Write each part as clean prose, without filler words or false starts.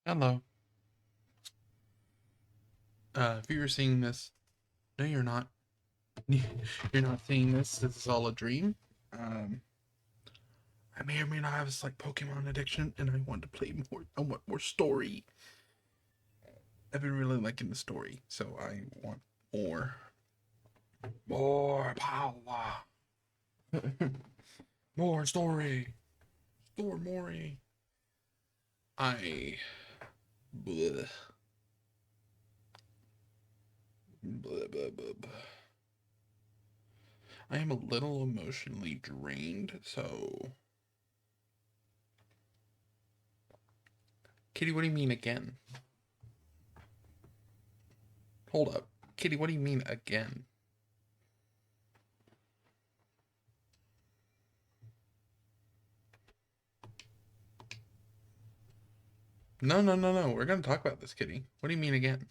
Hello. If you're seeing this, no, you're not. You're not seeing this. This is all a dream. Um, I may or may not have a slight Pokemon addiction, and I want to play more. I want more story. I've been really liking the story, so I want more. More power. More story. Store more. I. Bleh. Blah, blah, blah, blah. I am a little emotionally drained, so. Kitty, what do you mean again? Hold up. Kitty, what do you mean again? No, no, no, no. We're going to talk about this, Kitty. What do you mean again?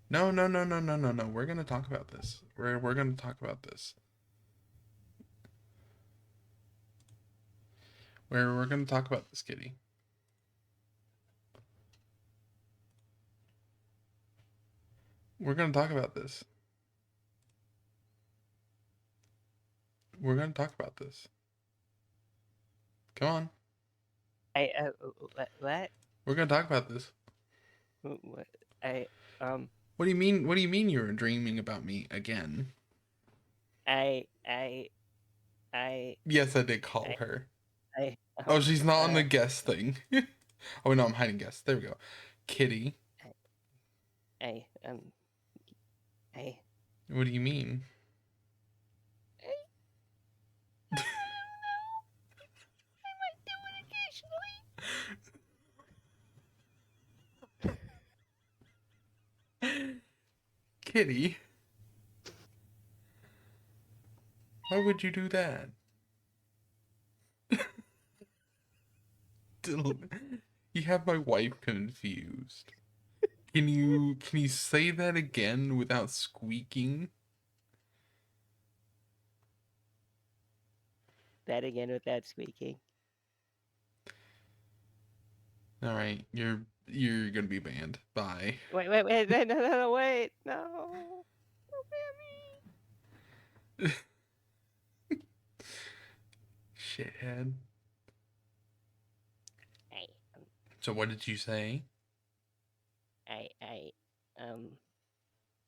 No, no, no, no, no, no, no. We're going to talk about this. We're going to talk about this. We're going to talk about this, Kitty. We're going to talk about this. We're going to talk about this. Come on. What? We're going to talk about this. What? What do you mean? What do you mean you were dreaming about me again? Yes, I did call her. Oh, she's not on the guest thing. Oh, no, I'm hiding guests. There we go. Kitty. What do you mean? I might do it occasionally. Kitty. Why would you do that? You have my wife confused. Can you say that again without squeaking? That again without squeaking. All right, you're gonna be banned. Bye. Wait, no, wait, no. Shithead. Hey, So what did you say? I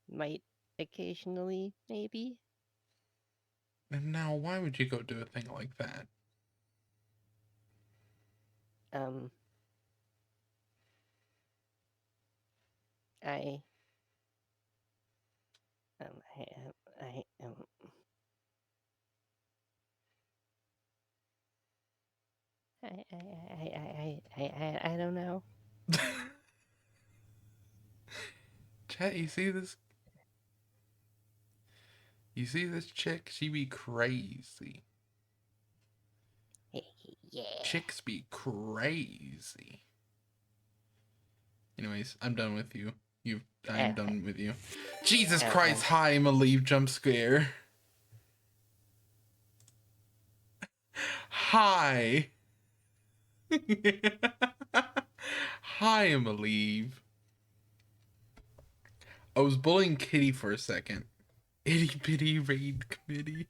might occasionally, maybe. And now, why would you go do a thing like that? I don't know. Chat, you see this? You see this chick? She be crazy. Yeah. Chicks be crazy. Anyways, I'm done with you. I'm done with you. Jesus Christ, hi, I'm a leave jump scare. Hi. Hi, I'm a leave. I was bullying Kitty for a second. Itty bitty raid committee.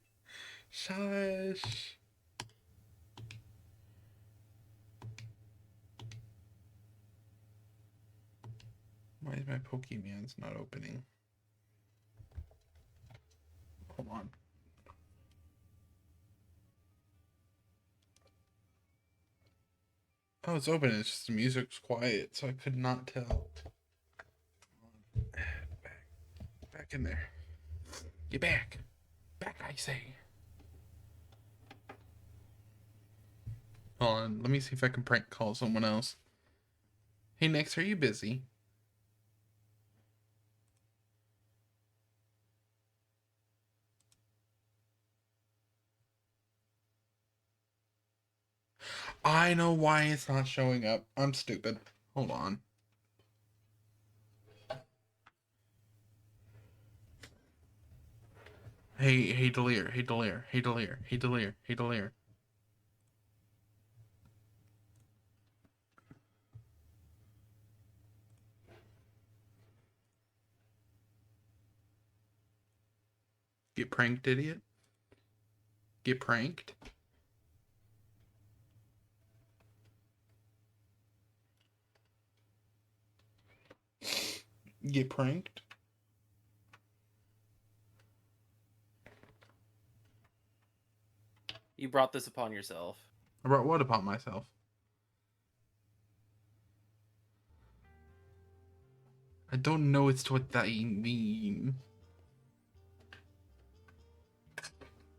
Shush. Why is my Pokemon's not opening? Hold on. Oh, it's open. It's just the music's quiet, so I could not tell. Back in there. Get back. Back, I say. Hold on. Let me see if I can prank call someone else. Hey, Nix, are you busy? I know why it's not showing up. I'm stupid. Hold on. Hey, Delir. Hey, Delir. Hey, Delir. Hey, Delir. Hey, Delir. Get pranked, idiot. Get pranked. Get pranked. You brought this upon yourself. I brought what upon myself? I don't know it's what that mean.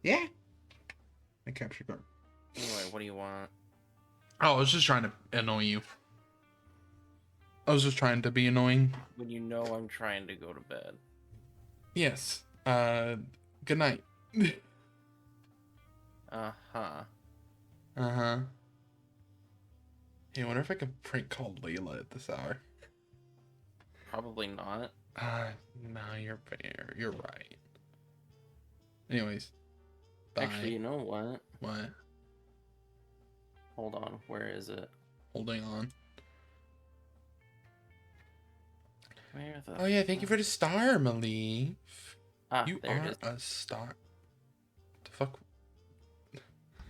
Yeah. I capture card. Anyway, what do you want? Oh, I was just trying to annoy you. I was just trying to be annoying. When you know I'm trying to go to bed. Yes. Good night. Uh-huh. Uh-huh. Hey, I wonder if I can prank call Layla at this hour. Probably not. No, you're fair. You're right. Anyways. Bye. Actually, you know what? What? Hold on. Where is it? Holding on. Where the Oh yeah, thank you for the star, Malik. Ah, You there are it is. a star. The fuck?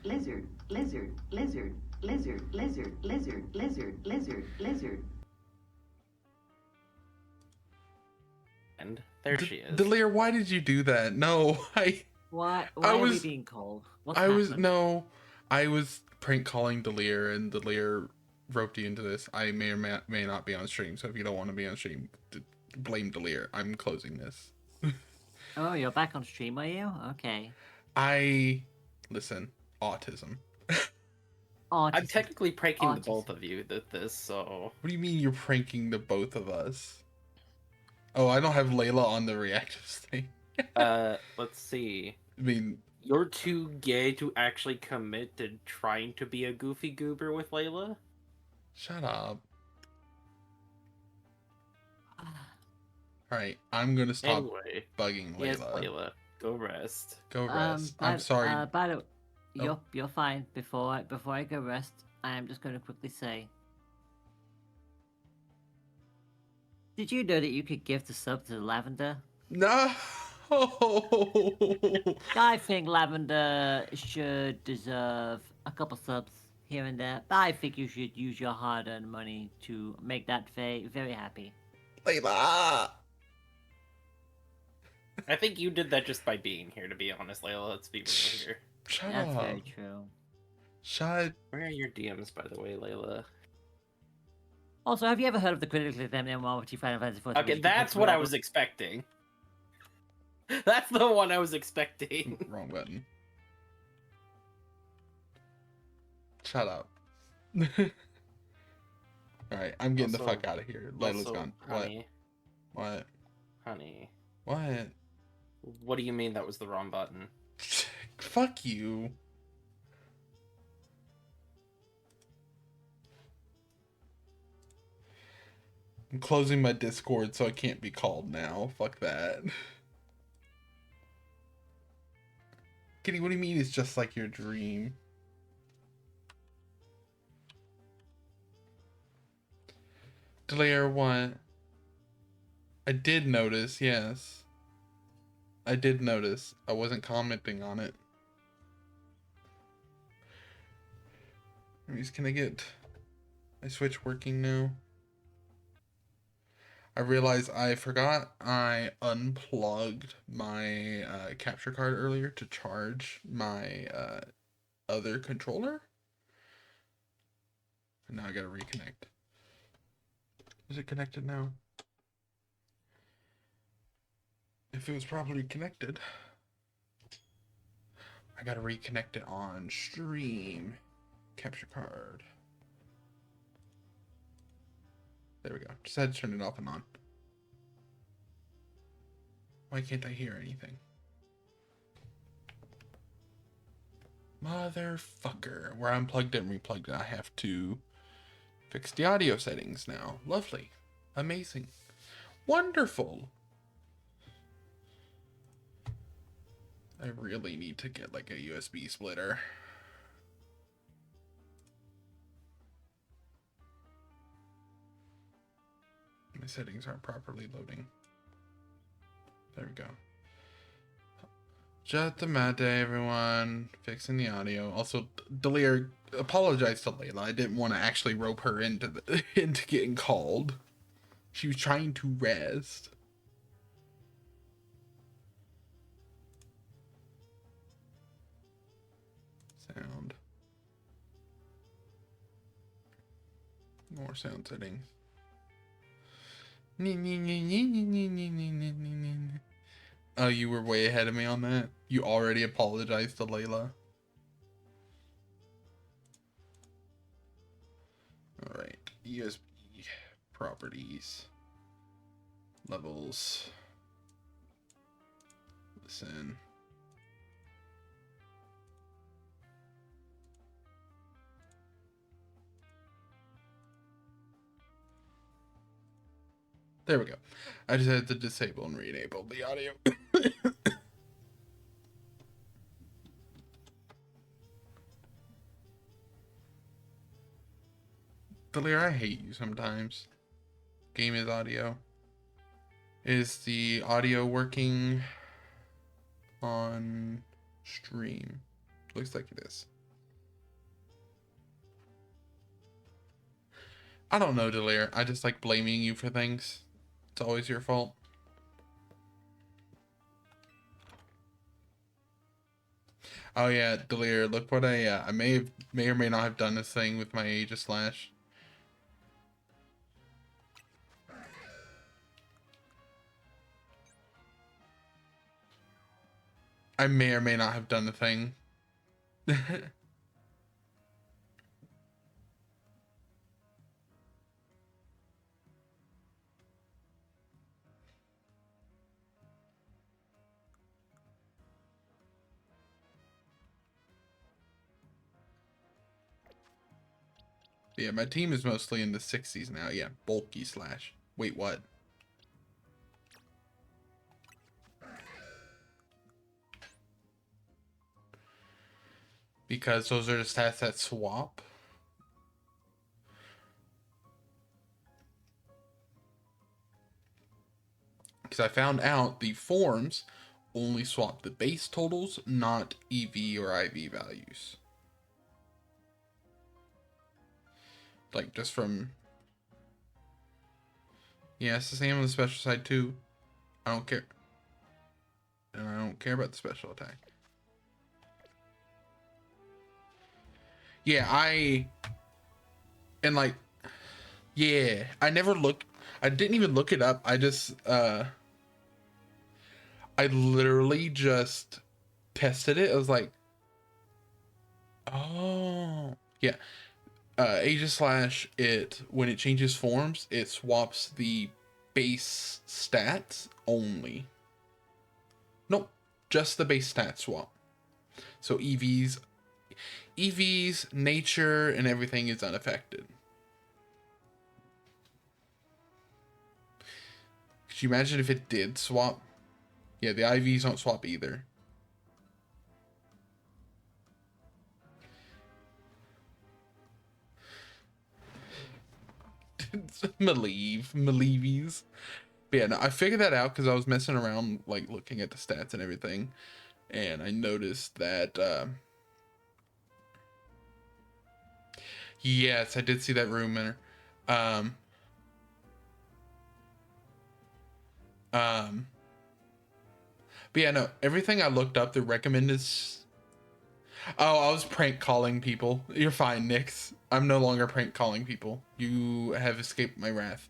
Lizard, lizard, lizard, lizard, lizard, lizard, lizard, lizard, lizard. And there she is. Delir, why did you do that? No, Why I are we was- being called? What's I was happened? no, I was prank calling Delir, and Delir roped you into this. I may or may not be on stream, so if you don't want to be on stream, blame Delir. I'm closing this. Oh, you're back on stream, are you? Okay. Listen, autism. I'm Autism. technically pranking the Autism. both of you with this, so... What do you mean you're pranking the both of us? Oh, I don't have Layla on the reactives thing. Let's see. I mean, You're too gay to actually commit to trying to be a goofy goober with Layla? shut up. Alright, I'm gonna stop Anyway, bugging yes, Layla. Layla. Go rest. Go rest. I'm But, sorry. by the way, Oh. you're fine. Before I go rest, I am just going to quickly say. Did you know that you could give the sub to Lavender? No. I think Lavender should deserve a couple subs here and there. But I think you should use your hard-earned money to make that Faye very happy. Layla. I think you did that just by being here, to be honest, Layla. Let's be real here. Shut That's up. very true. Shut. Where are your DMs, by the way, Layla? Also, have you ever heard of the critically acclaimed MMORPG Final Fantasy XIV? Okay, that's what I was expecting. That's the one I was expecting. Wrong button. Shut up. Alright, I'm getting the Also- fuck out of here. Layla's Also, gone. What? honey, What? honey, What? what do you mean that was the wrong button? Fuck you. I'm closing my Discord so I can't be called now. Fuck that. Kitty, what do you mean it's just like your dream? Delayer, what? I did notice, yes. I did notice. I wasn't commenting on it. Anyways, can I get my Switch working now? I realized I forgot I unplugged my capture card earlier to charge my other controller. And now I gotta reconnect. Is it connected now? If it was properly connected, I gotta reconnect it on stream. Capture card. There we go. Just had to turn it off and on. Why can't I hear anything? Motherfucker. Where I unplugged it and replugged it, I have to fix the audio settings now. Lovely. Amazing. Wonderful. I really need to get like a USB splitter. My settings aren't properly loading. There we go. Just the mate, everyone. Fixing the audio. Also, Delir, apologize to Layla. I didn't want to actually rope her into into getting called. She was trying to rest. Sound. More sound settings. Oh, you were way ahead of me on that? You already apologized to Layla? Alright, USB properties. Levels. Listen. There we go. I just had to disable and re-enable the audio. Delir, I hate you sometimes. Game is audio. Is the audio working on stream? Looks like it is. I don't know, Delir. I just like blaming you for things. It's always your fault. Oh yeah, Delir, look what I may or may not have done this thing with my Aegis Slash. I may or may not have done the thing. Yeah, my team is mostly in the 60s now. Yeah, bulky Slash. Wait, what? Because those are the stats that swap. Because I found out the forms only swap the base totals, not EV or IV values. Like, just from... Yeah, it's the same on the special side, too. I don't care. And I don't care about the special attack. Yeah, And, like... Yeah, I didn't even look it up. I just, I literally just tested it. I was like, oh, yeah. Aegis Slash, when it changes forms, it swaps the base stats only. Nope, just the base stat swap. So EVs, nature, and everything is unaffected. Could you imagine if it did swap? Yeah, the IVs don't swap either. Maleevies. But yeah, no, I figured that out because I was messing around, like, looking at the stats and everything. And I noticed that, yes, I did see that rumor. But yeah, no, everything I looked up, the recommended... Oh, I was prank calling people. You're fine, Nyx. I'm no longer prank calling people. You have escaped my wrath.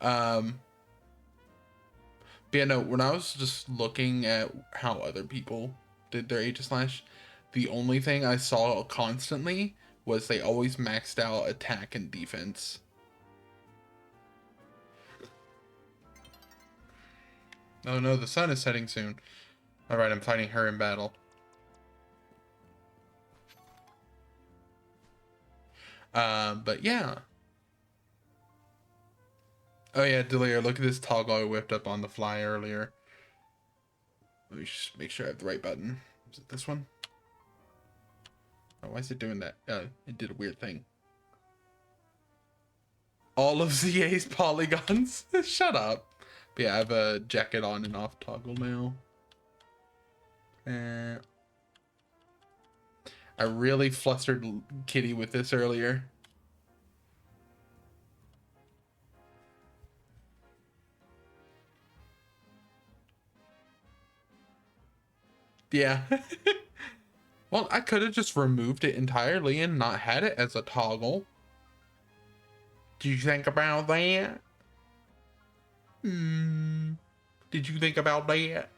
But yeah, no, when I was just looking at how other people did their Aegis Slash, the only thing I saw constantly was they always maxed out attack and defense. Oh no, the sun is setting soon. Alright, I'm fighting her in battle. But yeah. Oh yeah, Delia, look at this toggle I whipped up on the fly earlier. Let me just make sure I have the right button. Is it this one? Oh, why is it doing that? It did a weird thing. All of ZA's polygons. Shut up. But yeah, I have a jacket on and off toggle now. I really flustered Kitty with this earlier. Yeah. Well, I could have just removed it entirely and not had it as a toggle. Did you think about that? Did you think about that?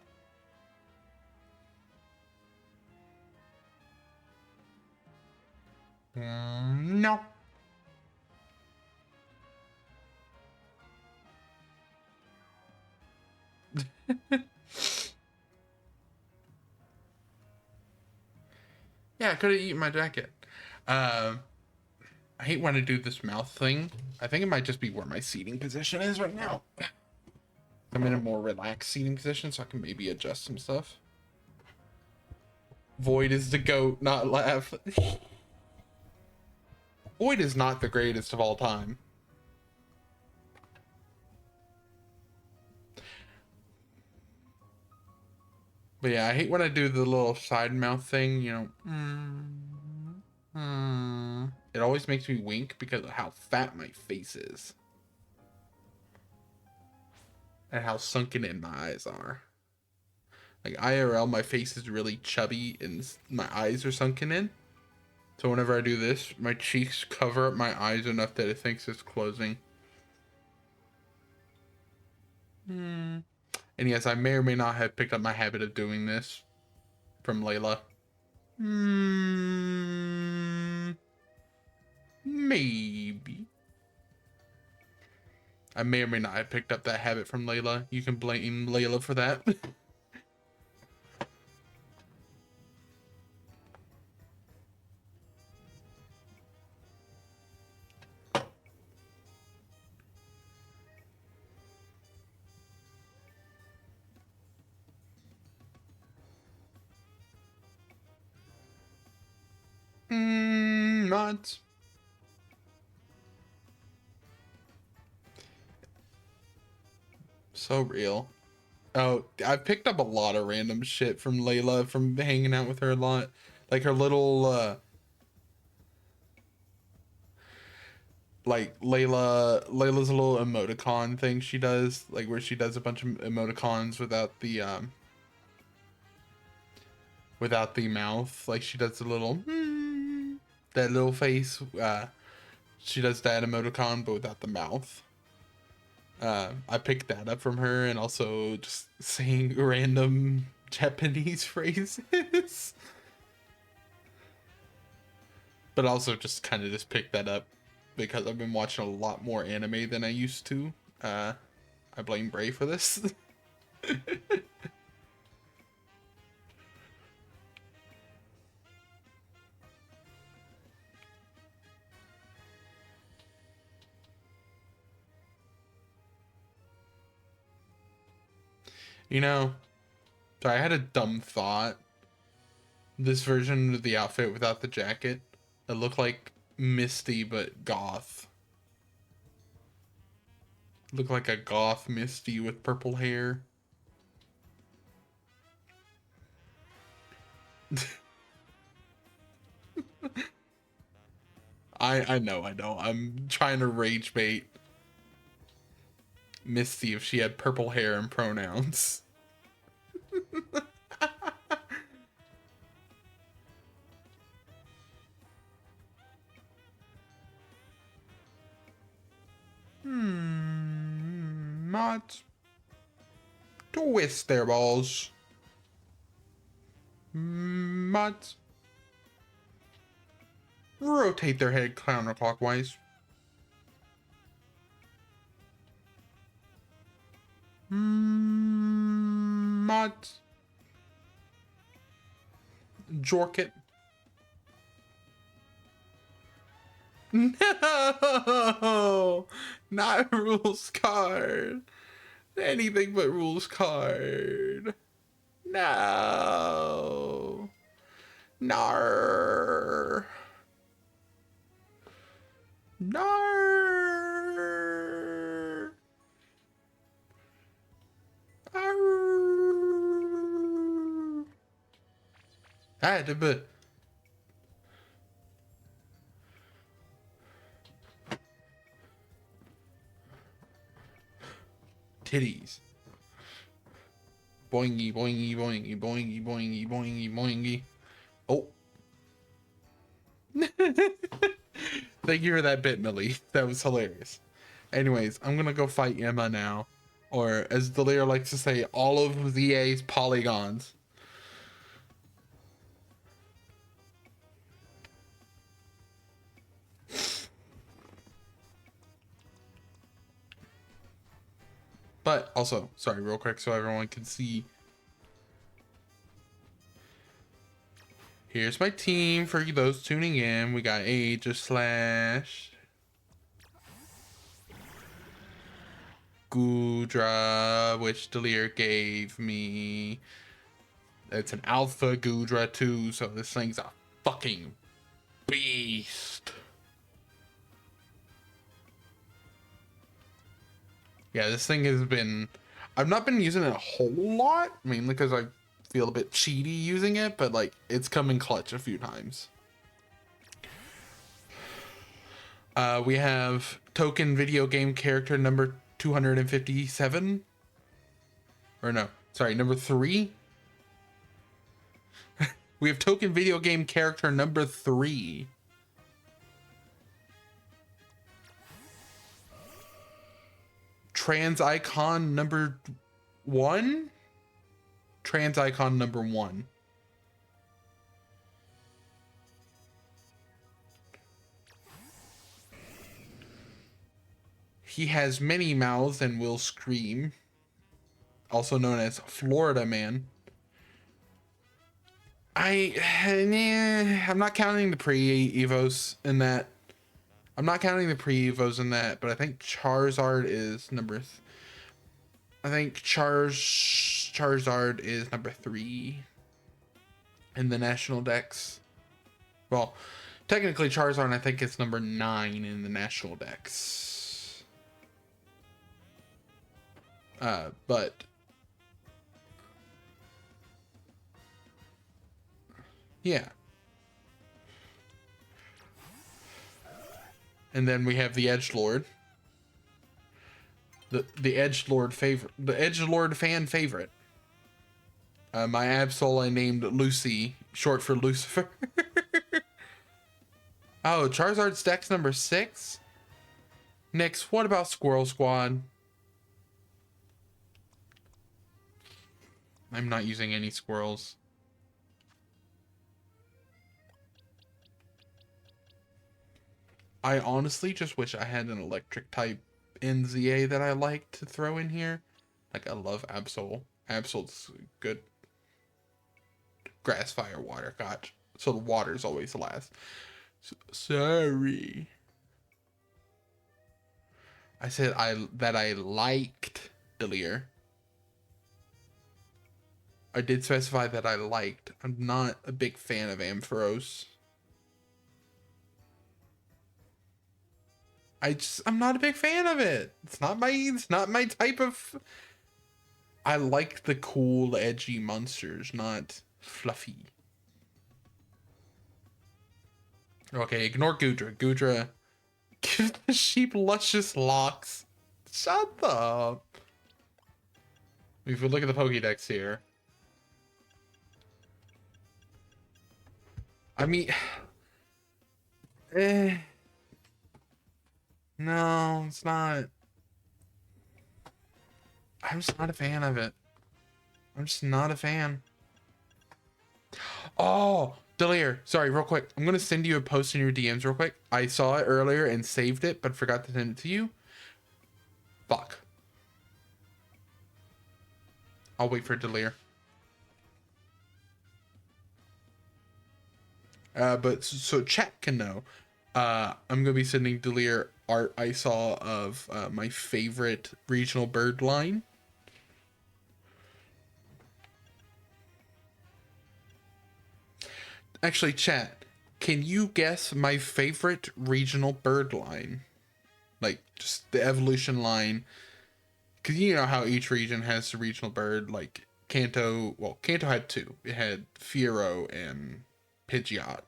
No. Yeah, I could have eaten my jacket. I hate when I do this mouth thing. I think it might just be where my seating position is right now. I'm in a more relaxed seating position, so I can maybe adjust some stuff. Void is the GOAT, not laugh. Void is not the greatest of all time. But yeah, I hate when I do the little side mouth thing, you know. It always makes me wink because of how fat my face is. And how sunken in my eyes are. Like IRL, my face is really chubby and my eyes are sunken in. So whenever I do this, my cheeks cover up my eyes enough that it thinks it's closing. And yes, I may or may not have picked up my habit of doing this from Layla. Maybe. I may or may not have picked up that habit from Layla. You can blame Layla for that. Not. So real. Oh, I picked up a lot of random shit from Layla from hanging out with her a lot. Like her little, like Layla's a little emoticon thing she does, like where she does a bunch of emoticons without the mouth. Like she does a little, that little face. She does that emoticon, but without the mouth. I picked that up from her, and also just saying random Japanese phrases. But also just kind of just picked that up because I've been watching a lot more anime than I used to. I blame Bray for this. You know, so I had a dumb thought. This version of the outfit without the jacket, it looked like Misty but goth. Looked like a goth Misty with purple hair. I know. I'm trying to rage bait Misty if she had purple hair and pronouns. Not twist their balls. Not rotate their head counterclockwise. Not jork it. No, not rules card. Anything but rules card. No. Nar. Nar. Arr. Ah, but titties. Boingy, boingy, boingy, boingy, boingy, boingy, boingy. Oh. Thank you for that bit, Millie. That was hilarious. Anyways, I'm gonna go fight Emma now. Or, as Delia likes to say, all of ZA's polygons. But also, sorry, real quick, so everyone can see. Here's my team for those tuning in. We got Aegis Slash, Gudra, which Delir gave me. It's an alpha Gudra too, so this thing's a fucking beast. Yeah, this thing has been... I've not been using it a whole lot, mainly because I feel a bit cheaty using it, but like, it's come in clutch a few times. We have token video game character number 257. Or no, sorry, number 3. We have token video game character number 3. Trans icon number 1. Trans icon number 1. He has many mouths and will scream. Also known as Florida Man. I'm not counting the pre-evos in that. I'm not counting the pre-evos in that, but I think Charizard is number... I think Charizard is number 3 in the national dex. Well, technically Charizard, I think, is number 9 in the national dex. But... yeah. And then we have the Edgelord. The Edgelord favorite, the Edgelord fan favorite. My Absol I named Lucy, short for Lucifer. Oh, Charizard's dex number 6. Nix, what about Squirrel Squad? I'm not using any squirrels. I honestly just wish I had an electric type NZA that I like to throw in here. Like, I love Absol. Absol's good. Grass, fire, water. Gotcha. So the water's always the last. Sorry. I said that I liked Delir. I did specify that I liked. I'm not a big fan of Ampharos. I'm not a big fan of it. It's not my type of... I like the cool, edgy monsters, not fluffy. Okay, ignore Gudra. Gudra, give the sheep luscious locks. Shut up. If we look at the Pokédex here. I mean... No, it's not. I'm just not a fan of it. I'm just not a fan. Oh, Delir, sorry, real quick. I'm going to send you a post in your DMs real quick. I saw it earlier and saved it, but forgot to send it to you. Fuck. I'll wait for Delir. But so chat can know. I'm gonna be sending Delir art I saw of my favorite regional bird line. Actually, chat, can you guess my favorite regional bird line? Like, just the evolution line. Because you know how each region has a regional bird. Like, Kanto, well, Kanto had two. It had Fiero and Pidgeot.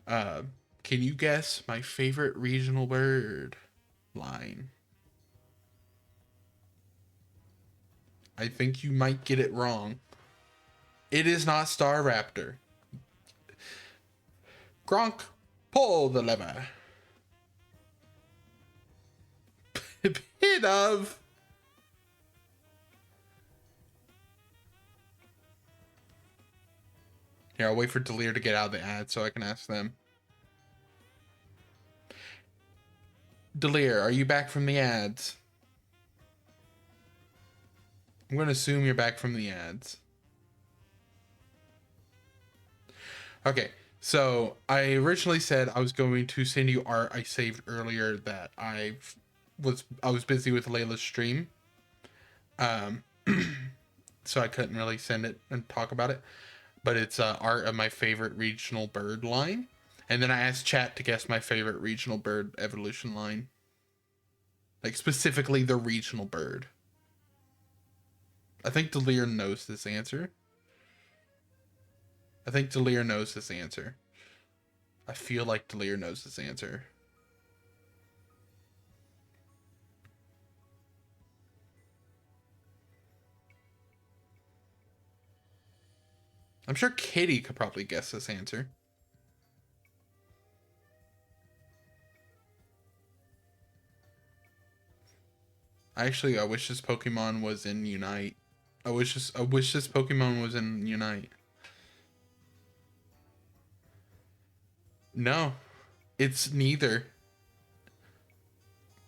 Can you guess my favorite regional bird line? I think you might get it wrong. It is not Staraptor. Gronk, pull the lever. Bit of. Here, I'll wait for Delir to get out of the ad so I can ask them. Delir, are you back from the ads? I'm going to assume you're back from the ads. Okay, so I originally said I was going to send you art I saved earlier that I was busy with Layla's stream. So I couldn't really send it and talk about it. But it's art of my favorite regional bird line. And then I asked chat to guess my favorite regional bird evolution line. Like, specifically the regional bird. I think Delir knows this answer. I feel like Delir knows this answer. I'm sure Kitty could probably guess this answer. Actually, I wish this Pokemon was in Unite. I wish this Pokemon was in Unite. No, it's neither.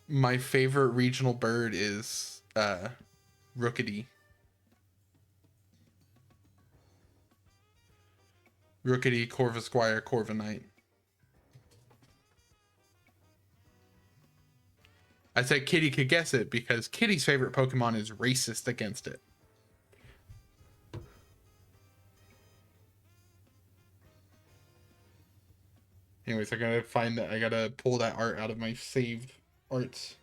My favorite regional bird is Rookity. Rookity, Corvisquire, Corviknight. I said Kitty could guess it because Kitty's favorite Pokemon is racist against it. Anyways, I gotta pull that art out of my saved arts.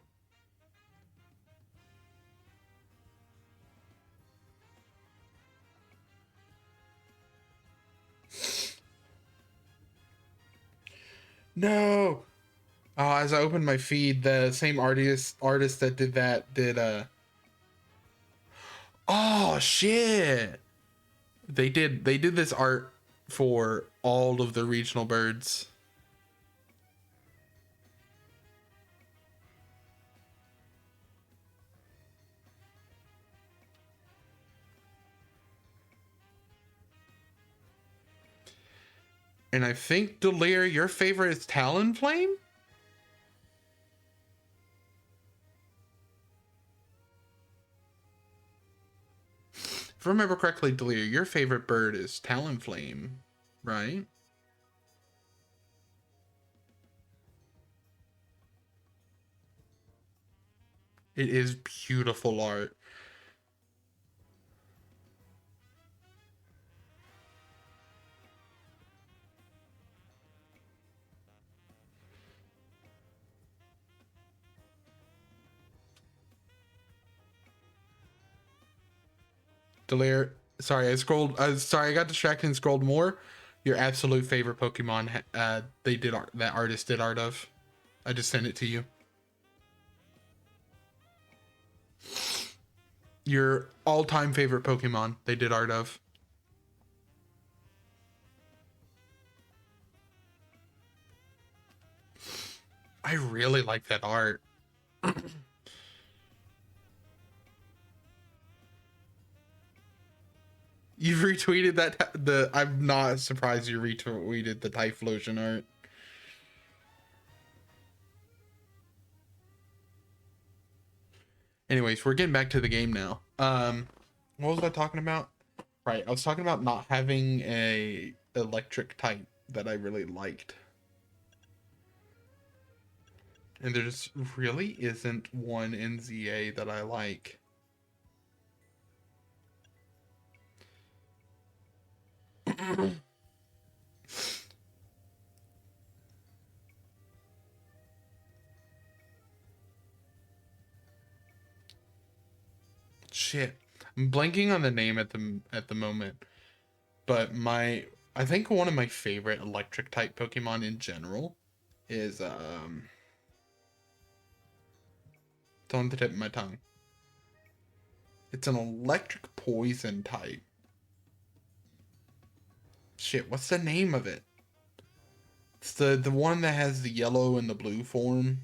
No. Oh, as I opened my feed, the same artist that did that did oh shit. They did this art for all of the regional birds. And I think, Delir, your favorite is Talonflame? If I remember correctly, Delir, your favorite bird is Talonflame, right? It is beautiful art. Delir, sorry, I got distracted and scrolled more. Your absolute favorite Pokemon, that artist did art of. I just sent it to you. Your all-time favorite Pokemon, they did art of. I really like that art. You've retweeted that. I'm not surprised you retweeted the Typhlosion art. Anyways, we're getting back to the game now. What was I talking about? Right, I was talking about not having a electric type that I really liked. And there just really isn't one in ZA that I like. Shit. I'm blanking on the name at the moment. But I think one of my favorite electric type Pokemon in general is it's on the tip of my tongue. It's an electric poison type. Shit, what's the name of it? It's the one that has the yellow and the blue form.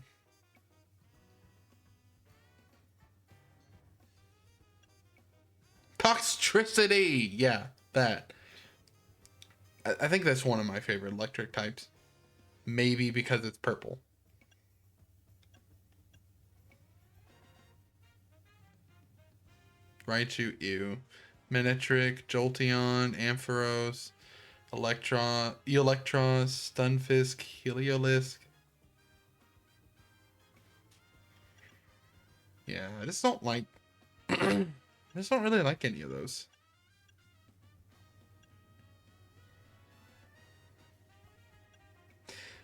Toxtricity! Yeah, that. I think that's one of my favorite electric types. Maybe because it's purple. Raichu, ew. Manectric, Jolteon, Ampharos, Electros, Stunfisk, Heliolisk. Yeah, I just don't like... I just don't really like any of those.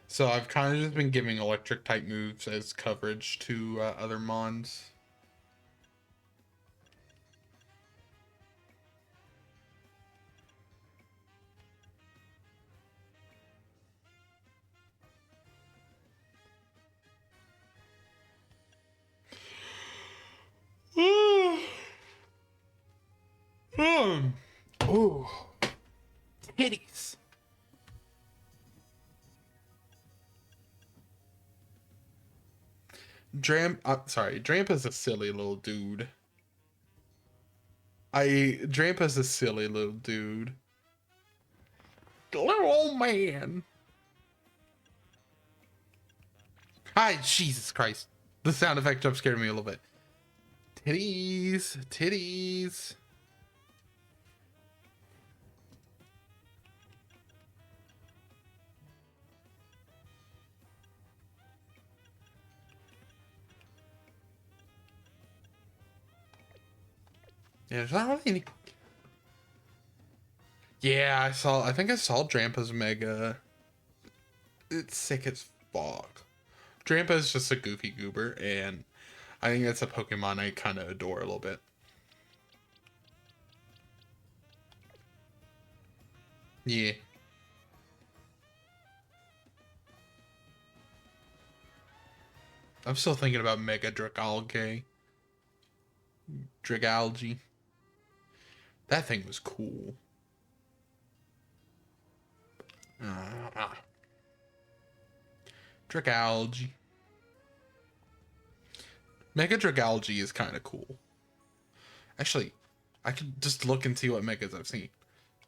So I've kind of just been giving electric type moves as coverage to other mons. Oh, titties. Drampa's a silly little dude. Drampa's a silly little dude. Little old man. Hi, Jesus Christ. The sound effect jump scared me a little bit. Titties, titties. Yeah, there's not really any... Yeah, I think I saw Drampa's Mega. It's sick as fuck. Drampa is just a goofy goober, and I think that's a Pokemon I kind of adore a little bit. Yeah. I'm still thinking about Mega Dragalge. Dragalge. That thing was cool. Dragalge. Mega Dragalge is kind of cool. Actually, I could just look and see what megas I've seen.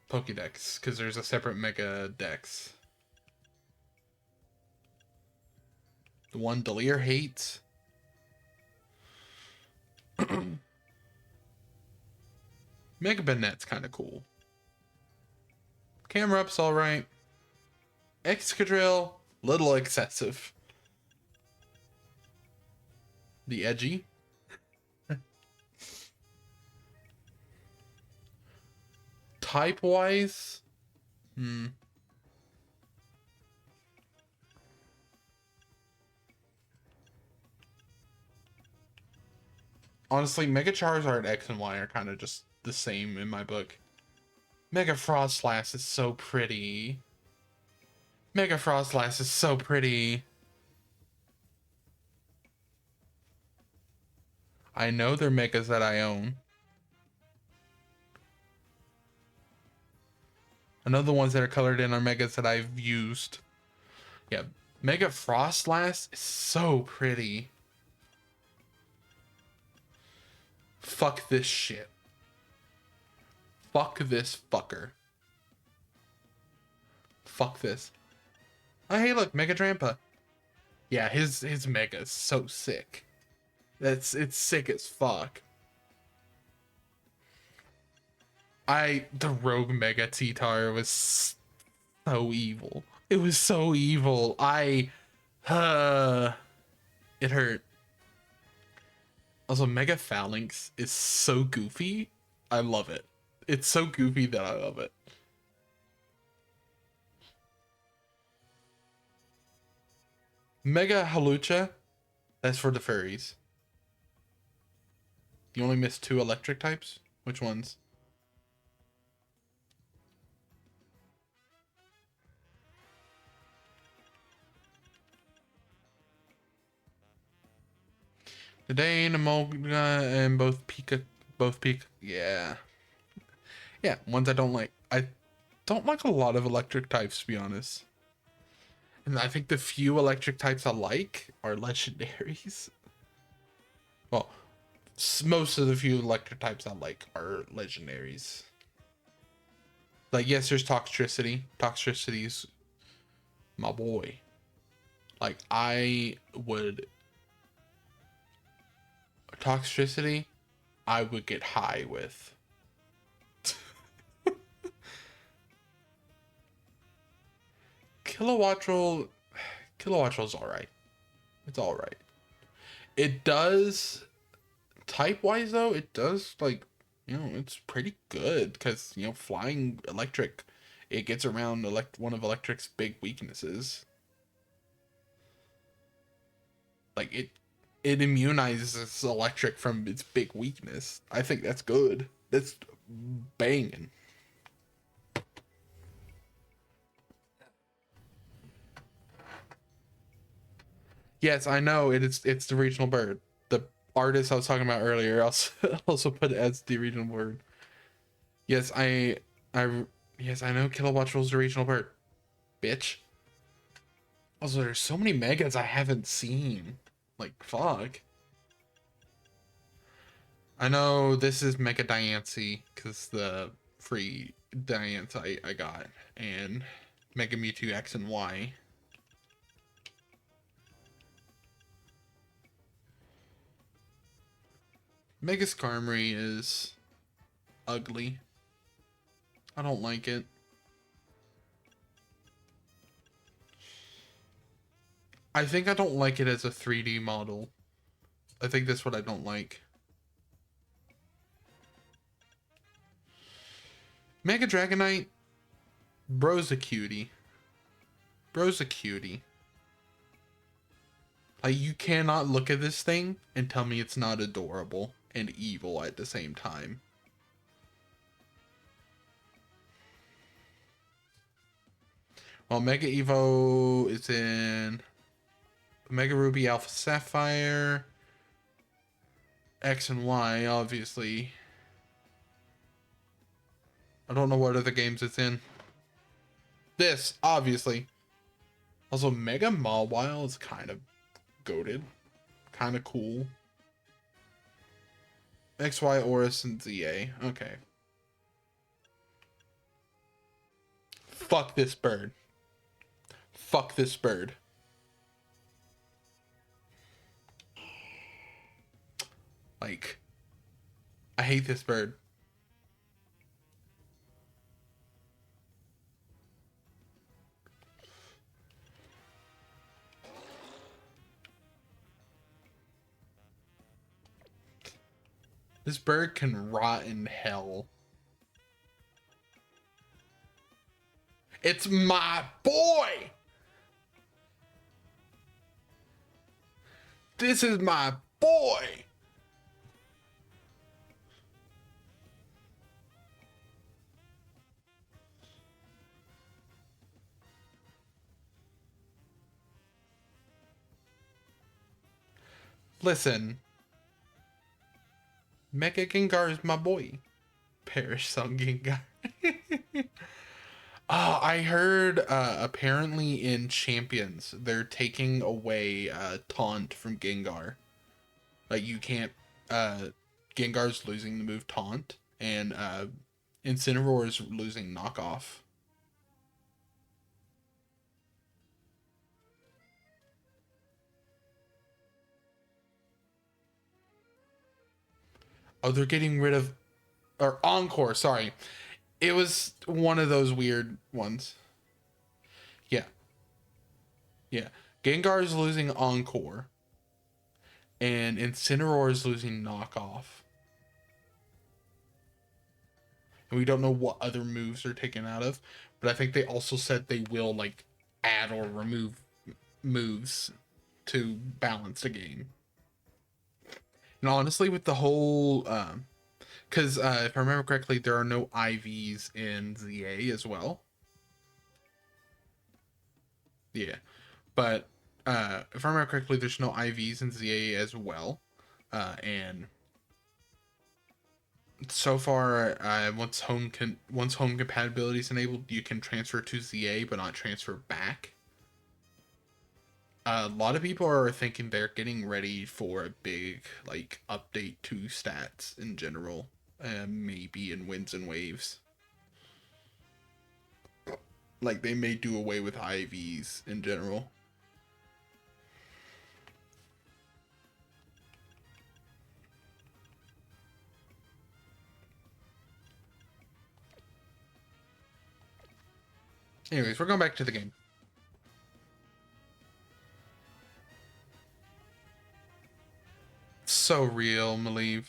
Pokédex, because there's a separate Mega Dex. The one Delir hates. Mega Banette's kind of cool. Camerup's alright. Excadrill, little excessive. The edgy. Type-wise? Honestly, Mega Charizard X and Y are kind of just the same in my book. Mega Frostlass is so pretty. Mega Frostlass is so pretty. I know they're megas that I own. I know the ones that are colored in are megas that I've used. Yeah, Mega Frostlass is so pretty. Fuck this shit. Fuck this fucker. Fuck this. Oh, hey, look, Mega Drampa. Yeah, his Mega is so sick. It's sick as fuck. The Rogue Mega T-Tar was so evil. It was so evil. It hurt. Also, Mega Phalanx is so goofy. I love it. It's so goofy that I love it. Mega Halucha, that's for the furries. You only missed 2 electric types? Which ones? Today, Namoga and both Pika. Yeah. Yeah, ones I don't like. I don't like a lot of electric types, to be honest. And I think the few electric types I like are legendaries. Well, most of the few electric types I like are legendaries. Like, yes, there's Toxtricity. Toxtricity's my boy. Like, Toxtricity, I would get high with. Kilowattrel's alright. It's alright. It does, type-wise though, it does, like, you know, it's pretty good. Because, you know, flying electric, it gets around one of electric's big weaknesses. Like, it immunizes electric from its big weakness. I think that's good. That's banging. Yes, I know it's the regional bird. The artist I was talking about earlier also put it as the regional bird. Yes, I know Kilowattrel's the regional bird. Bitch. Also, there's so many megas I haven't seen. Like, fuck. I know this is Mega Diancie, because the free Diancie I got. And Mega Mewtwo X and Y. Mega Skarmory is ugly. I don't like it. I think I don't like it as a 3D model. I think that's what I don't like. Mega Dragonite, bro's a cutie. Bro's a cutie. Like, you cannot look at this thing and tell me it's not adorable and evil at the same time. Well, Mega Evo is in Mega Ruby, Alpha Sapphire, X and Y, obviously. I don't know what other games it's in. This, obviously. Also, Mega Mawile is kind of goated. Kind of cool. XY, Oris, and ZA. Okay. Fuck this bird. Fuck this bird. Like, I hate this bird. This bird can rot in hell. It's my boy! This is my boy! Listen. Mecha Gengar is my boy. Perish Song Gengar. Oh, I heard apparently in Champions they're taking away Taunt from Gengar. Like, you can't Gengar's losing the move Taunt, and Incineroar is losing Knockoff. Oh, they're getting rid of or Encore, sorry. It was one of those weird ones. Yeah. Yeah. Gengar is losing Encore. And Incineroar is losing Knockoff. And we don't know what other moves are taken out of. But I think they also said they will, like, add or remove moves to balance the game. And honestly, with the whole... because if I remember correctly, there are no IVs in ZA as well. Yeah. But if I remember correctly, there's no IVs in ZA as well. And so far, once home compatibility is enabled, you can transfer to ZA but not transfer back. A lot of people are thinking they're getting ready for a big like update to stats in general, maybe in Winds and Waves. Like they may do away with IVs in general. Anyways, we're going back to the game. So real, Maleev.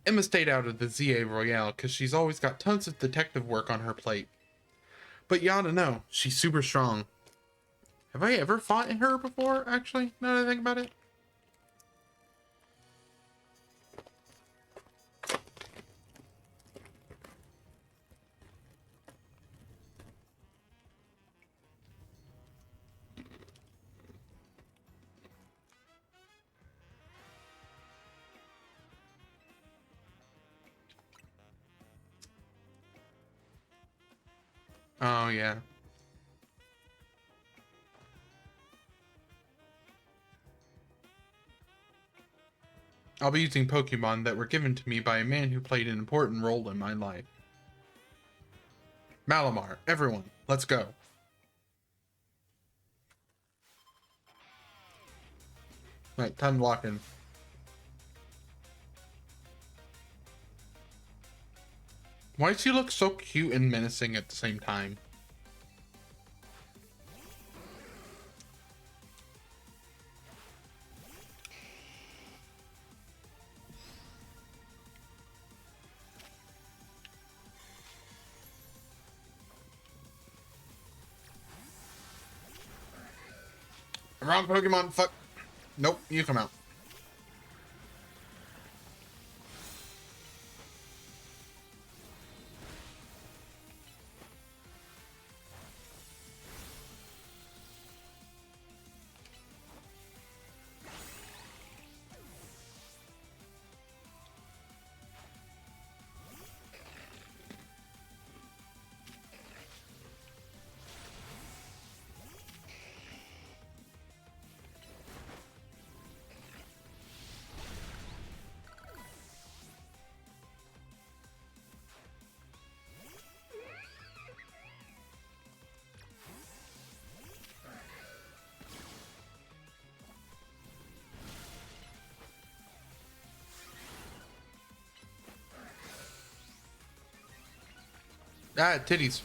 Emma stayed out of the ZA Royale because she's always got tons of detective work on her plate. But you ought to know, she's super strong. Have I ever fought her before, actually, now that I think about it? Oh, yeah. I'll be using Pokemon that were given to me by a man who played an important role in my life. Malamar, everyone, let's go. Right, time to lock in. Why does he look so cute and menacing at the same time? Wrong Pokemon, fuck. Nope, you come out. Ah, titties.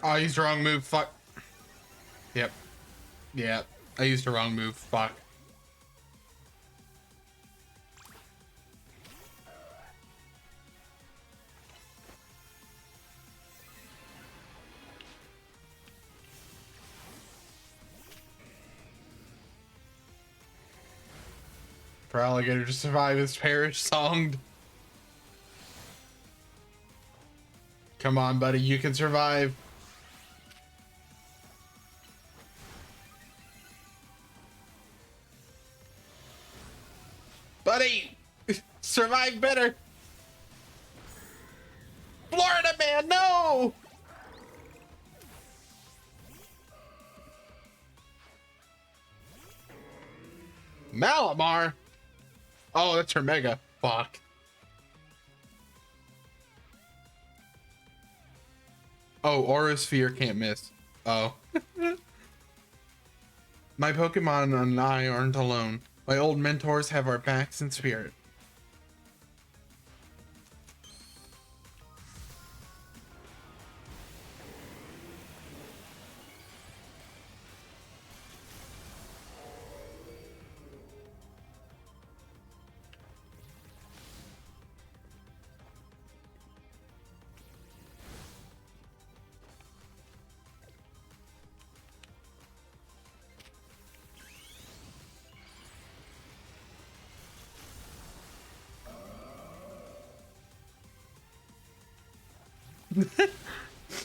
Oh, I used the wrong move, fuck. Yep. Yeah, I used the wrong move, fuck. for Alligator to survive is perish songed. Come on, buddy, you can survive. Buddy, survive better. Florida man, no! Malamar? Oh, that's her mega. Fuck. Oh, Aura Sphere can't miss. Oh. My Pokemon and I aren't alone. My old mentors have our backs in spirit.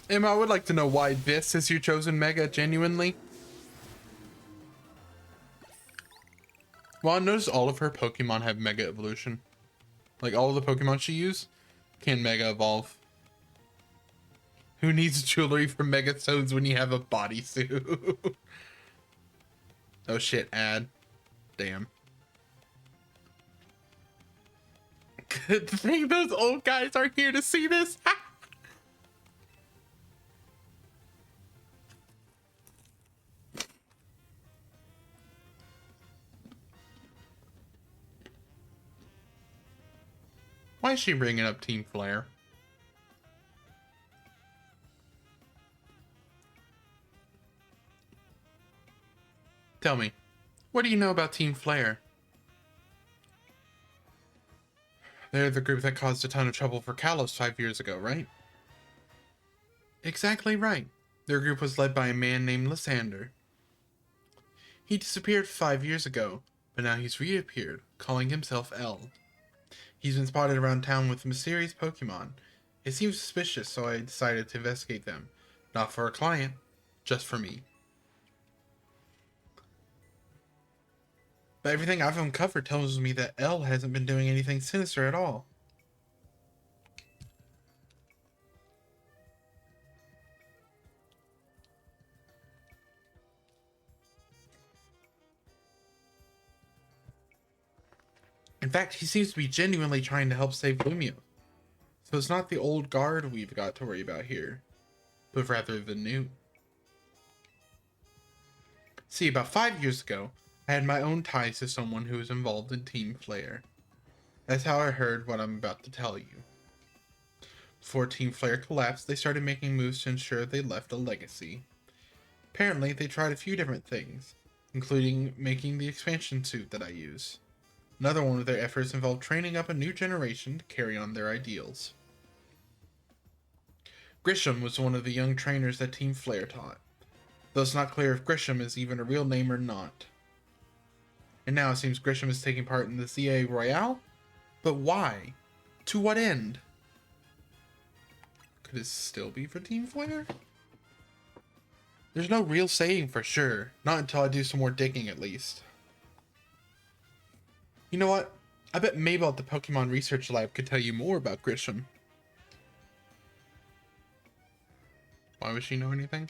Emma, I would like to know why this is your chosen mega, genuinely. Well, I noticed all of her Pokemon have mega evolution. Like, all of the Pokemon she used can mega evolve. Who needs jewelry for mega stones when you have a bodysuit? Oh shit, ad. Damn. Good thing those old guys are here to see this. Why is she bringing up Team Flare? Tell me, what do you know about Team Flare? They're the group that caused a ton of trouble for Kalos 5 years ago, right? Exactly right. Their group was led by a man named Lysander. He disappeared 5 years ago, but now he's reappeared, calling himself L. He's been spotted around town with mysterious Pokemon. It seems suspicious, so I decided to investigate them. Not for a client, just for me. But everything I've uncovered tells me that L hasn't been doing anything sinister at all. In fact, he seems to be genuinely trying to help save Lumio. So it's not the old guard we've got to worry about here, but rather the new. See, about 5 years ago, I had my own ties to someone who was involved in Team Flare. That's how I heard what I'm about to tell you. Before Team Flare collapsed, they started making moves to ensure they left a legacy. Apparently, they tried a few different things, including making the expansion suit that I use. Another one of their efforts involved training up a new generation to carry on their ideals. Grisham was one of the young trainers that Team Flare taught, though it's not clear if Grisham is even a real name or not. And now it seems Grisham is taking part in the ZA Royale? But why? To what end? Could it still be for Team Flare? There's no real saying for sure, not until I do some more digging at least. You know what? I bet Mabel at the Pokemon Research Lab could tell you more about Grisham. Why would she know anything?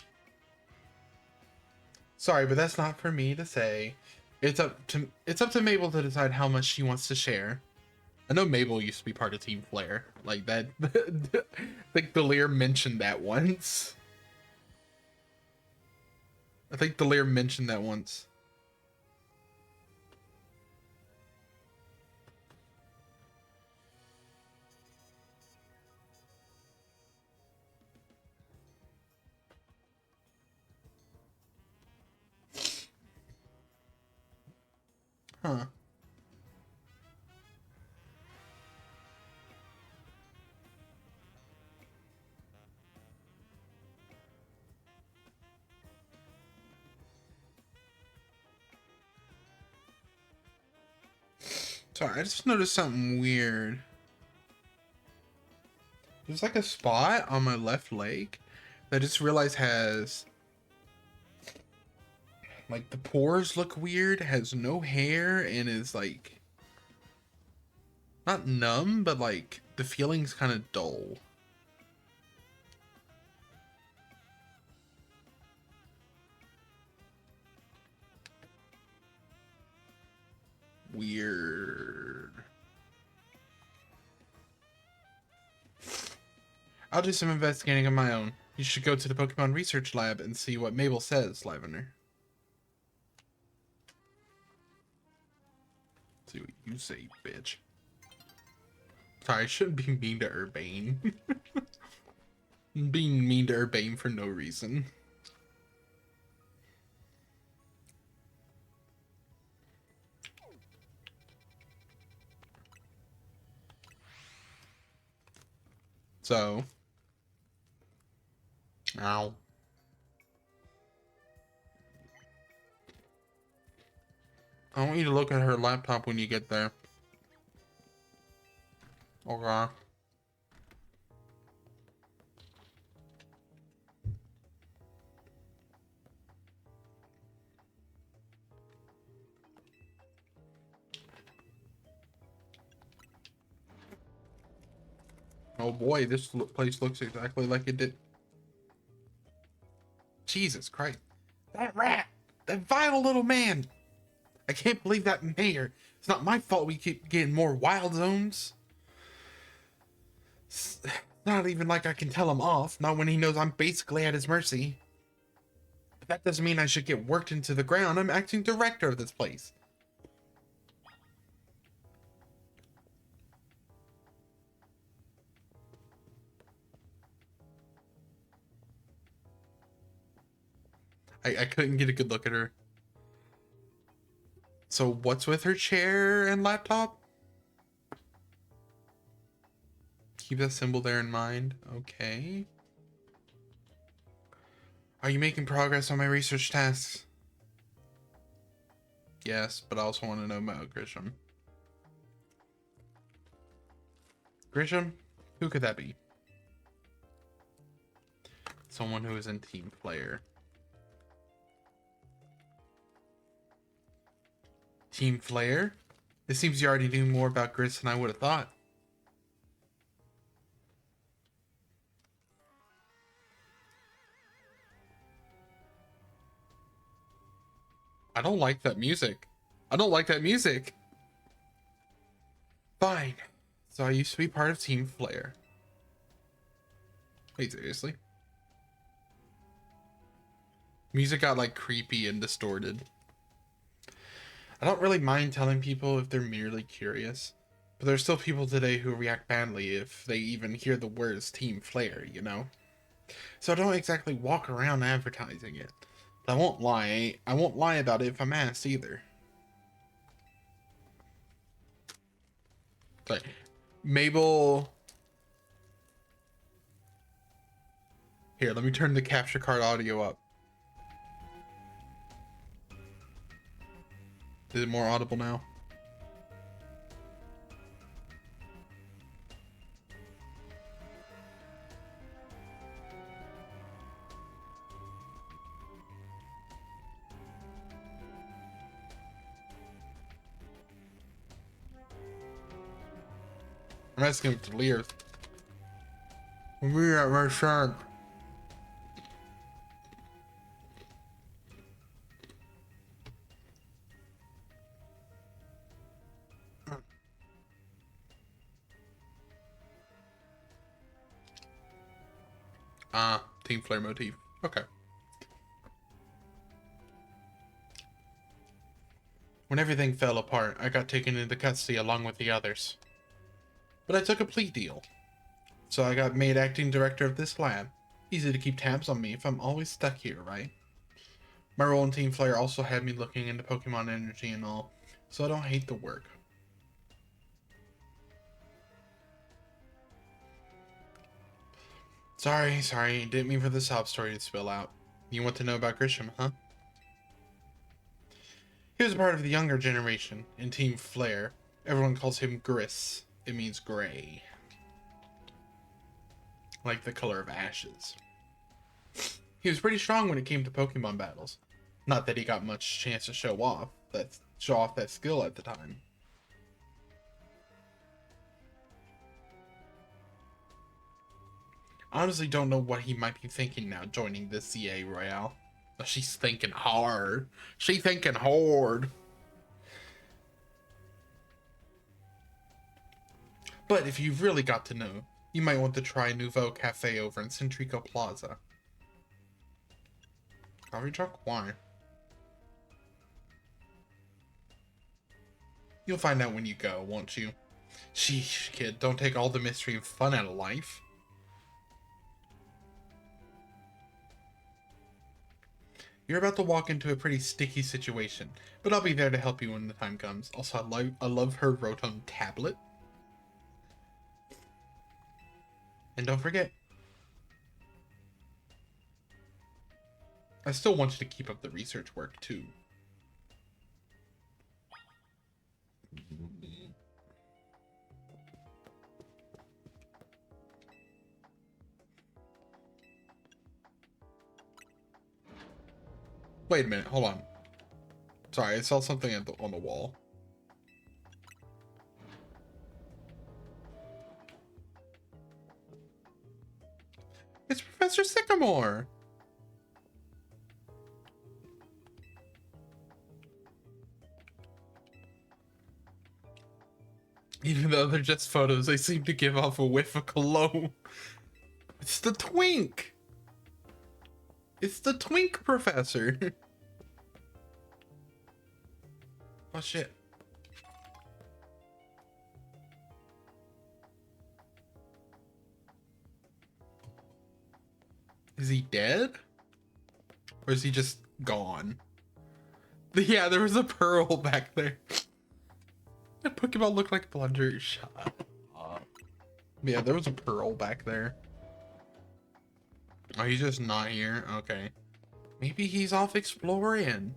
Sorry, but that's not for me to say. It's up to Mabel to decide how much she wants to share. I know Mabel used to be part of Team Flare. Like that I think Delir mentioned that once. I think Delir mentioned that once. Huh. Sorry, I just noticed something weird. There's like a spot on my left leg that I just realized has like the pores look weird, has no hair, and is like not numb, but like the feeling's kind of dull. Weird. I'll do some investigating of my own. You should go to the Pokemon Research Lab and see what Mabel says, Lavender. See what you say, bitch. Sorry, I shouldn't be mean to Urbane. I'm being mean to Urbane for no reason. So, ow. I want you to look at her laptop when you get there. Okay. Oh boy, this place looks exactly like it did. Jesus Christ. That rat! That vile little man! I can't believe that mayor. It's not my fault we keep getting more wild zones. It's not even like I can tell him off, not when he knows I'm basically at his mercy. But that doesn't mean I should get worked into the ground. I'm acting director of this place. I couldn't get a good look at her. So what's with her chair and laptop? Keep that symbol there in mind. Okay. Are you making progress on my research tasks? Yes, but I also want to know about Grisham. Grisham? Who could that be? Someone who is in Team Flare. Team Flare? It seems you already knew more about Gris than I would have thought. I don't like that music. I don't like that music. Fine. So I used to be part of Team Flare. Wait, seriously? Music got like creepy and distorted. I don't really mind telling people if they're merely curious, but there's still people today who react badly if they even hear the words Team Flare, you know? So I don't exactly walk around advertising it. But I won't lie about it if I'm asked either. Sorry. Mabel... Here, let me turn the capture card audio up. Is it more audible now? I'm asking him to leave. We at my son. Team Flare motif. Okay. When everything fell apart, I got taken into custody along with the others. But I took a plea deal. So I got made acting director of this lab. Easy to keep tabs on me if I'm always stuck here, right? My role in Team Flare also had me looking into Pokemon energy and all, so I don't hate the work. Sorry, didn't mean for the sob story to spill out. You want to know about Grisham, huh? He was a part of the younger generation in Team Flare, Everyone calls him Gris. It means gray. Like the color of ashes. He was pretty strong when it came to Pokemon battles. Not that he got much chance to show off that skill at the time. I honestly don't know what he might be thinking now joining the ZA Royale. Oh, she's thinking hard. She thinking hard. But if you've really got to know, you might want to try Nouveau Cafe over in Centrico Plaza. Coffee truck? Why? You'll find out when you go, won't you? Sheesh, kid, don't take all the mystery and fun out of life. You're about to walk into a pretty sticky situation, but I'll be there to help you when the time comes. Also, I love her Rotom tablet. And don't forget, I still want you to keep up the research work, too. Wait a minute, hold on. Sorry, I saw something on the wall. It's Professor Sycamore! Even though they're just photos, they seem to give off a whiff of cologne. It's the Twink! It's the Twink Professor! Oh shit. Is he dead? Or is he just gone? Yeah, there was a pearl back there. That Pokemon looked like Plunger. Shut up. Yeah, there was a pearl back there. Oh, he's just not here? Okay. Maybe he's off exploring.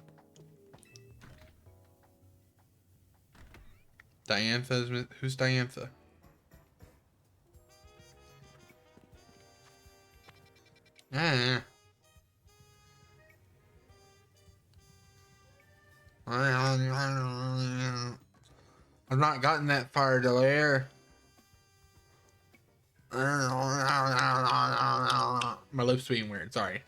Diantha? Who's Diantha? I've not gotten that far, Delaire. My lips being weird, sorry.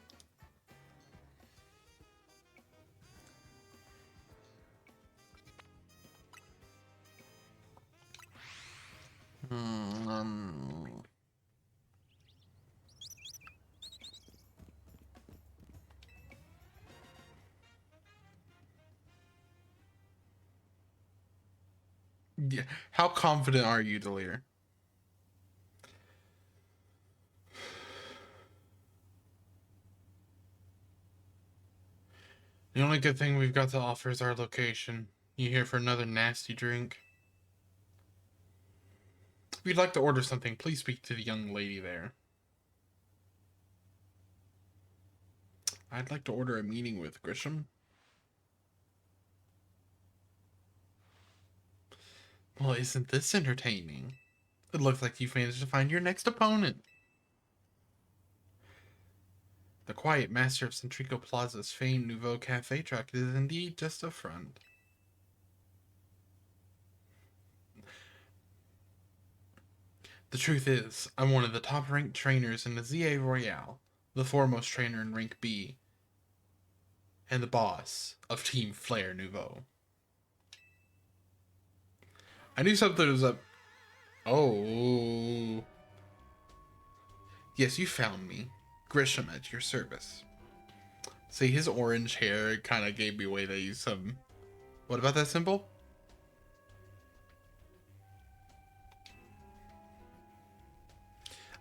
Yeah. How confident are you, Delaire? The only good thing we've got to offer is our location. You here for another nasty drink? If you'd like to order something, please speak to the young lady there. I'd like to order a meeting with Grisham. Well, isn't this entertaining? It looks like you've managed to find your next opponent. The quiet master of Centrico Plaza's famed Nouveau Cafe truck is indeed just a front. The truth is, I'm one of the top-ranked trainers in the ZA Royale, the foremost trainer in Rank B, and the boss of Team Flare Nouveau. I knew something was up. Oh. Yes, you found me. Grisham at your service. See, his orange hair kind of gave me away that he's some... What about that symbol?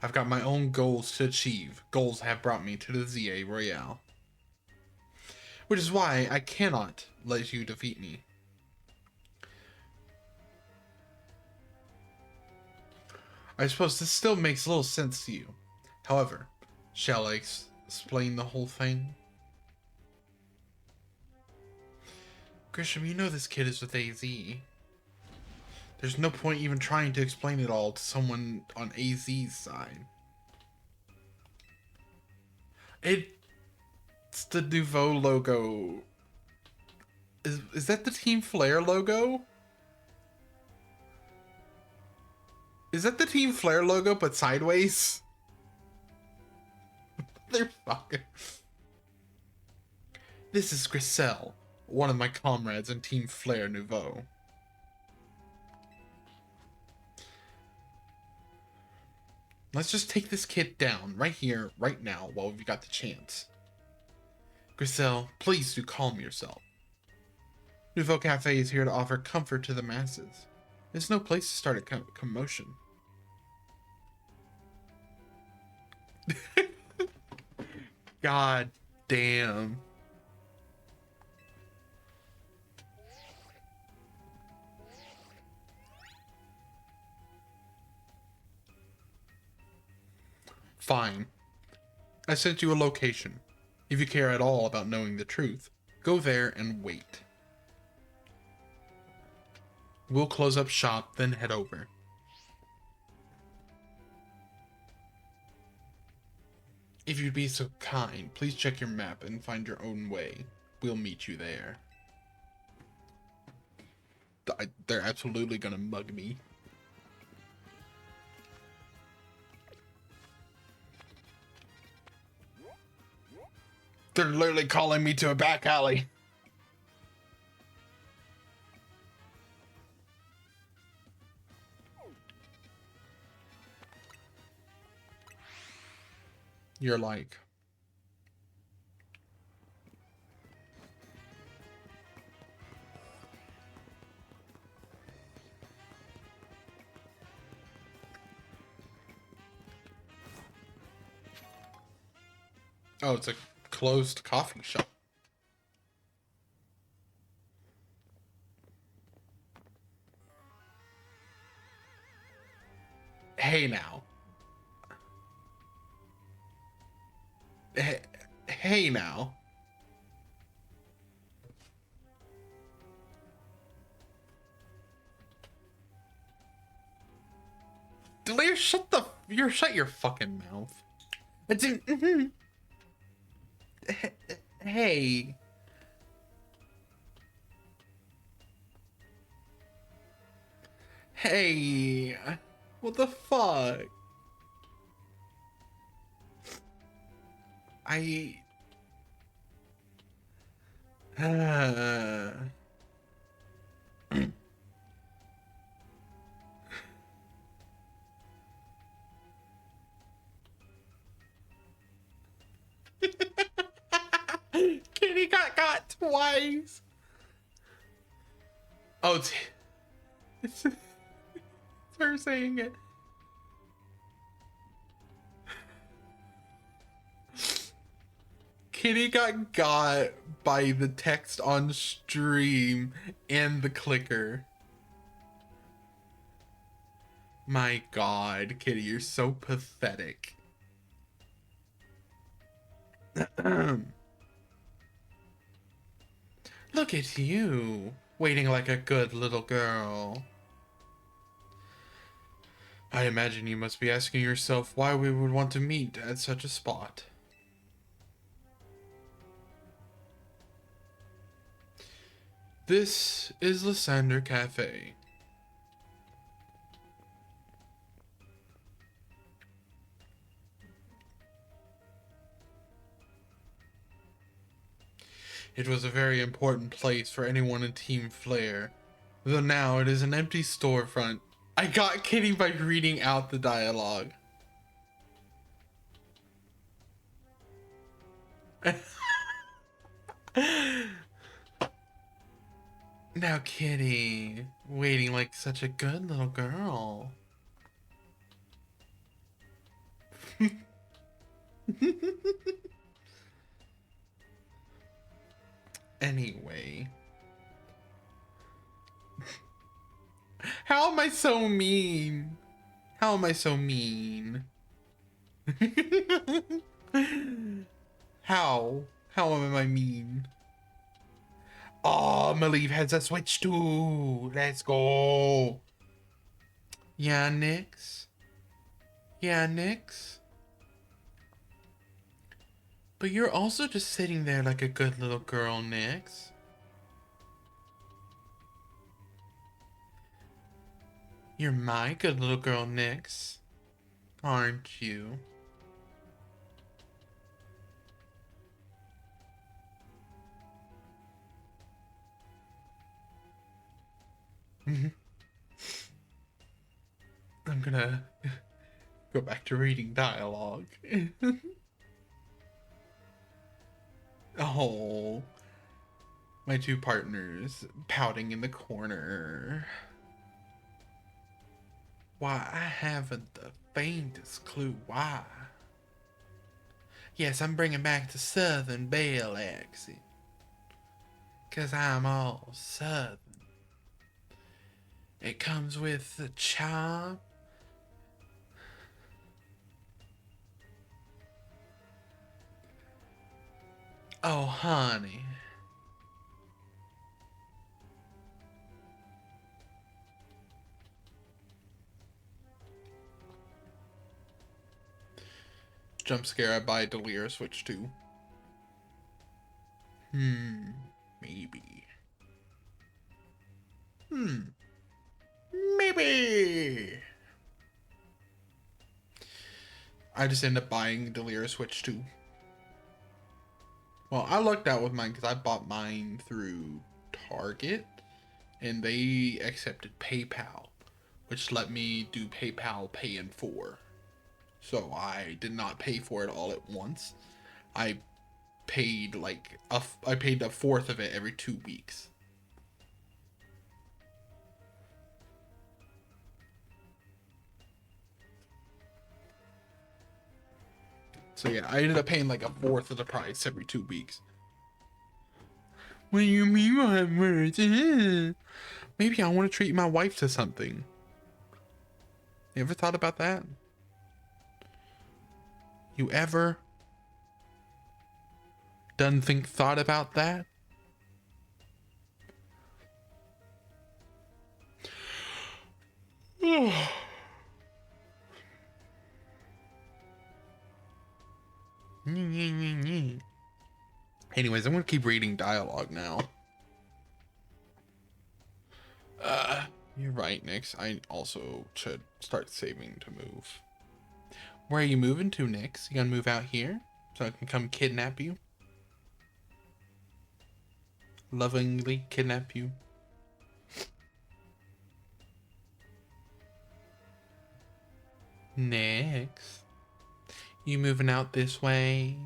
I've got my own goals to achieve. Goals have brought me to the ZA Royale. Which is why I cannot let you defeat me. I suppose this still makes little sense to you. However, shall I explain the whole thing? Grisham, you know this kid is with AZ. There's no point even trying to explain it all to someone on AZ's side. It's the Nouveau logo. Is that the Team Flare logo? Is that the Team Flare logo but sideways? They're fucking... This is Griselle, one of my comrades in Team Flare Nouveau. Let's just take this kid down right here, right now, while we've got the chance. Griselle, please do calm yourself. Nouveau Cafe is here to offer comfort to the masses. There's no place to start a commotion. God damn. Fine. I sent you a location. If you care at all about knowing the truth, go there and wait. We'll close up shop, then head over. If you'd be so kind, please check your map and find your own way. We'll meet you there. They're absolutely gonna mug me. They're literally calling me to a back alley. You're like... Oh, it's a closed coffee shop. Hey now. Hey now. Delia, shut your fucking mouth. I didn't. Hey. Hey. What the fuck? Kitty got twice. Oh, it's her saying it. Kitty got by the text on stream and the clicker. My God, Kitty, you're so pathetic. Look at you, waiting like a good little girl. I imagine you must be asking yourself why we would want to meet at such a spot. This is Lysander Cafe. It was a very important place for anyone in Team Flare, though now it is an empty storefront. I got Kitty by reading out the dialogue. Now Kitty, waiting like such a good little girl. Anyway. How am I so mean? How am I so mean? How? How am I mean? Oh, Malieve has a Switch too. Let's go. Yeah, Nix. Yeah, Nix. But you're also just sitting there like a good little girl, Nix. You're my good little girl, Nix. Aren't you? I'm gonna go back to reading dialogue. Oh, my two partners pouting in the corner. Why, I haven't the faintest clue why. Yes, I'm bringing back the Southern Belle accent. 'Cause I'm all Southern. It comes with the charm. Oh, honey. Jump scare I buy Delir Switch 2. Maybe. Maybe. I just end up buying Delir Switch 2. Well, I lucked out with mine because I bought mine through Target and they accepted PayPal, which let me do PayPal Pay in 4. So I did not pay for it all at once. I paid I paid a fourth of it every 2 weeks. So yeah, I ended up paying like a fourth of the price every 2 weeks. What do you mean I have words? Maybe I want to treat my wife to something. You ever thought about that? You ever thought about that? Anyways, I'm gonna keep reading dialogue now. You're right, Nix. I also should start saving to move. Where are you moving to, Nix? You gonna move out here so I can come kidnap you? Lovingly kidnap you? Nix? You moving out this way?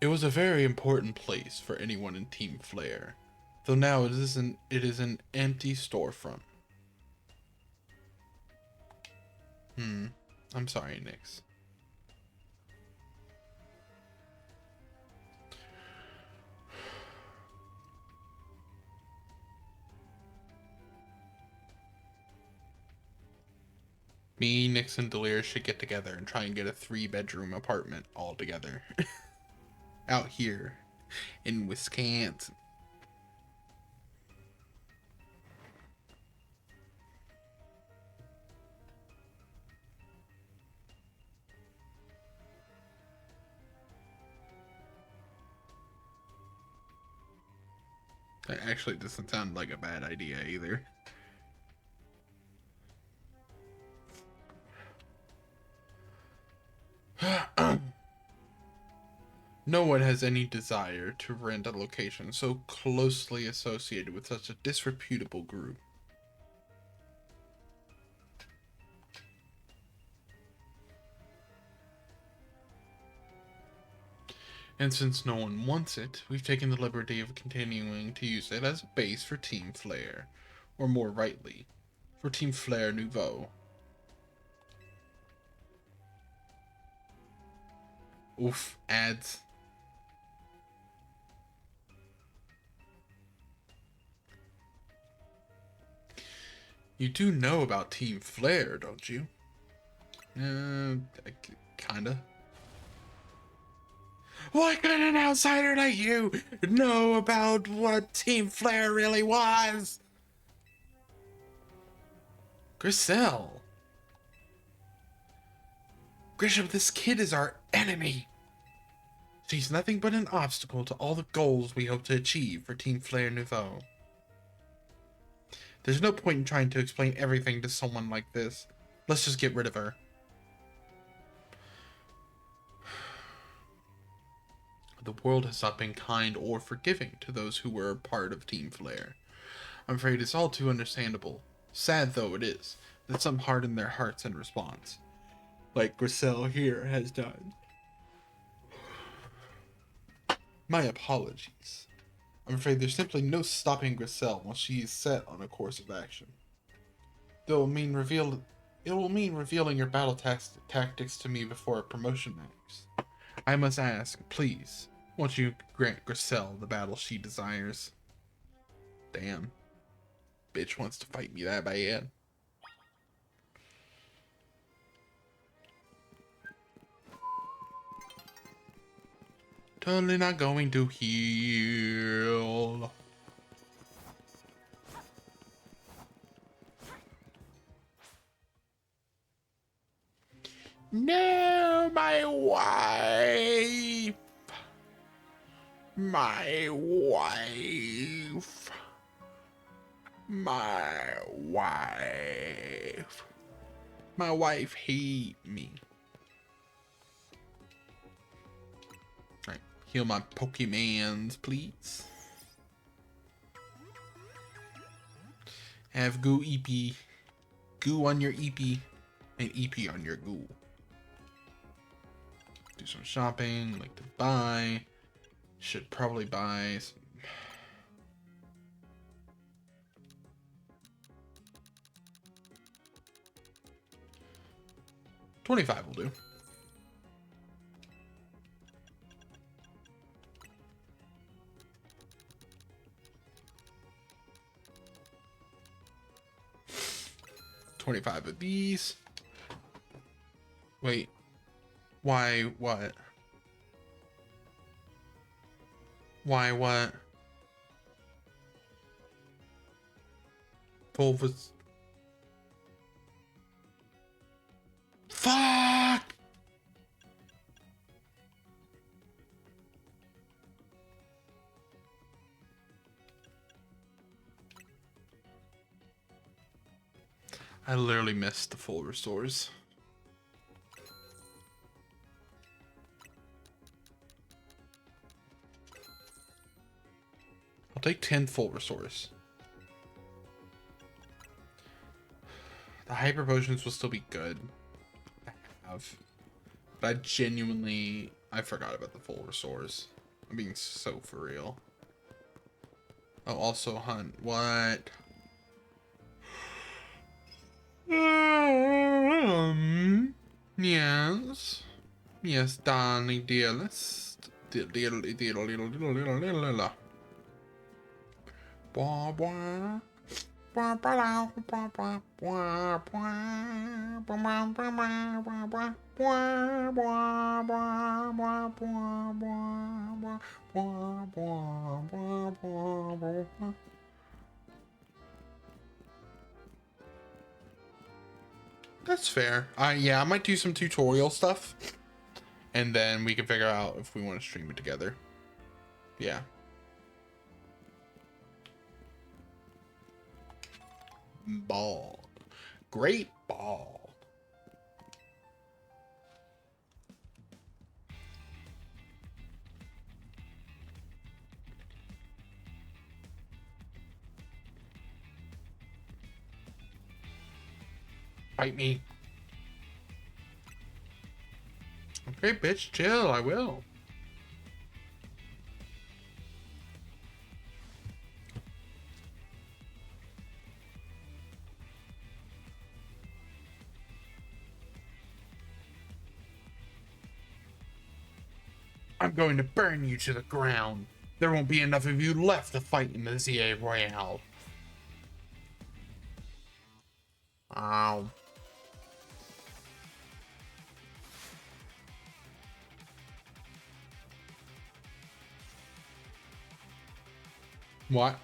It was a very important place for anyone in Team Flare, though now it is an empty storefront. I'm sorry, Nix. Me, Nix, and Delir should get together and try and get a 3-bedroom apartment all together. Out here in Wisconsin. That actually doesn't sound like a bad idea either. No one has any desire to rent a location so closely associated with such a disreputable group. And since no one wants it, we've taken the liberty of continuing to use it as a base for Team Flare, or more rightly, for Team Flare Nouveau. Oof, ads. You do know about Team Flare, don't you? Kinda. Why could an outsider like you know about what Team Flare really was? Griselle. Grisham, this kid is our enemy. She's nothing but an obstacle to all the goals we hope to achieve for Team Flare Nouveau. There's no point in trying to explain everything to someone like this. Let's just get rid of her. The world has not been kind or forgiving to those who were a part of Team Flare. I'm afraid it's all too understandable, sad though it is, that some harden their hearts in response, like Griselle here has done. My apologies. I'm afraid there's simply no stopping Griselle while she is set on a course of action. It will mean revealing your battle tactics to me before a promotion matters. I must ask, please, won't you grant Griselle the battle she desires? Damn. Bitch wants to fight me that bad. Totally not going to heal. No, my wife. My wife. My wife. My wife hate me. Alright, heal my Pokemons, please. Have goo EP. Goo on your EP. And EP on your goo. Do some shopping, like to buy. Should probably buy some. $25 will do. $25 of these. Wait. Why what? Why what? Fulvus. Fuck! I literally missed the full restores. I'll take 10 full restores. The hyper potions will still be good to have. But I forgot about the full restores. I'm being so for real. Oh, also hunt. What? Yes. Yes, darling dearest. Blah, blah. That's fair. Yeah, I might do some tutorial stuff. And then we can figure out if we want to stream it together. Yeah. Ball. Great ball. Fight me. Okay, bitch, chill. I will. I'm going to burn you to the ground. There won't be enough of you left to fight in the ZA Royale. Ow. What?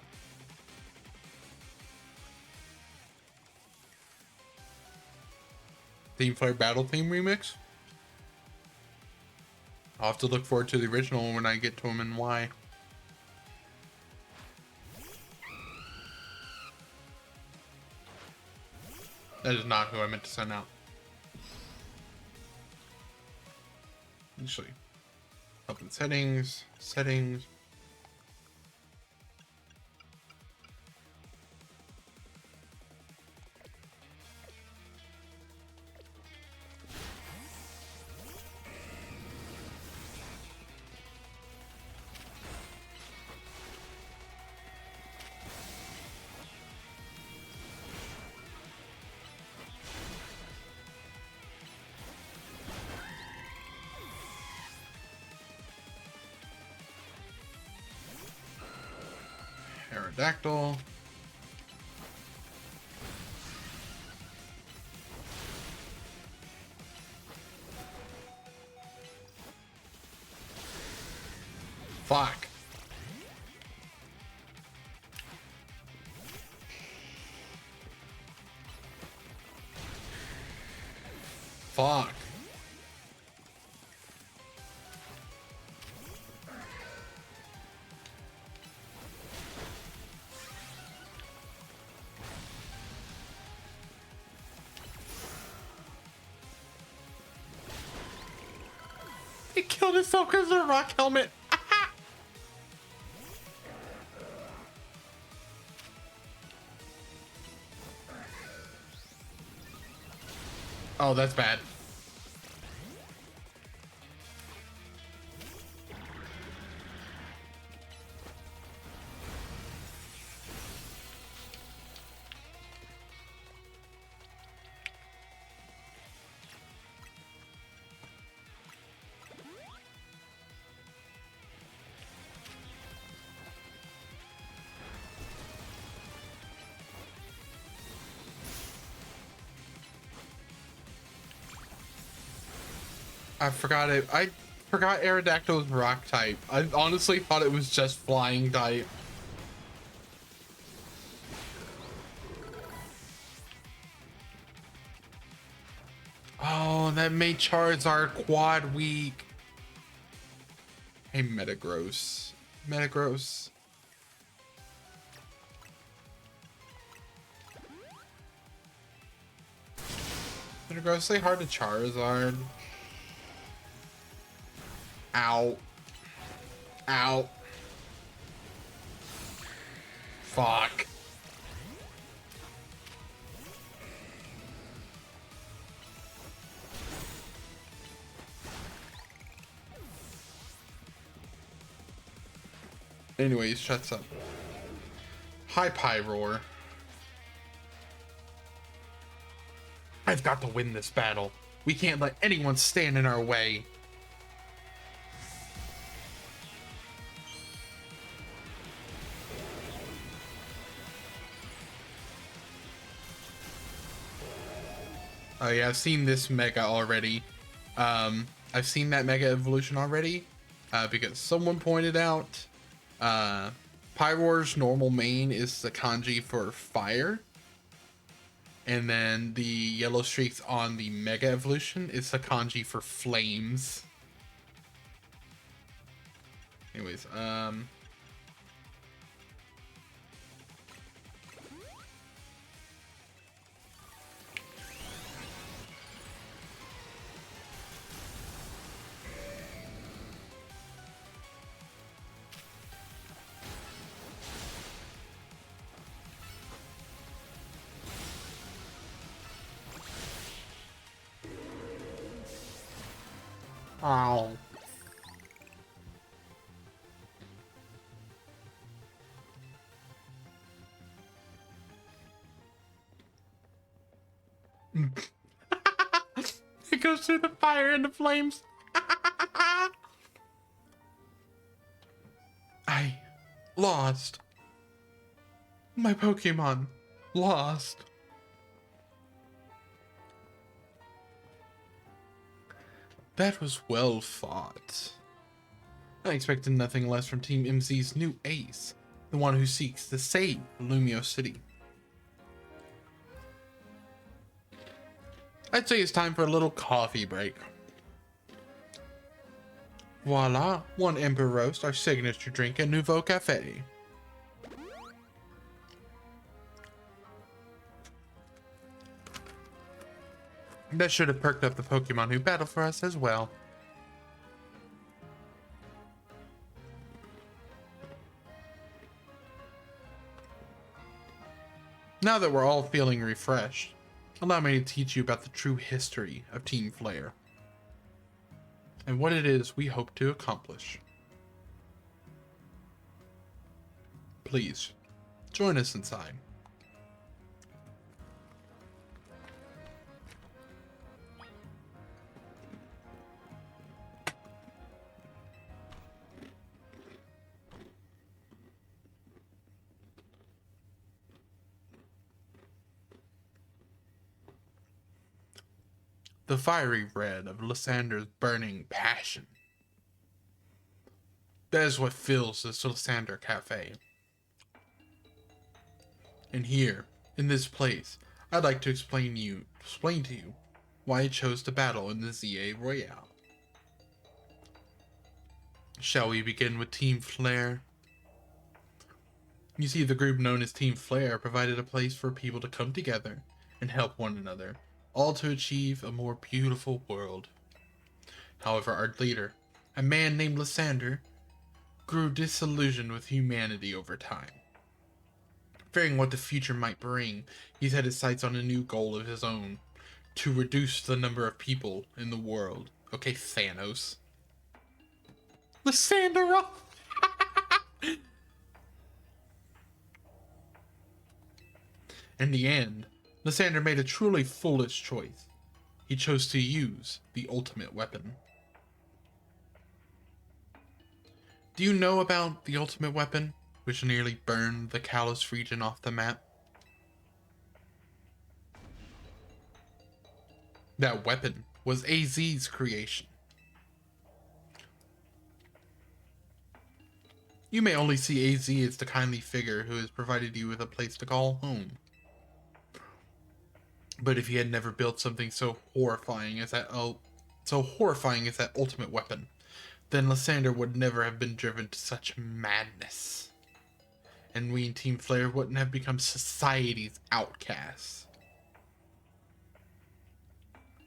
Theme Flare Battle Theme remix? I'll have to look forward to the original when I get to them and why. That is not who I meant to send out. Actually, open settings, settings. Aerodactyl. Fuck. Fuck. He killed himself because of the rock helmet. Oh, that's bad. I forgot it. I forgot Aerodactyl was rock type. I honestly thought it was just flying type. Oh, that made Charizard quad weak. Hey, Metagross. Metagross. Metagross, say hard to Charizard. Ow. Ow. Fuck. Anyways, shuts up. Hi, Pyroar. I've got to win this battle. We can't let anyone stand in our way. Oh yeah, I've seen this Mega already. I've seen that Mega Evolution already, because someone pointed out, Pyroar's normal main is the kanji for fire. And then the yellow streaks on the Mega Evolution is the kanji for flames. Anyways, ow. It goes through the fire and the flames. I lost. My Pokemon lost. That was well fought. I expected nothing less from Team MZ's new ace. the one who seeks to save Lumio City. I'd say it's time for a little coffee break. Voila, one Emperor Roast, our signature drink at Nouveau Cafe. That should have perked up the Pokemon who battle for us as well. Now that we're all feeling refreshed, allow me to teach you about the true history of Team Flare and what it is we hope to accomplish. Please, join us inside. The fiery red of Lysander's burning passion. That is what fills this Lysander Cafe. And here, in this place, I'd like to explain to you why I chose to battle in the ZA Royale. Shall we begin with Team Flare? You see, the group known as Team Flare provided a place for people to come together and help one another, all to achieve a more beautiful world. However, our leader, a man named Lysander, grew disillusioned with humanity over time. Fearing what the future might bring, he set his sights on a new goal of his own, to reduce the number of people in the world. Okay, Thanos. Lysander! In the end, Lysander made a truly foolish choice. He chose to use the ultimate weapon. Do you know about the ultimate weapon, which nearly burned the Kalos region off the map? That weapon was AZ's creation. You may only see AZ as the kindly figure who has provided you with a place to call home. But if he had never built something so horrifying as that ultimate weapon, then Lysander would never have been driven to such madness. And we in Team Flare wouldn't have become society's outcasts.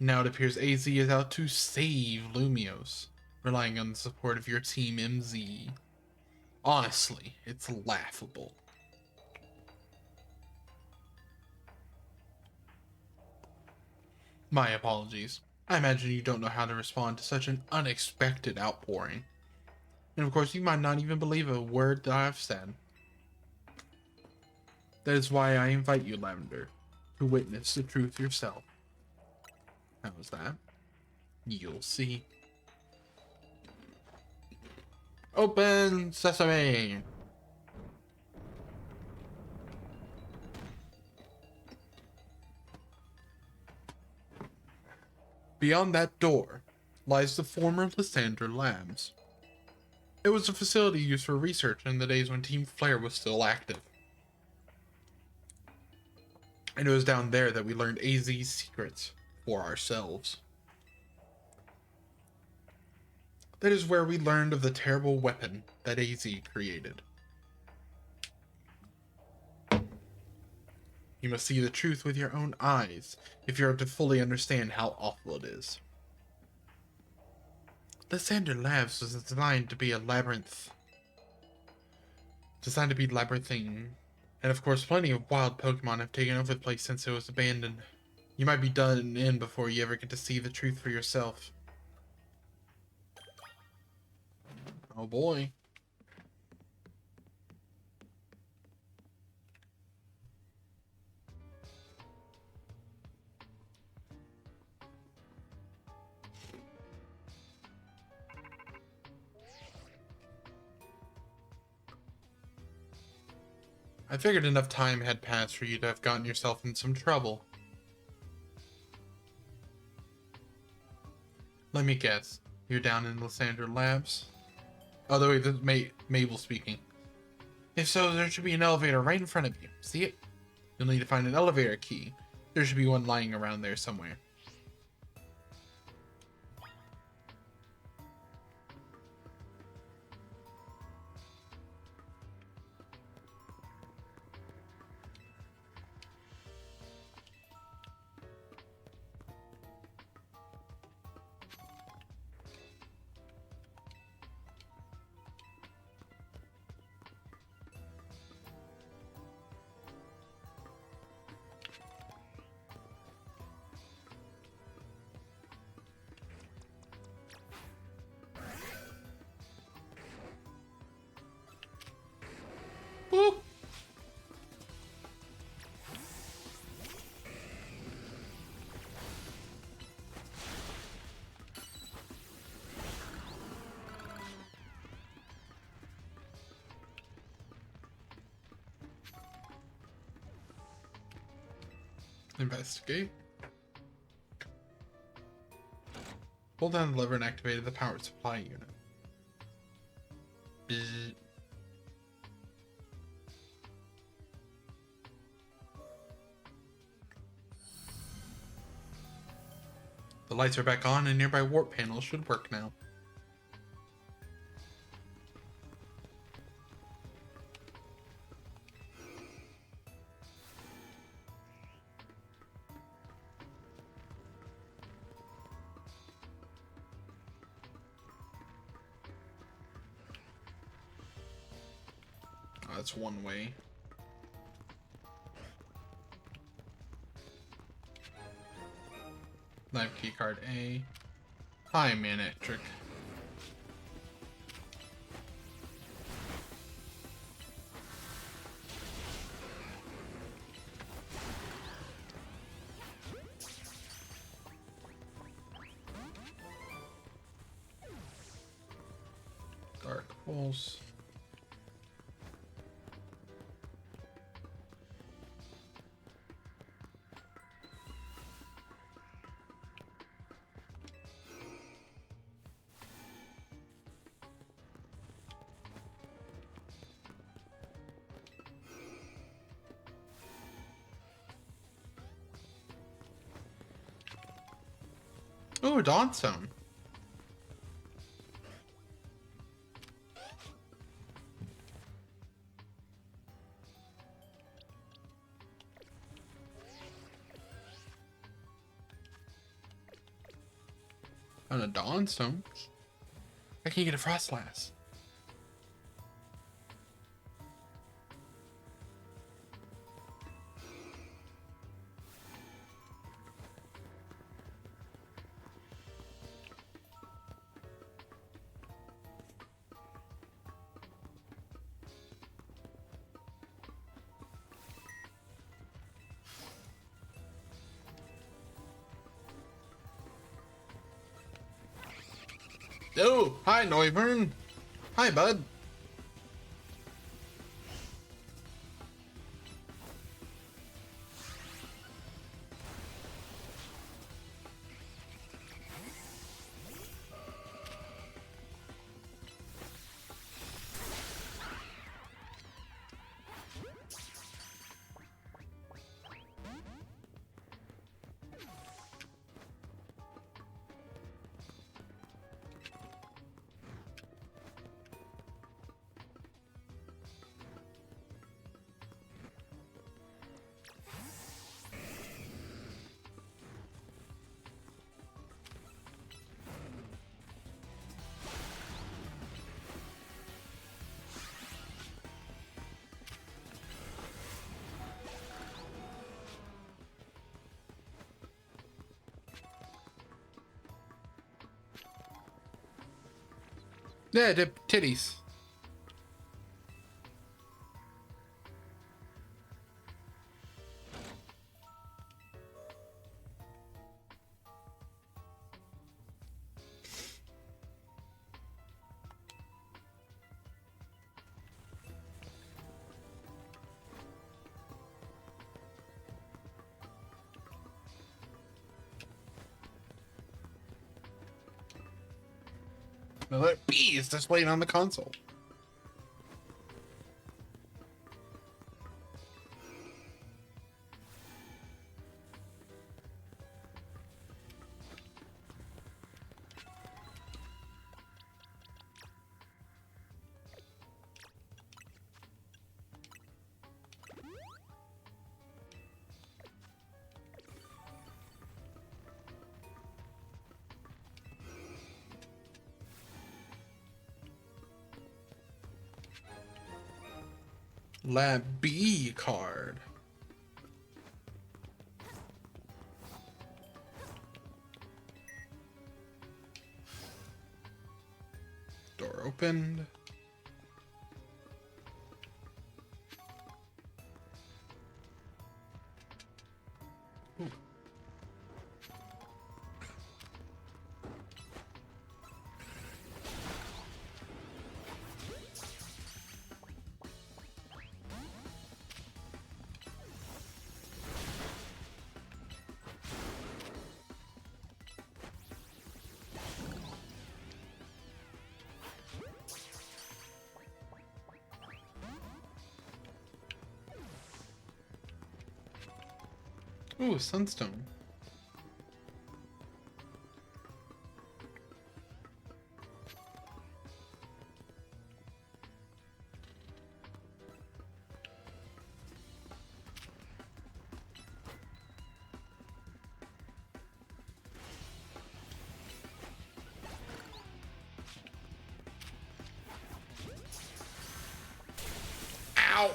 Now it appears AZ is out to save Lumiose, relying on the support of your Team MZ. Honestly, it's laughable. My apologies. I imagine you don't know how to respond to such an unexpected outpouring. And of course, you might not even believe a word that I've said. That is why I invite you, Lavender, to witness the truth yourself. How's that? You'll see. Open sesame! Beyond that door lies the former Lysander Labs. It was a facility used for research in the days when Team Flare was still active. And it was down there that we learned AZ's secrets for ourselves. That is where we learned of the terrible weapon that AZ created. You must see the truth with your own eyes if you are to fully understand how awful it is. Lysander Labs was designed to be a labyrinth. Designed to be labyrinthine. And of course, plenty of wild Pokemon have taken over the place since it was abandoned. You might be done in before you ever get to see the truth for yourself. Oh boy. I figured enough time had passed for you to have gotten yourself in some trouble. Let me guess. You're down in Lysander Labs? Oh, the way this Mabel speaking. If so, there should be an elevator right in front of you. See it? You'll need to find an elevator key. There should be one lying around there somewhere. Woo! Investigate. Hold down the lever and activate the power supply unit. Bzzz. The lights are back on and nearby warp panels should work now. Oh, that's one way. Live keycard A. Hi, Manectric. Dark Pulse. Oh, a Dawnstone. And a Dawnstone. I can get a Frostlass. Oh, hi, Noivern. Hi, bud. Yeah, dip titties. Now that B is displayed on the console. Lab B card. Door opened. Ooh. Ooh, sunstone. Ow!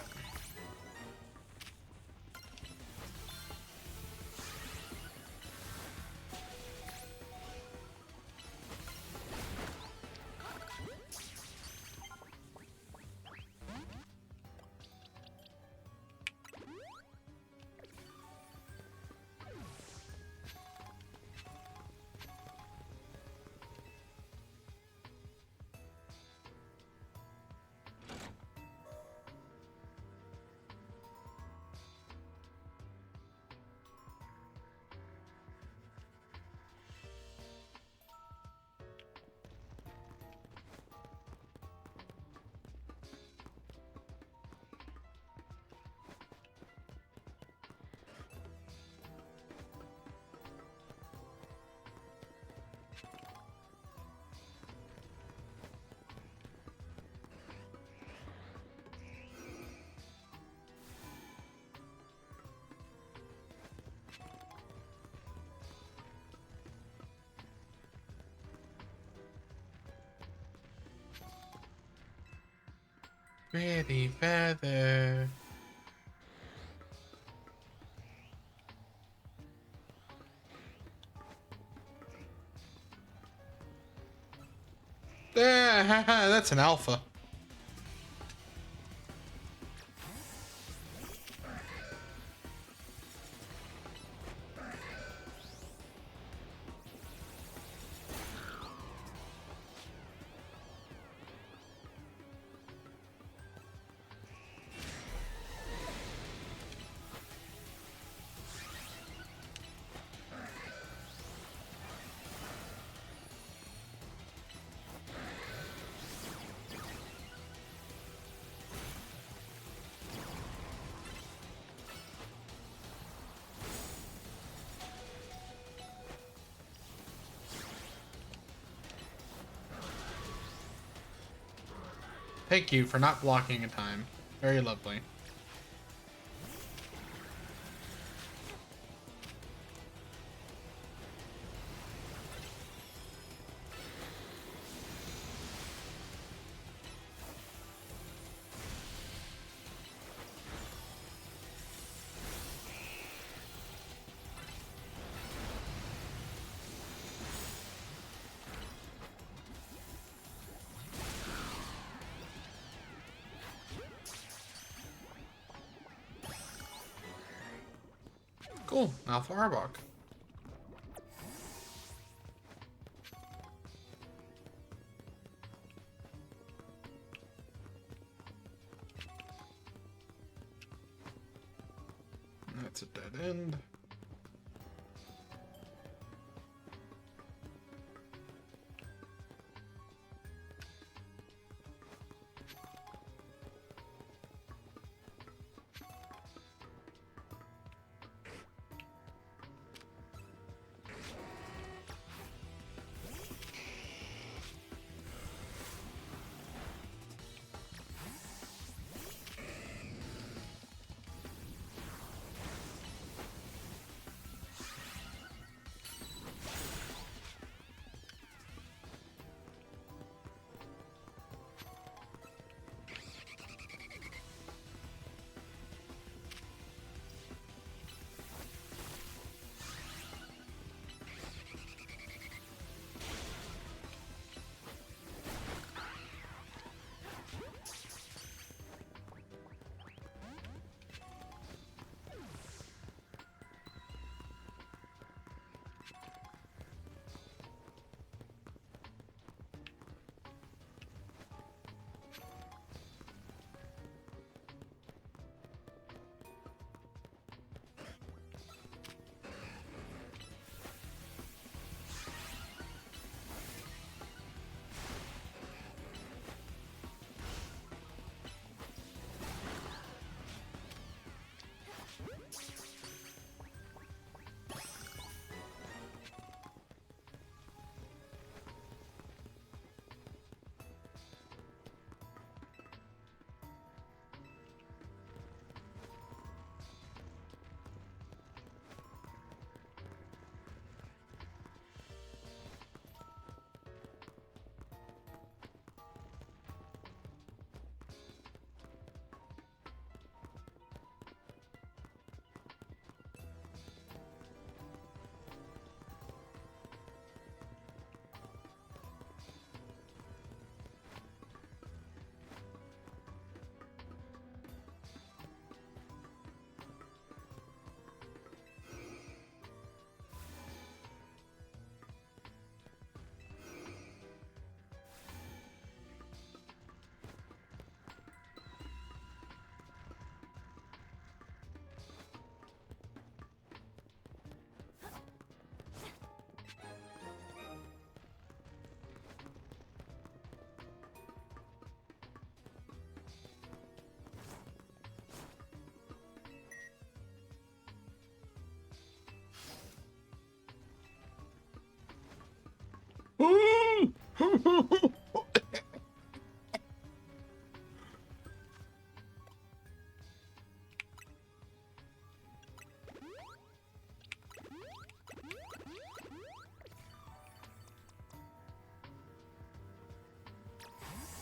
Pretty feather. That's an alpha. Thank you for not blocking in time. Very lovely. Cool. Alpha Arbok. That's a dead end.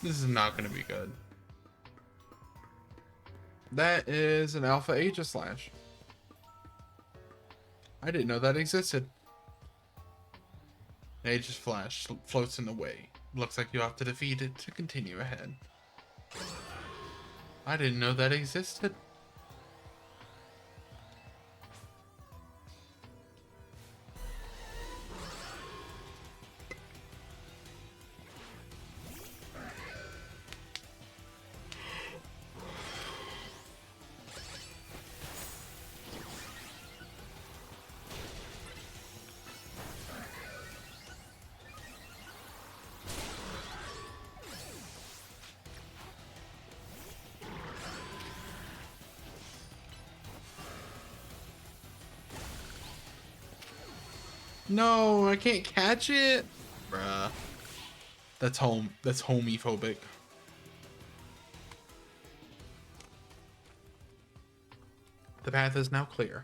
This is not going to be good. That is an Alpha Aegislash. I didn't know that existed. Aegislash floats in the way. Looks like you have to defeat it to continue ahead. I didn't know that existed. No, I can't catch it. Bruh. That's homophobic. The path is now clear.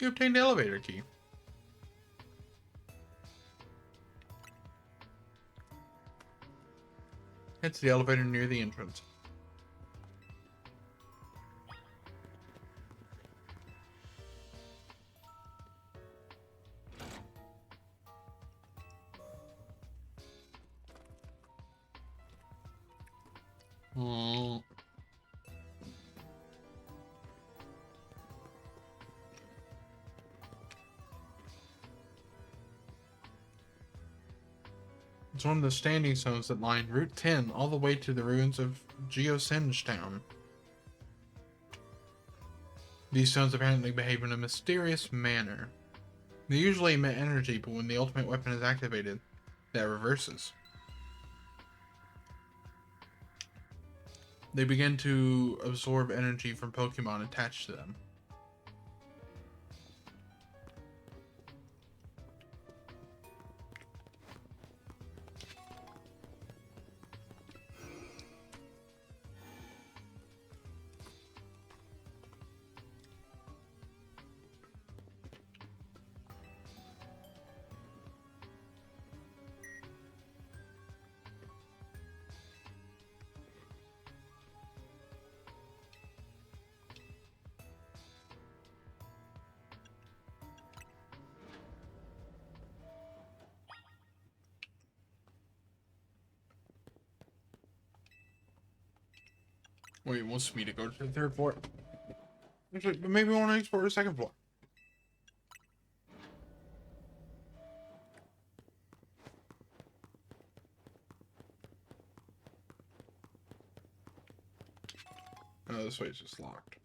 You obtained the elevator key. Head to the elevator near the entrance. Oh. It's one of the standing stones that line Route 10 all the way to the ruins of Geosinge Town. These stones apparently behave in a mysterious manner. They usually emit energy, but when the ultimate weapon is activated, that reverses. They begin to absorb energy from Pokemon attached to them. Wait, it wants me to go to the third floor. Actually, but maybe I want to explore the second floor. Oh, this way is just locked.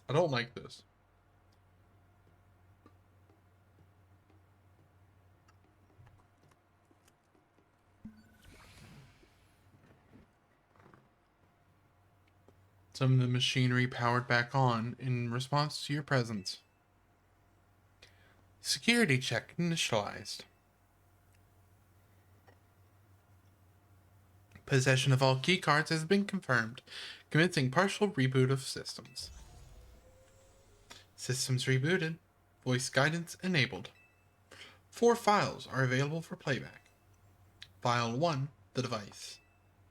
I don't like this. Some of the machinery powered back on in response to your presence. Security check initialized. Possession of all keycards has been confirmed, commencing partial reboot of systems. Systems rebooted. Voice guidance enabled. 4 files are available for playback. File 1, the device.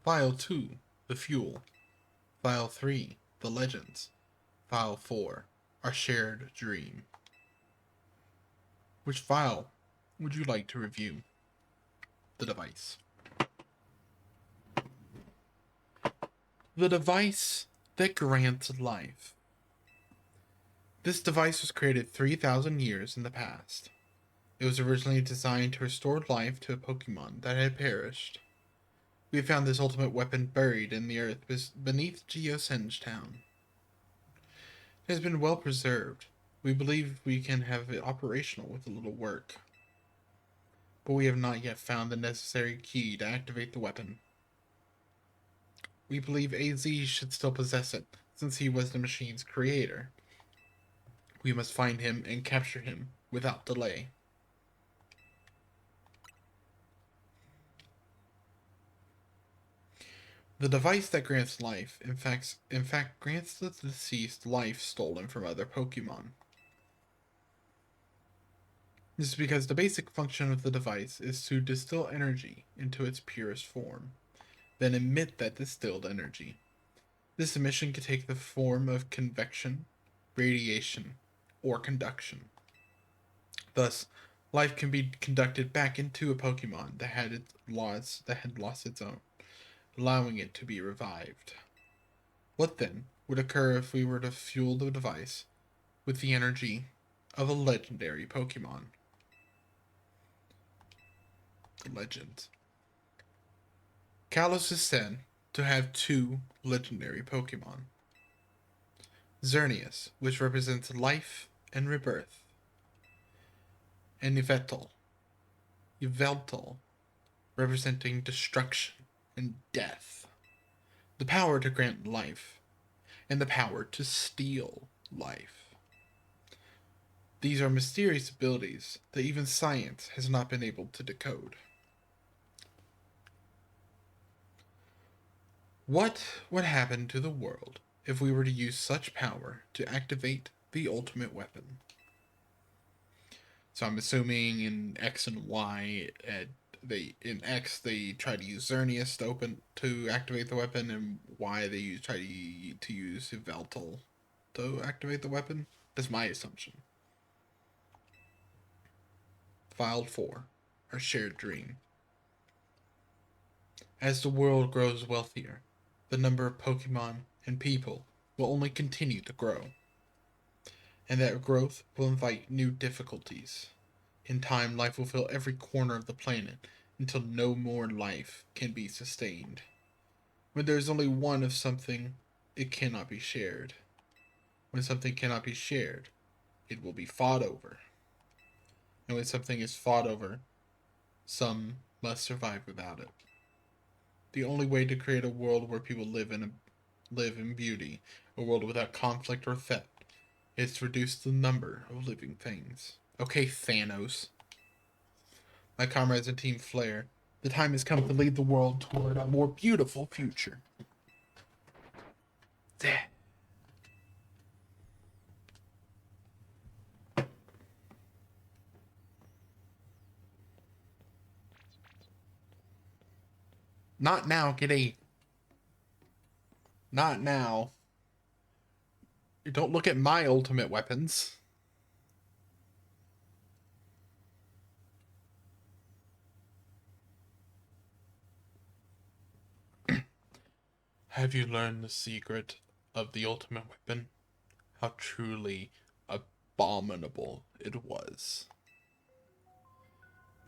File 2, the fuel. File 3, the legends. File 4, our shared dream. Which file would you like to review? The device. The device that grants life. This device was created 3,000 years in the past. It was originally designed to restore life to a Pokemon that had perished. We have found this ultimate weapon buried in the earth beneath Geosenge Town. It has been well preserved. We believe we can have it operational with a little work. But we have not yet found the necessary key to activate the weapon. We believe AZ should still possess it, since he was the machine's creator. We must find him and capture him without delay. The device that grants life, in fact grants the deceased life stolen from other Pokemon. This is because the basic function of the device is to distill energy into its purest form, then emit that distilled energy. This emission can take the form of convection, radiation, or conduction. Thus, life can be conducted back into a Pokemon that had lost its own, allowing it to be revived. What then would occur if we were to fuel the device with the energy of a legendary Pokemon? The legend. Kalos is said to have 2 legendary Pokemon. Xerneas, which represents life and rebirth, and Yveltal, representing destruction and death. The power to grant life, and the power to steal life. These are mysterious abilities that even science has not been able to decode. What would happen to the world if we were to use such power to activate the ultimate weapon? So I'm assuming in X and Y, in X they try to use Xerneas to activate the weapon, and Y they try to use Yveltal to activate the weapon. That's my assumption. File 4, our shared dream. As the world grows wealthier, the number of Pokemon and people will only continue to grow. And that growth will invite new difficulties. In time, life will fill every corner of the planet until no more life can be sustained. When there is only one of something, it cannot be shared. When something cannot be shared, it will be fought over. And when something is fought over, some must survive without it. The only way to create a world where people live in beauty, a world without conflict or theft, is to reduce the number of living things. Okay, Thanos. My comrades in Team Flare, the time has come to lead the world toward a more beautiful future. There. Not now, Giddy. Not now. Don't look at my ultimate weapons. Have you learned the secret of the ultimate weapon? How truly abominable it was.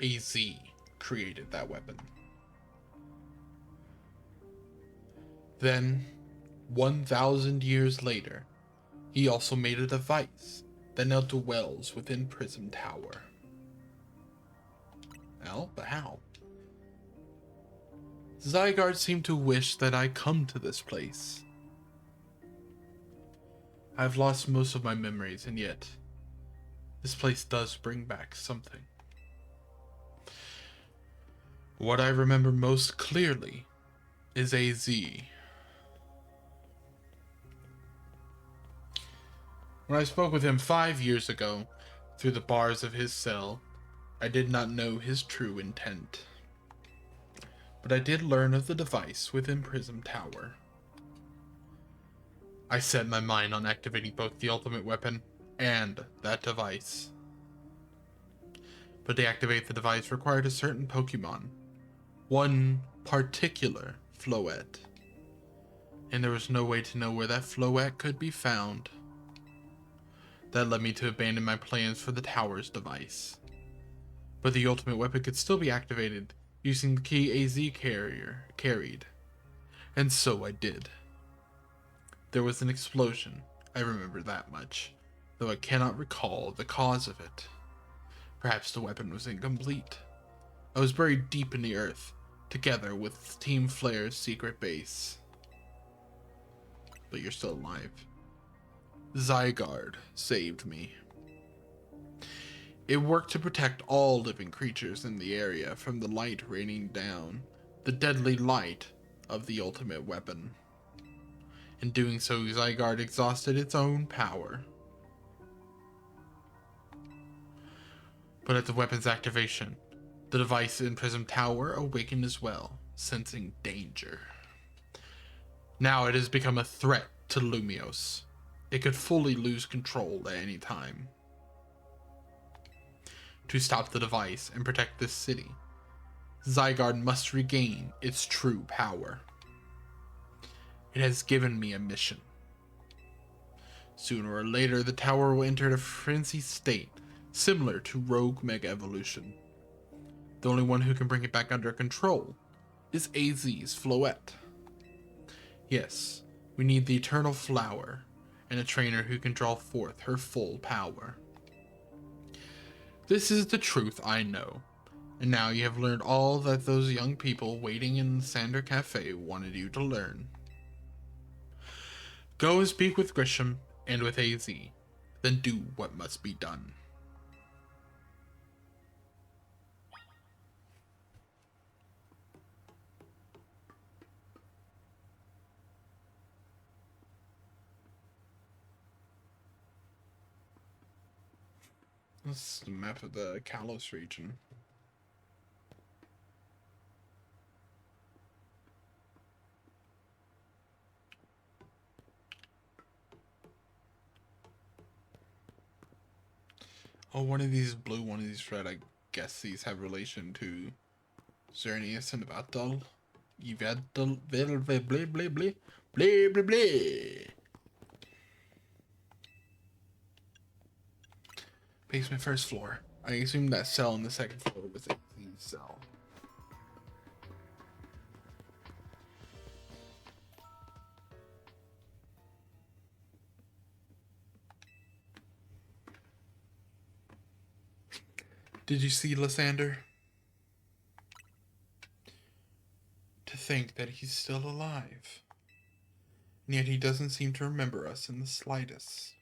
AZ created that weapon. Then, 1,000 years later, he also made a device that now dwells within Prism Tower. Well, but how? Zygarde seemed to wish that I come to this place. I've lost most of my memories, and yet, this place does bring back something. What I remember most clearly is AZ. When I spoke with him 5 years ago, through the bars of his cell, I did not know his true intent. But I did learn of the device within Prism Tower. I set my mind on activating both the ultimate weapon and that device. But to activate the device required a certain Pokemon. One particular Floette. And there was no way to know where that Floette could be found. That led me to abandon my plans for the tower's device. But the ultimate weapon could still be activated using the key AZ carried. And so I did. There was an explosion, I remember that much, though I cannot recall the cause of it. Perhaps the weapon was incomplete. I was buried deep in the earth, together with Team Flare's secret base. But you're still alive. Zygarde saved me. It worked to protect all living creatures in the area from the light raining down, the deadly light of the ultimate weapon. In doing so, Zygarde exhausted its own power. But at the weapon's activation, the device in Prism Tower awakened as well, sensing danger. Now it has become a threat to Lumiose. It could fully lose control at any time. To stop the device and protect this city, Zygarde must regain its true power. It has given me a mission. Sooner or later, the tower will enter a frenzied state, similar to Rogue Mega Evolution. The only one who can bring it back under control is AZ's Floette. Yes, we need the Eternal Flower, and a trainer who can draw forth her full power. This is the truth I know, and now you have learned all that those young people waiting in the Sander Cafe wanted you to learn. Go and speak with Grisham and with AZ, then do what must be done. This is the map of the Kalos region. Oh, one of these is blue, one of these is red. I guess these have relation to Xerneas and Vatal. Yvedal, blah, blah, blah, blah, blah, blah, blah. Basement first floor. I assume that cell on the second floor was a cell. Did you see Lysander? To think that he's still alive. And yet he doesn't seem to remember us in the slightest.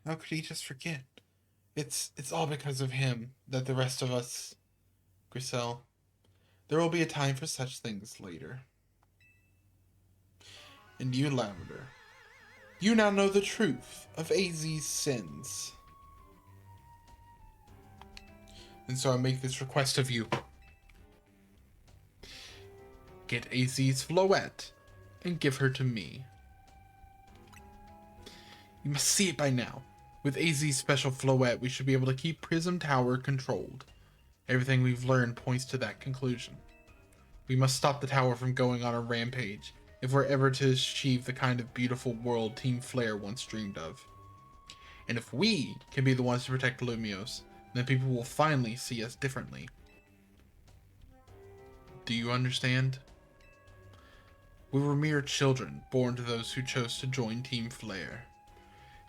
How could he just forget? It's all because of him that the rest of us... Grisel, there will be a time for such things later. And you, Lavender, you now know the truth of AZ's sins. And so I make this request of you. Get AZ's Floette and give her to me. You must see it by now. With AZ's special Floette, we should be able to keep Prism Tower controlled. Everything we've learned points to that conclusion. We must stop the tower from going on a rampage if we're ever to achieve the kind of beautiful world Team Flare once dreamed of. And if we can be the ones to protect Lumiose, then people will finally see us differently. Do you understand? We were mere children born to those who chose to join Team Flare.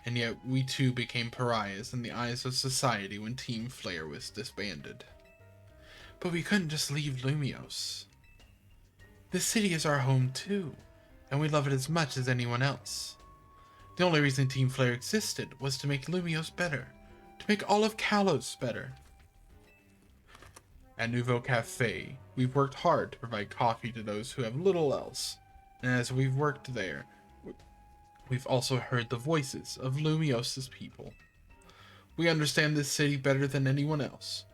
And yet we too became pariahs in the eyes of society when Team Flare was disbanded. But we couldn't just leave Lumiose. This city is our home too, and we love it as much as anyone else. The only reason Team Flare existed was to make Lumiose better, to make all of Kalos better. At Nouveau Cafe, we've worked hard to provide coffee to those who have little else, and as we've worked there, we've also heard the voices of Lumiose's people. We understand this city better than anyone else.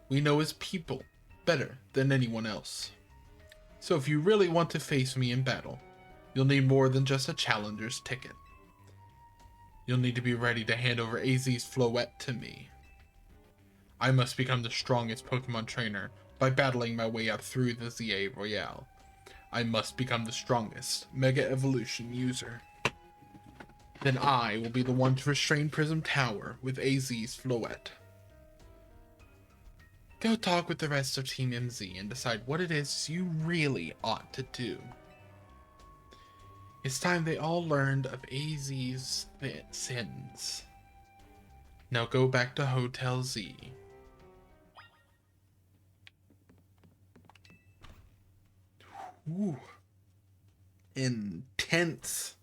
We know its people better than anyone else. So if you really want to face me in battle, you'll need more than just a challenger's ticket. You'll need to be ready to hand over AZ's Floette to me. I must become the strongest Pokemon trainer by battling my way up through the ZA Royale. I must become the strongest Mega Evolution user. then I will be the one to restrain Prism Tower with AZ's Floette. Go talk with the rest of Team MZ and decide what it is you really ought to do. It's time they all learned of AZ's sins. Now go back to Hotel Z. Ooh. Intense.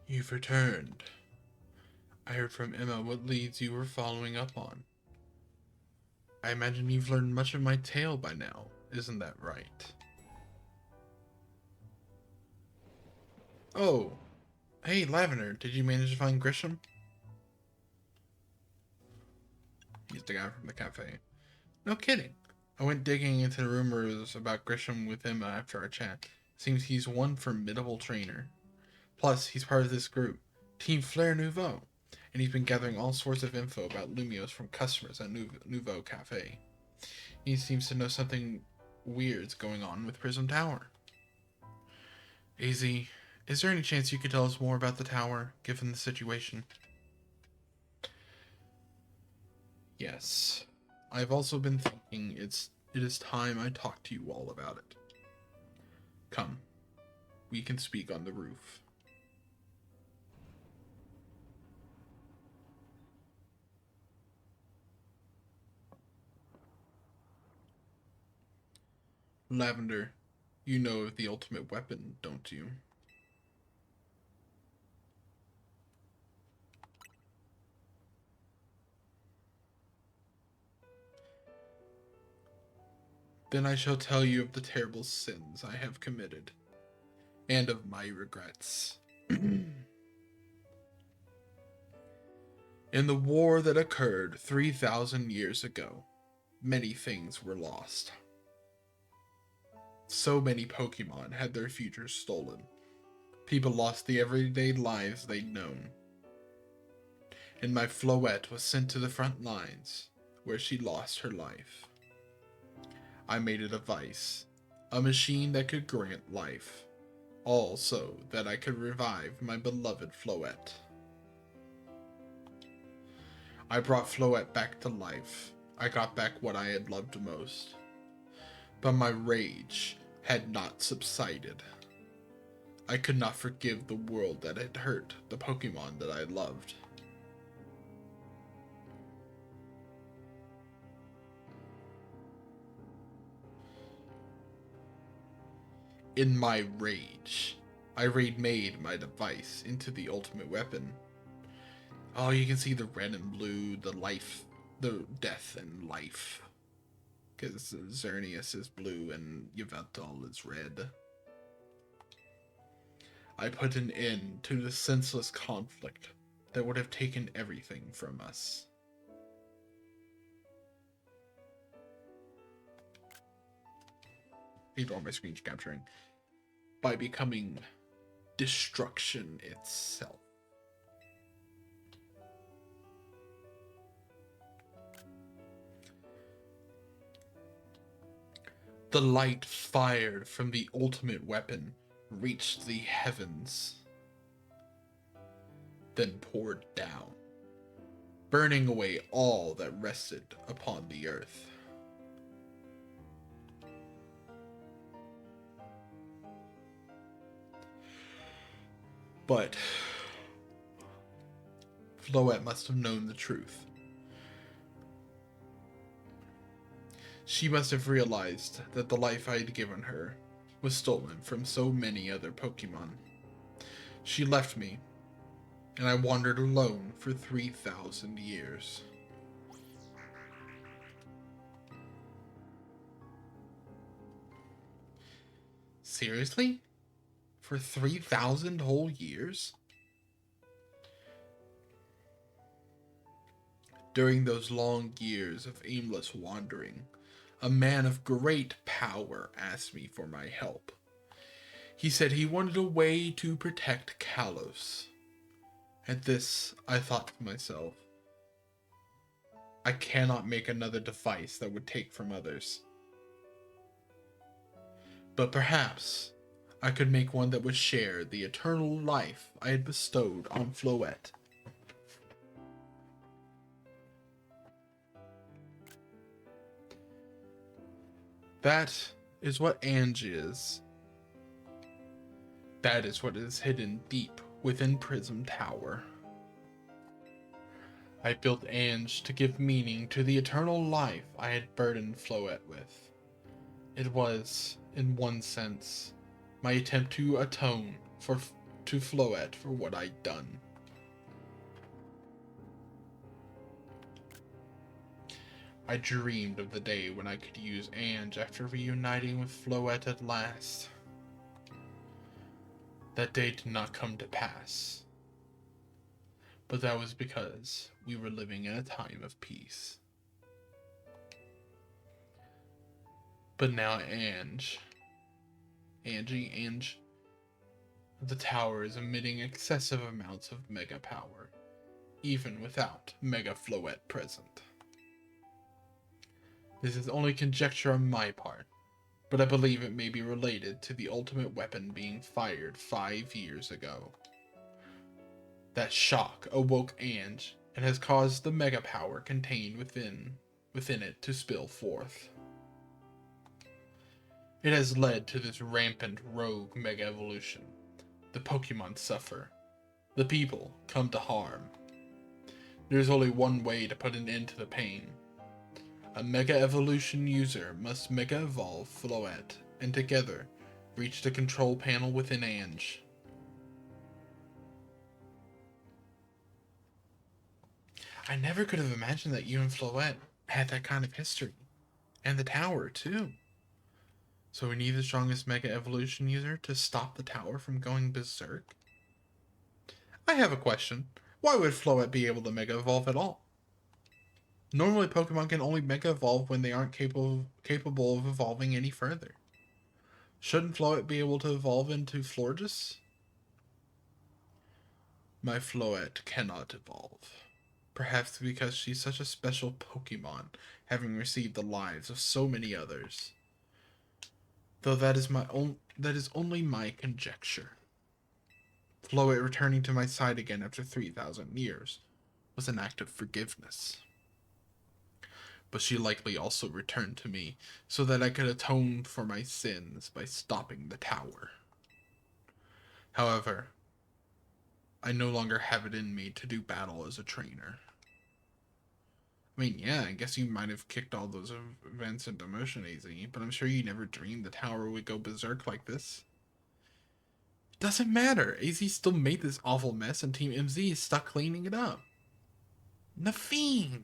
You've returned. I heard from Emma what leads you were following up on. I imagine you've learned much of my tale by now, isn't that right? Oh, hey Lavender, did you manage to find Grisham? He's the guy from the cafe. No kidding. I went digging into the rumors about Grisham with Emma after our chat. Seems he's one formidable trainer. Plus, he's part of this group, Team Flare Nouveau, and he's been gathering all sorts of info about Lumios from customers at Nouveau Cafe. He seems to know something weird's going on with Prism Tower. AZ, is there any chance you could tell us more about the tower, given the situation? Yes. I've also been thinking it is time I talk to you all about it. Come, we can speak on the roof. Lavender, you know of the ultimate weapon, don't you? Then I shall tell you of the terrible sins I have committed, and of my regrets. In the war that occurred 3,000 years ago, many things were lost. So many Pokemon had their futures stolen. People lost the everyday lives they'd known. And my Floette was sent to the front lines, where she lost her life. I made a device, a machine that could grant life, all so that I could revive my beloved Floette. I brought Floette back to life. I got back what I had loved most. But my rage had not subsided. I could not forgive the world that had hurt the Pokemon that I loved. In my rage, I made my device into the ultimate weapon. Oh, you can see the red and blue, the life, the death and life. Because Xerneas is blue and Yveltal is red. I put an end to the senseless conflict that would have taken everything from us. These are all my screen capturing. By becoming destruction itself. The light fired from the ultimate weapon reached the heavens, then poured down, burning away all that rested upon the earth. But Floette must have known the truth. She must have realized that the life I had given her was stolen from so many other Pokemon. She left me, and I wandered alone for 3,000 years. Seriously? For 3,000 whole years? During those long years of aimless wandering, a man of great power asked me for my help. He said he wanted a way to protect Kalos. At this, I thought to myself, I cannot make another device that would take from others. But perhaps I could make one that would share the eternal life I had bestowed on Floette. That is what Ange is. That is what is hidden deep within Prism Tower. I built Ange to give meaning to the eternal life I had burdened Floette with. It was, in one sense, my attempt to atone to Floette for what I'd done. I dreamed of the day when I could use Ange after reuniting with Floette at last. That day did not come to pass. But that was because we were living in a time of peace. But now Ange, the tower is emitting excessive amounts of mega power, even without Mega Floette present. This is only conjecture on my part, but I believe it may be related to the ultimate weapon being fired 5 years ago. That shock awoke Ange and has caused the mega power contained within it to spill forth. It has led to this rampant rogue mega evolution. The Pokemon suffer. The people come to harm. There is only one way to put an end to the pain. A Mega Evolution user must Mega Evolve Floette and together reach the control panel within Ange. I never could have imagined that you and Floette had that kind of history. And the tower, too. So we need the strongest Mega Evolution user to stop the tower from going berserk? I have a question. Why would Floette be able to Mega Evolve at all? Normally, Pokemon can only Mega Evolve when they aren't capable of evolving any further. Shouldn't Floette be able to evolve into Florges? My Floette cannot evolve. Perhaps because she's such a special Pokemon, having received the lives of so many others. Though that is only my conjecture. Floette returning to my side again after 3,000 years was an act of forgiveness. But she likely also returned to me so that I could atone for my sins by stopping the tower. However, I no longer have it in me to do battle as a trainer. I mean, yeah, I guess you might have kicked all those events into motion, AZ, but I'm sure you never dreamed the tower would go berserk like this. It doesn't matter. AZ still made this awful mess and Team MZ is stuck cleaning it up. Naveen!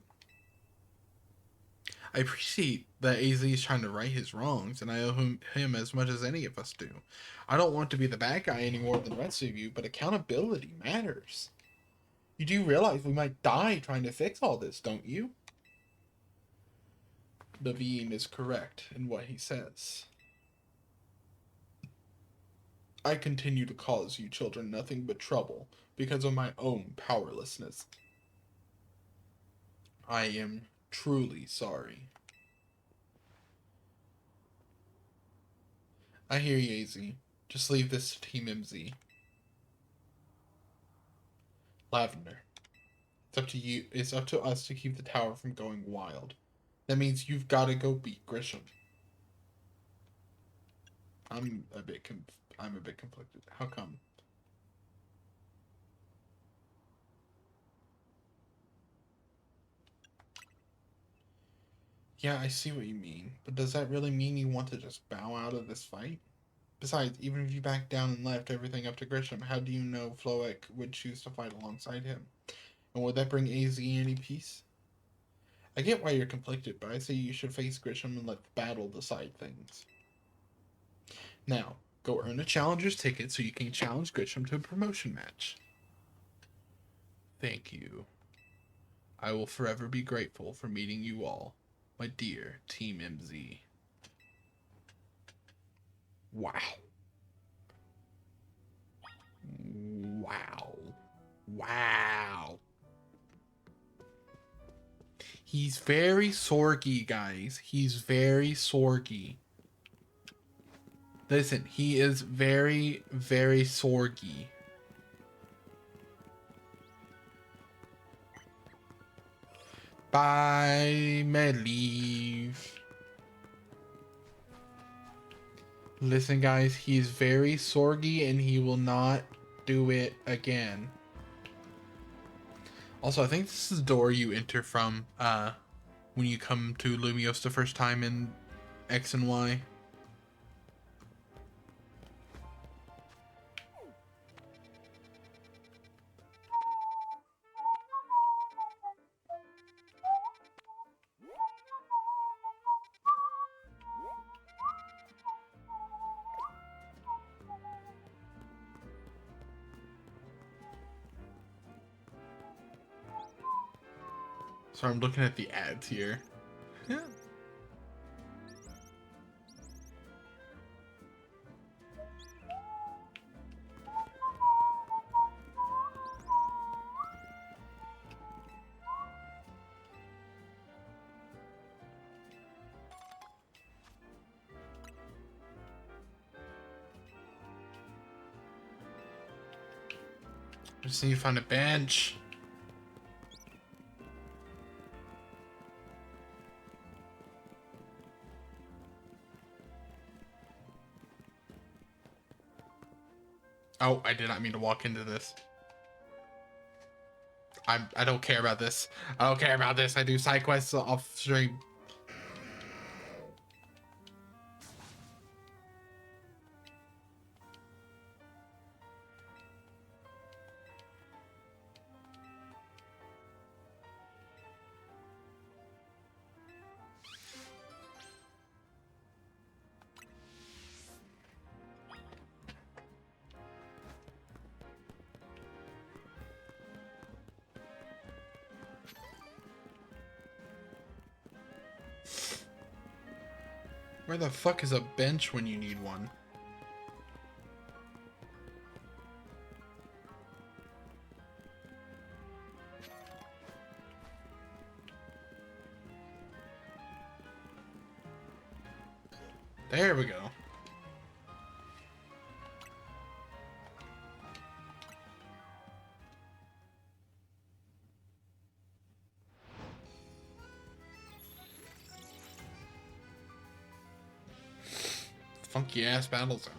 I appreciate that AZ is trying to right his wrongs, and I owe him as much as any of us do. I don't want to be the bad guy any more than the rest of you, but accountability matters. You do realize we might die trying to fix all this, don't you? Naveen is correct in what he says. I continue to cause you children nothing but trouble because of my own powerlessness. I am truly sorry. I hear you, AZ. Just leave this to Team MZ. Lavender. It's up to you. It's up to us to keep the tower from going wild. That means you've got to go beat Grisham. I'm a bit conflicted. How come? Yeah, I see what you mean, but does that really mean you want to just bow out of this fight? Besides, even if you backed down and left everything up to Grisham, how do you know Floek would choose to fight alongside him? And would that bring AZ any peace? I get why you're conflicted, but I say you should face Grisham and let the battle decide things. Now, go earn a challenger's ticket so you can challenge Grisham to a promotion match. Thank you. I will forever be grateful for meeting you all, my dear Team MZ. Wow. Wow. Wow. He's very sorgy, guys. He's very sorgy. Listen, he is very, very sorgy. Bye, may leave. Listen, guys, he's very sorgy and he will not do it again. Also, I think this is the door you enter from when you come to Lumios the first time in X and Y. So I'm looking at the ads here. Yeah. Just need to find a bench. Oh, I did not mean to walk into this. I don't care about this. I don't care about this. I do side quests off stream. Where the fuck is a bench when you need one? There we go. Funky ass battle zone.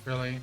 Really?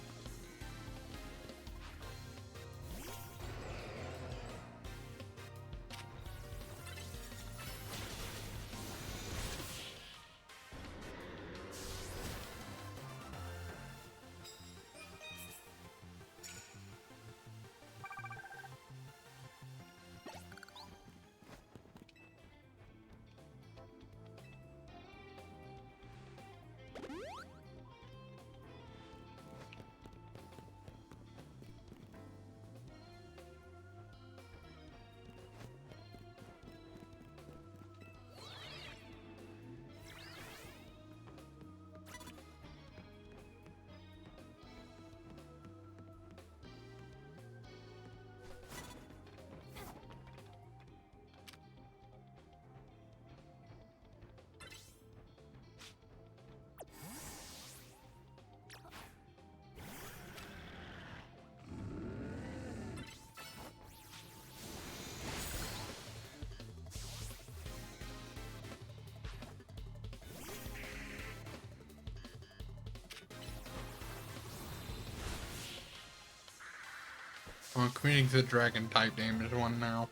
Well, Queening's the dragon type damage one now.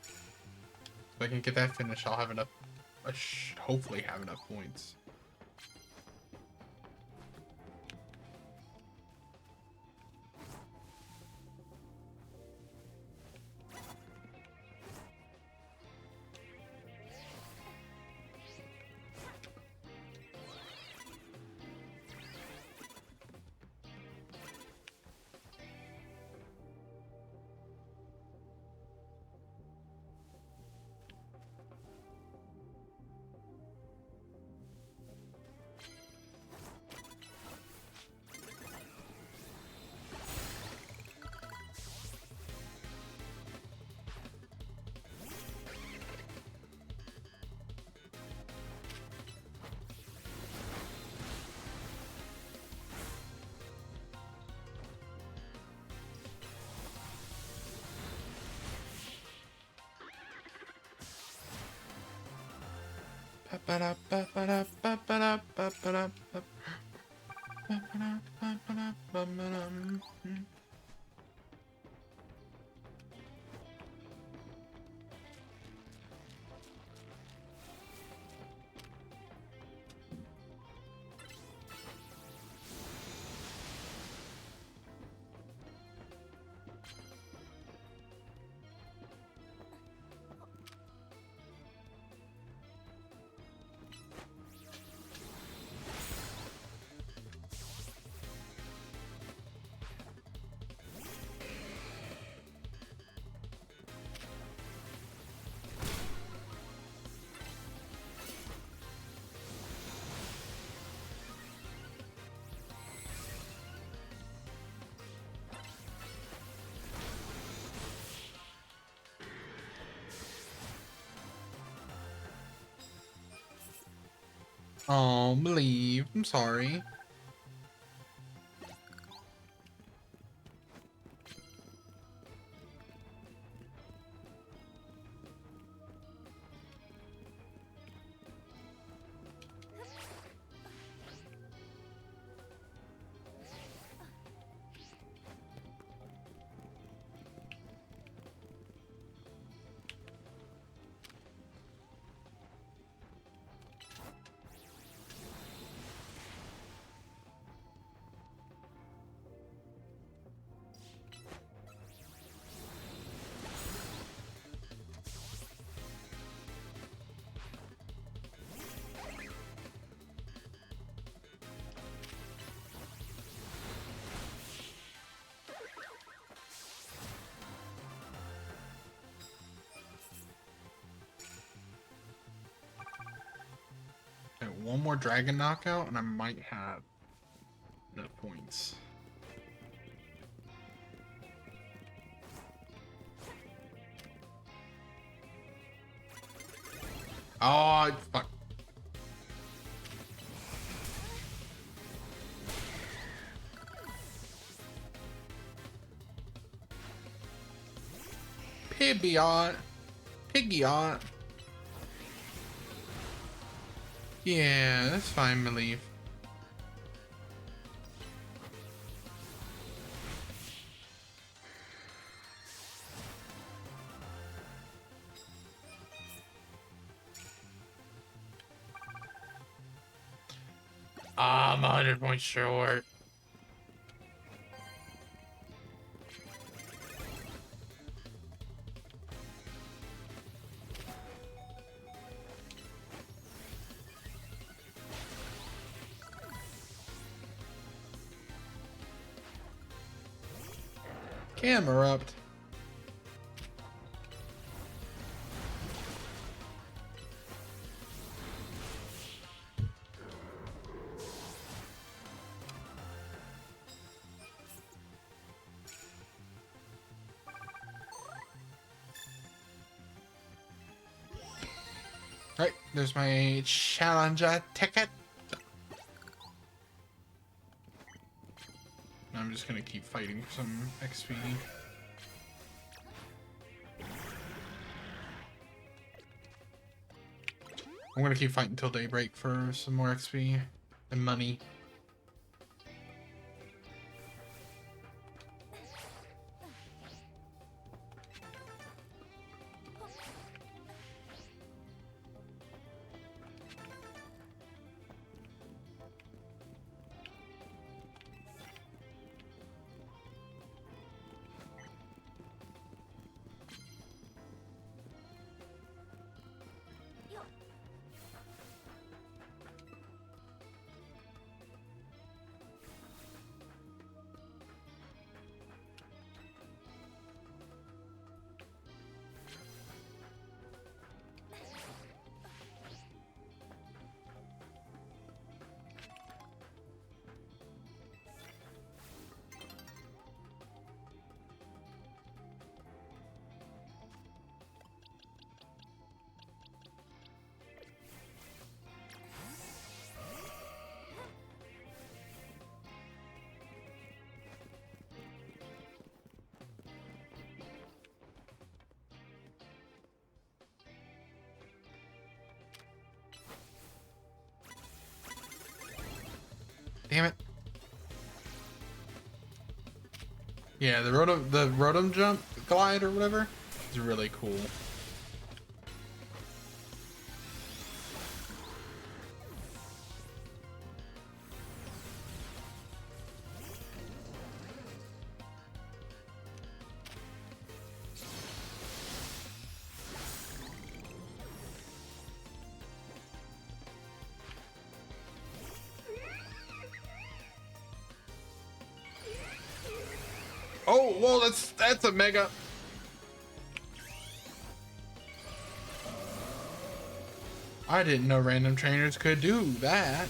If I can get that finish, I'll have enough. I should hopefully have enough points. Oh, believe. I'm sorry. Okay, one more dragon knockout and I might have enough points. Oh, fuck. Pibbiot. Piggyot. Yeah, that's fine, Believe. I'm 100 points short. Camerupt. Right, there's my challenger ticket. I'm just gonna keep fighting for some XP. I'm gonna keep fighting until daybreak for some more XP and money. Damn it. Yeah, the rotom jump glide or whatever is really cool. Oh, whoa, that's a mega. I didn't know random trainers could do that.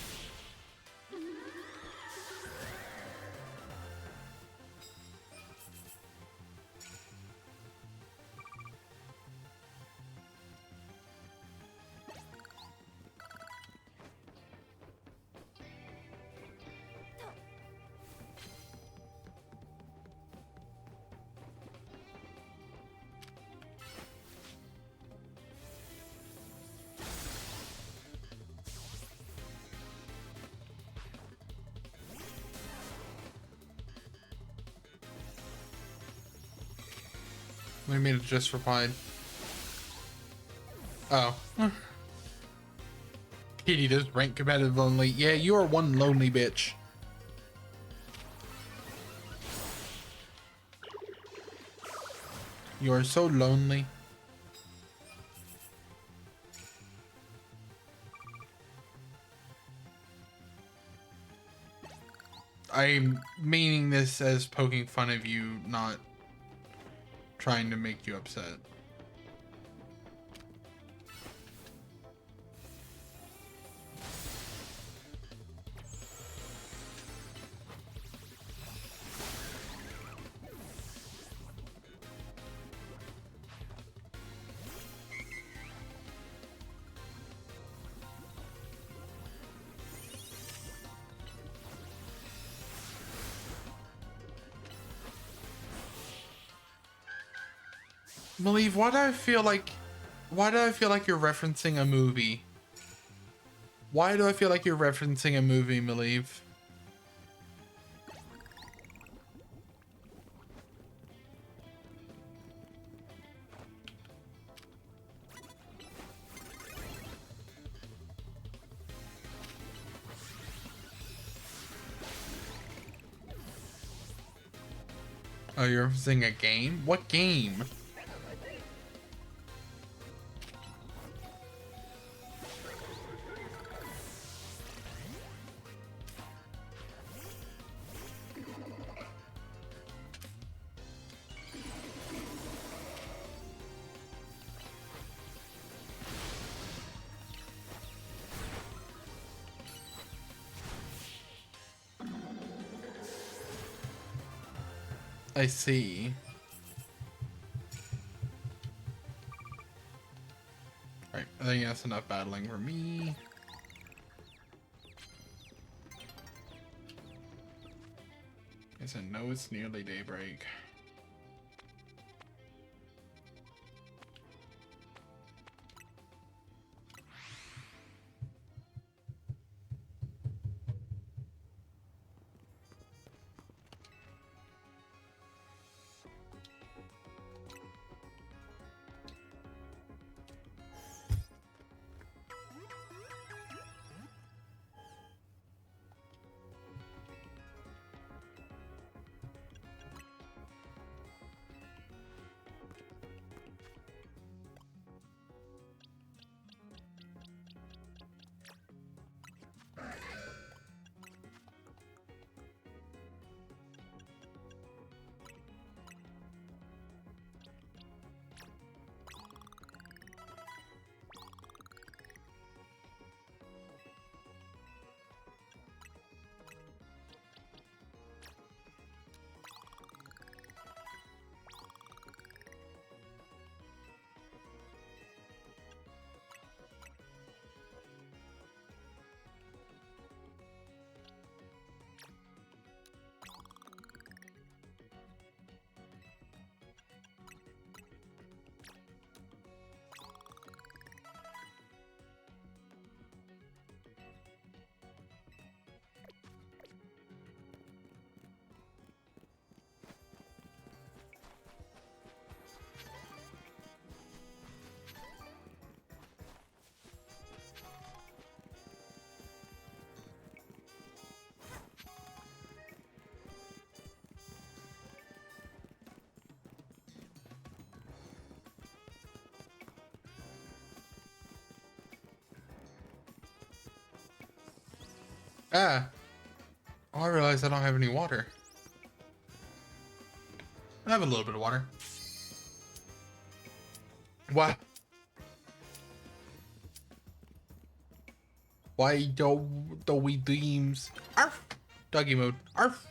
We made it just replied. Oh. Kitty does rank competitive lonely. Yeah, you are one lonely bitch. You are so lonely. I'm meaning this as poking fun of you, not trying to make you upset. Malieve, why do I feel like you're referencing a movie? Why do I feel like you're referencing a movie, Malieve? Oh, you're referencing a game? What game? I see. Right, I think that's enough battling for me. I said, no, it's nearly daybreak. Ah! Oh, I realized I don't have any water. I have a little bit of water. Why? Why do we dreams? Arf! Doggy mode. Arf!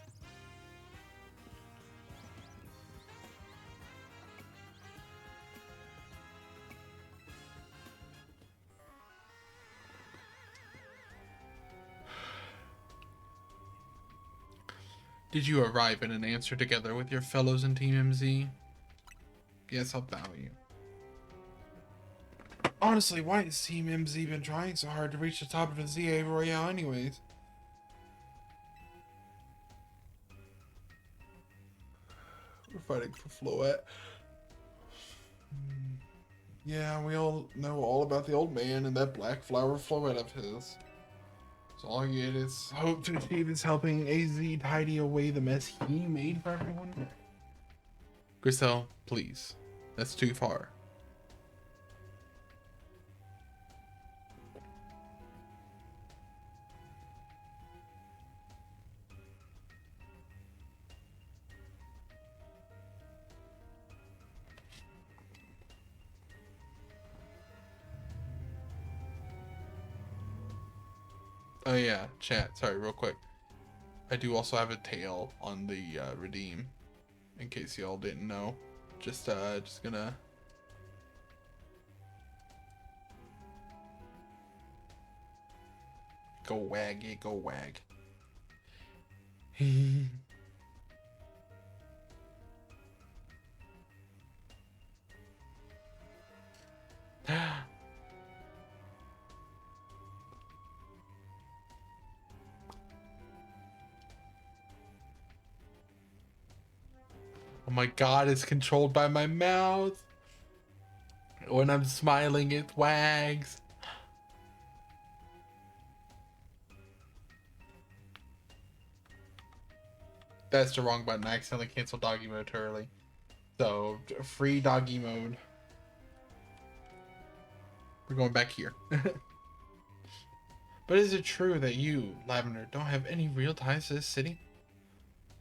Did you arrive at an answer together with your fellows in Team MZ? Yes, I'll bow you. Honestly, why has Team MZ been trying so hard to reach the top of the ZA Royale anyways? We're fighting for Floette. Yeah, we all know all about the old man and that black flower Floette of his. So all I get is hope to achieve is helping AZ tidy away the mess he made for everyone. Grisel, please. That's too far. Oh yeah, chat. Sorry, real quick. I do also have a tail on the redeem, in case y'all didn't know. Just gonna. Go wag it, go wag. Oh my god, it's controlled by my mouth. When I'm smiling, it wags. That's the wrong button. I accidentally canceled doggy mode too early. So, free doggy mode. We're going back here. But is it true that you, Lavender, don't have any real ties to this city?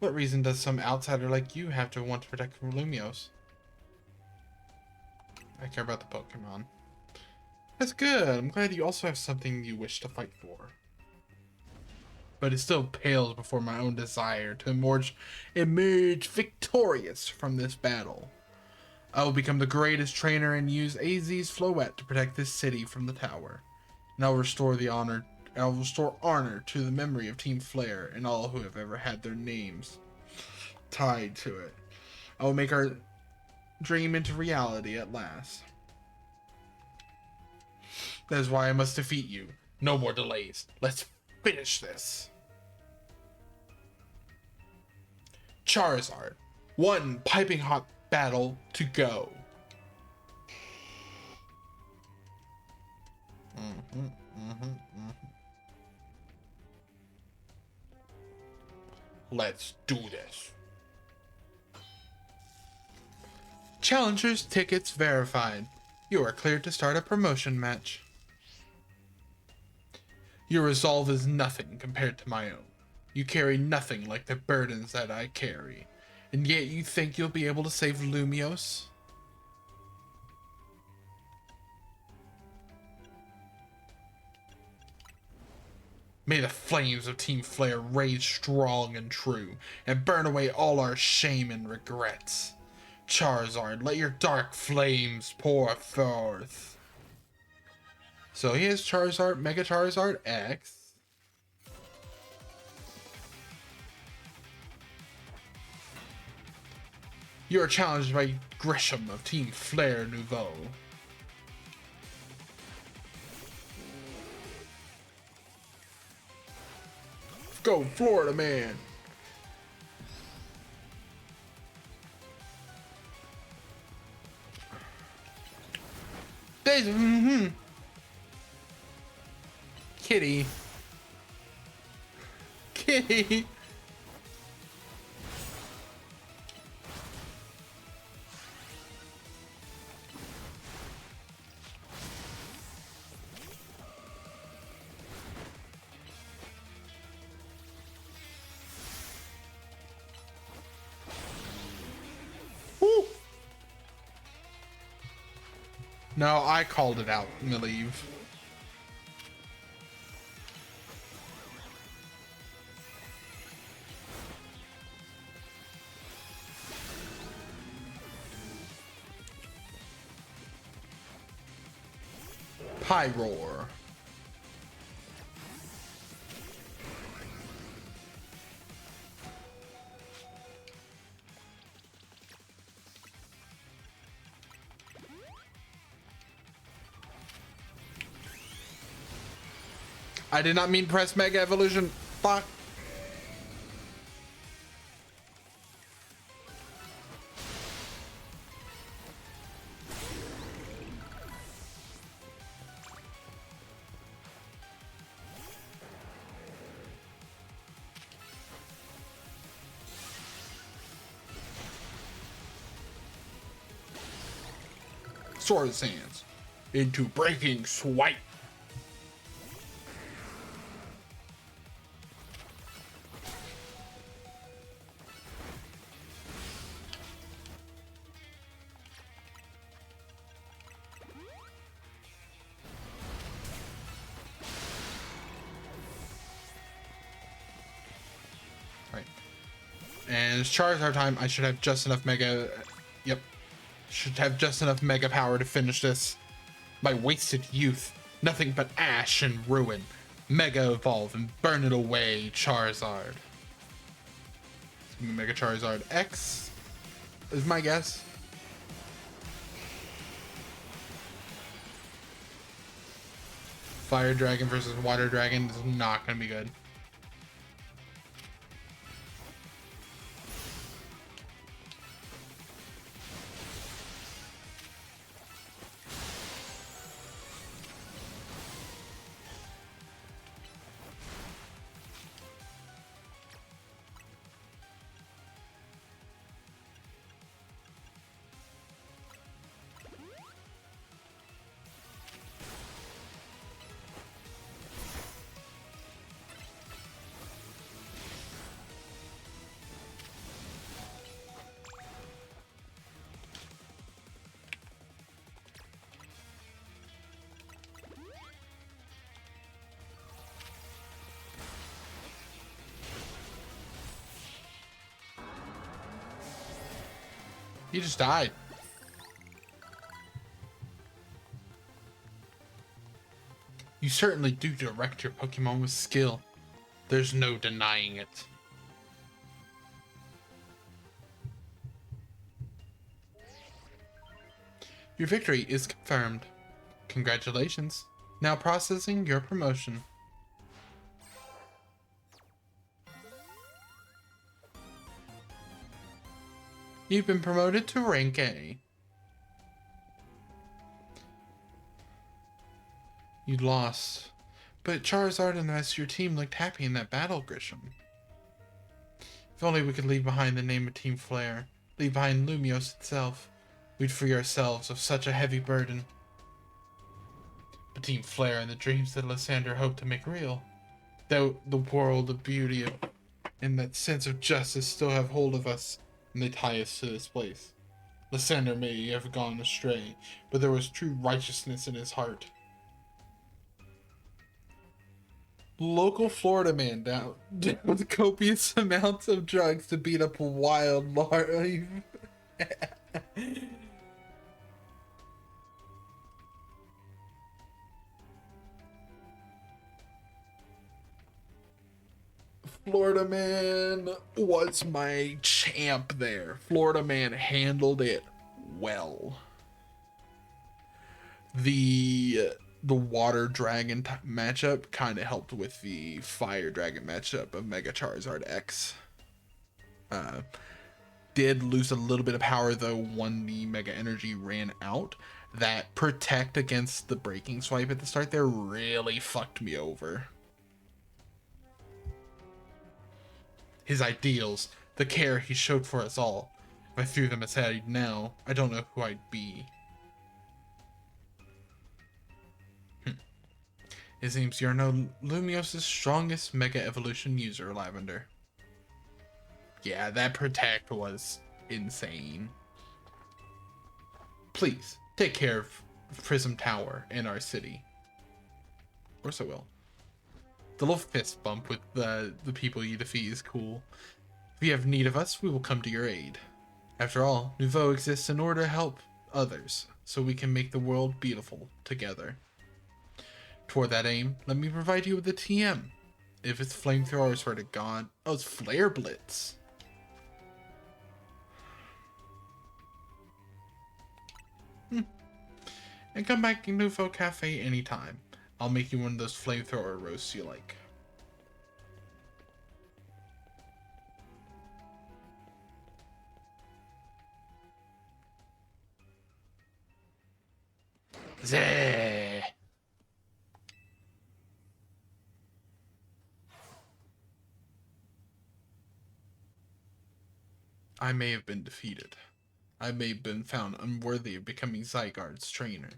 What reason does some outsider like you have to want to protect Lumios? I care about the Pokemon. That's good. I'm glad you also have something you wish to fight for. But it still pales before my own desire to emerge victorious from this battle. I will become the greatest trainer and use AZ's Floette to protect this city from the tower. And I'll restore honor to the memory of Team Flare and all who have ever had their names tied to it. I will make our dream into reality at last. That is why I must defeat you. No more delays. Let's finish this. Charizard. One piping hot battle to go. Let's do this. Challengers tickets verified. You are cleared to start a promotion match. Your resolve is nothing compared to my own. You carry nothing like the burdens that I carry. And yet you think you'll be able to save Lumios? May the flames of Team Flare rage strong and true, and burn away all our shame and regrets. Charizard, let your dark flames pour forth. So here's Charizard, Mega Charizard X. You are challenged by Grisham of Team Flare Nouveau. Go, Florida man! There's Kitty. Kitty. Woo. No, I called it out, Malieve. Pyroar. I did not mean press Mega Evolution. Fuck. Sword Sands into Breaking Swipe. Right. And it's Charizard time. I should have just enough Mega. Yep. Should have just enough Mega Power to finish this. My wasted youth. Nothing but ash and ruin. Mega Evolve and burn it away, Charizard. Mega Charizard X is my guess. Fire Dragon versus Water Dragon is not going to be good. He just died. You certainly do direct your Pokemon with skill. There's no denying it. Your victory is confirmed. Congratulations. Now processing your promotion. You've been promoted to rank A. You lost. But Charizard and the rest of your team looked happy in that battle, Grisham. If only we could leave behind the name of Team Flare. Leave behind Lumiose itself. We'd free ourselves of such a heavy burden. But Team Flare and the dreams that Lysander hoped to make real. Though the world of beauty and that sense of justice still have hold of us, and they tie us to this place. Lysander may have gone astray, but there was true righteousness in his heart. Local Florida man down with copious amounts of drugs to beat up wildlife. Florida man was my champ there. Florida man handled it well. The water dragon matchup kind of helped with the fire dragon matchup of Mega Charizard X. Did lose a little bit of power though when the Mega Energy ran out. That protect against the breaking swipe at the start there really fucked me over. His ideals, the care he showed for us all. If I threw them aside now, I don't know who I'd be. It seems you're no Lumiose's strongest Mega Evolution user, Lavender. Yeah, that protect was insane. Please, take care of Prism Tower in our city. Of course I will. The little fist bump with the people you defeat is cool. If you have need of us, we will come to your aid. After all, Nouveau exists in order to help others, so we can make the world beautiful together. Toward that aim, let me provide you with a TM. If its flamethrowers were to gone... Oh, it's Flare Blitz. And come back to Nouveau Cafe anytime. I'll make you one of those flamethrower roasts you like. Zeh. I may have been defeated. I may have been found unworthy of becoming Zygarde's trainer.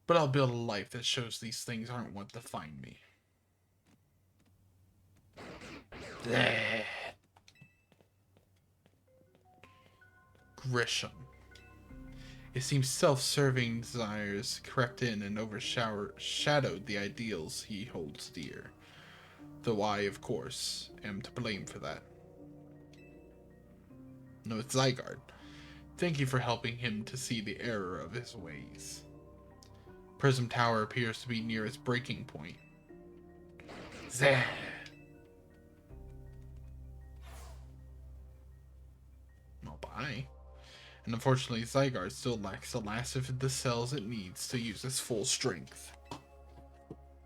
But I'll build a life that shows these things aren't what define me. Bleh. Grisham. It seems self-serving desires crept in and overshadowed the ideals he holds dear. Though I, of course, am to blame for that. No, it's Zygarde. Thank you for helping him to see the error of his ways. Prism Tower appears to be near its breaking point. Zah! Oh, bye. And unfortunately, Zygarde still lacks the last of the cells it needs to use its full strength.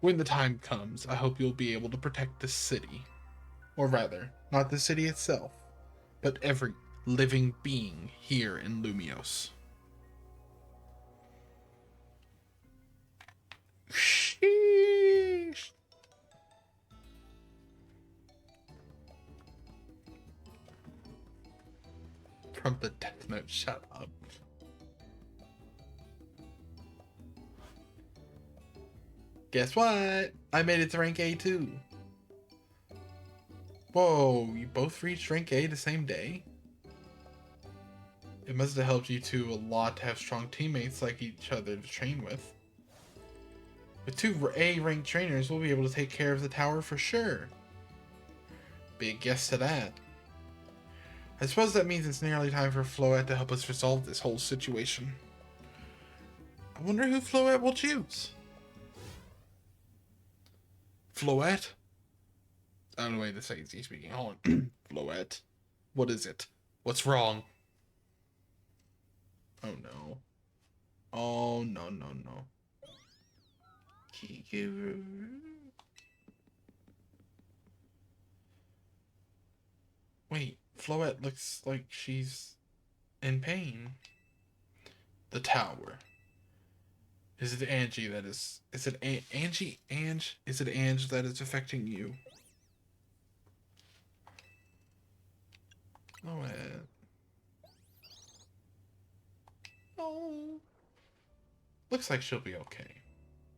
When the time comes, I hope you'll be able to protect this city. Or rather, not the city itself, but every living being here in Lumiose. Sheesh. From the Death Note, shut up. Guess what? I made it to rank A too. Whoa, you both reached rank A the same day? It must have helped you two a lot to have strong teammates like each other to train with. With 2 A-ranked trainers, we'll be able to take care of the tower for sure. Big yes to that. I suppose that means it's nearly time for Floette to help us resolve this whole situation. I wonder who Floette will choose. Floette? I don't know the way to say he's speaking. Hold on. Floette. What is it? What's wrong? Oh no. Oh no. Kikuru. Wait, Floette looks like she's in pain. The tower. Is it Angie that is... Is it Angie? Ange? Is it Ange that is affecting you? Floette. Oh. Looks like she'll be okay.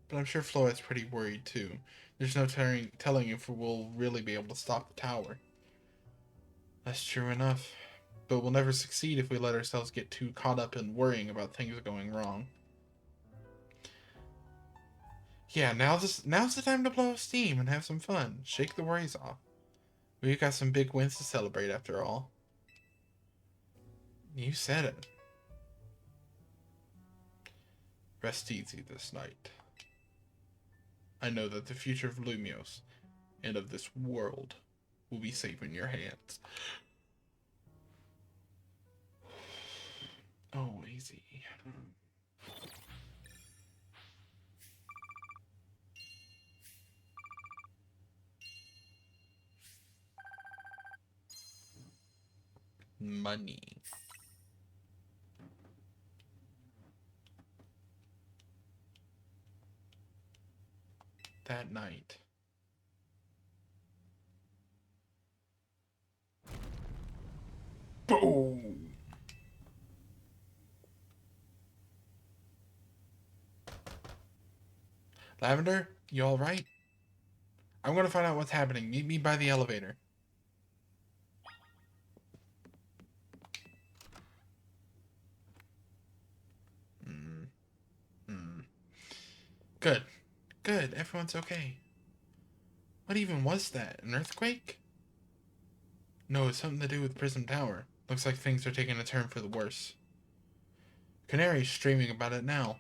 But I'm sure Floette's pretty worried too. There's no telling if we'll really be able to stop the tower. That's true enough. But we'll never succeed if we let ourselves get too caught up in worrying about things going wrong. Yeah, now's the time to blow off steam and have some fun. Shake the worries off. We've got some big wins to celebrate after all. You said it. Rest easy this night. I know that the future of Lumios and of this world will be safe in your hands. Oh, easy. Money. That night. Boom! Lavender, you alright? I'm gonna find out what's happening. Meet me by the elevator. Good. Good. Everyone's okay. What even was that? An earthquake? No, it's something to do with Prism Tower. Looks like things are taking a turn for the worse. Canary's streaming about it now.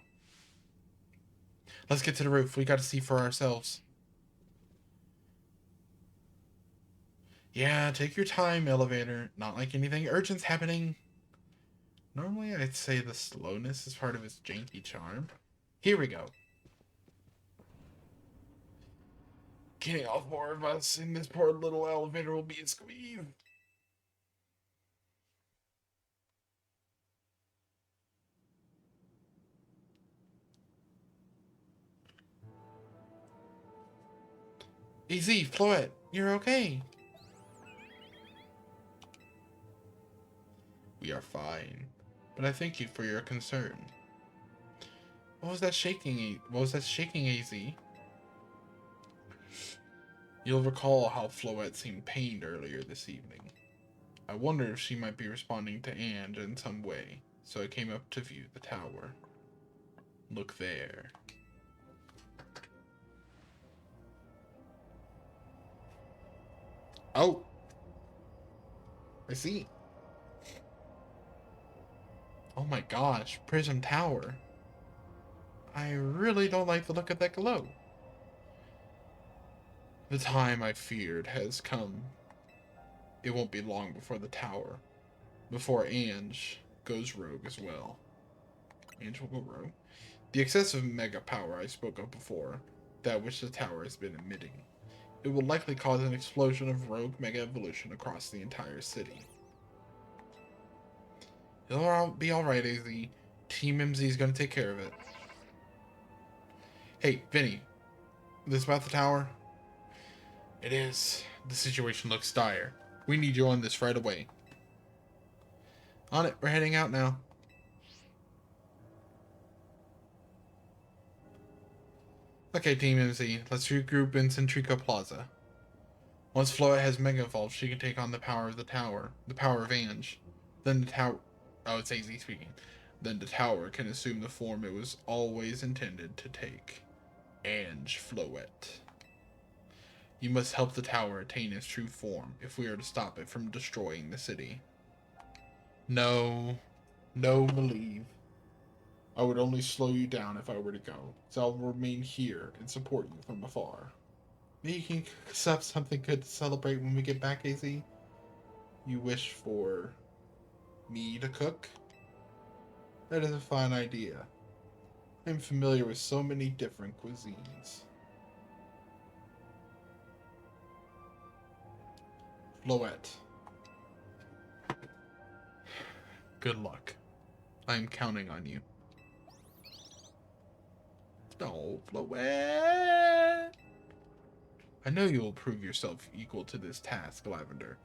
Let's get to the roof. We gotta see for ourselves. Yeah, take your time, elevator. Not like anything urgent's happening. Normally, I'd say the slowness is part of its janky charm. Here we go. Getting off more of us in this poor little elevator will be a squeeze. Easy, Floette, you're okay. We are fine, but I thank you for your concern. What was that shaking? What was that shaking, AZ? You'll recall how Floette seemed pained earlier this evening. I wondered if she might be responding to Ange in some way, so I came up to view the tower. Look there. Oh! I see. Oh my gosh, Prism Tower. I really don't like the look of that glow. The time I feared has come. It won't be long before the tower. Before Ange goes rogue as well. Ange will go rogue. The excessive mega power I spoke of before, that which the tower has been emitting, it will likely cause an explosion of rogue mega evolution across the entire city. It'll be alright, AZ. Team MZ is gonna take care of it. Hey, Vinny. This about the tower? It is. The situation looks dire. We need you on this right away. On it. We're heading out now. Okay, Team MZ. Let's regroup in Centrica Plaza. Once Floette has Mega Evolved, she can take on the power of the tower. The power of Ange. Then the tower... Oh, it's AZ speaking. Then the tower can assume the form it was always intended to take. Ange Floette. You must help the tower attain its true form if we are to stop it from destroying the city. No. No, believe. I would only slow you down if I were to go, so I'll remain here and support you from afar. Maybe you can cook up something good to celebrate when we get back, AZ? You wish for me to cook? That is a fine idea. I'm familiar with so many different cuisines. Floette. Good luck. I am counting on you. No, Floette! I know you will prove yourself equal to this task, Lavender.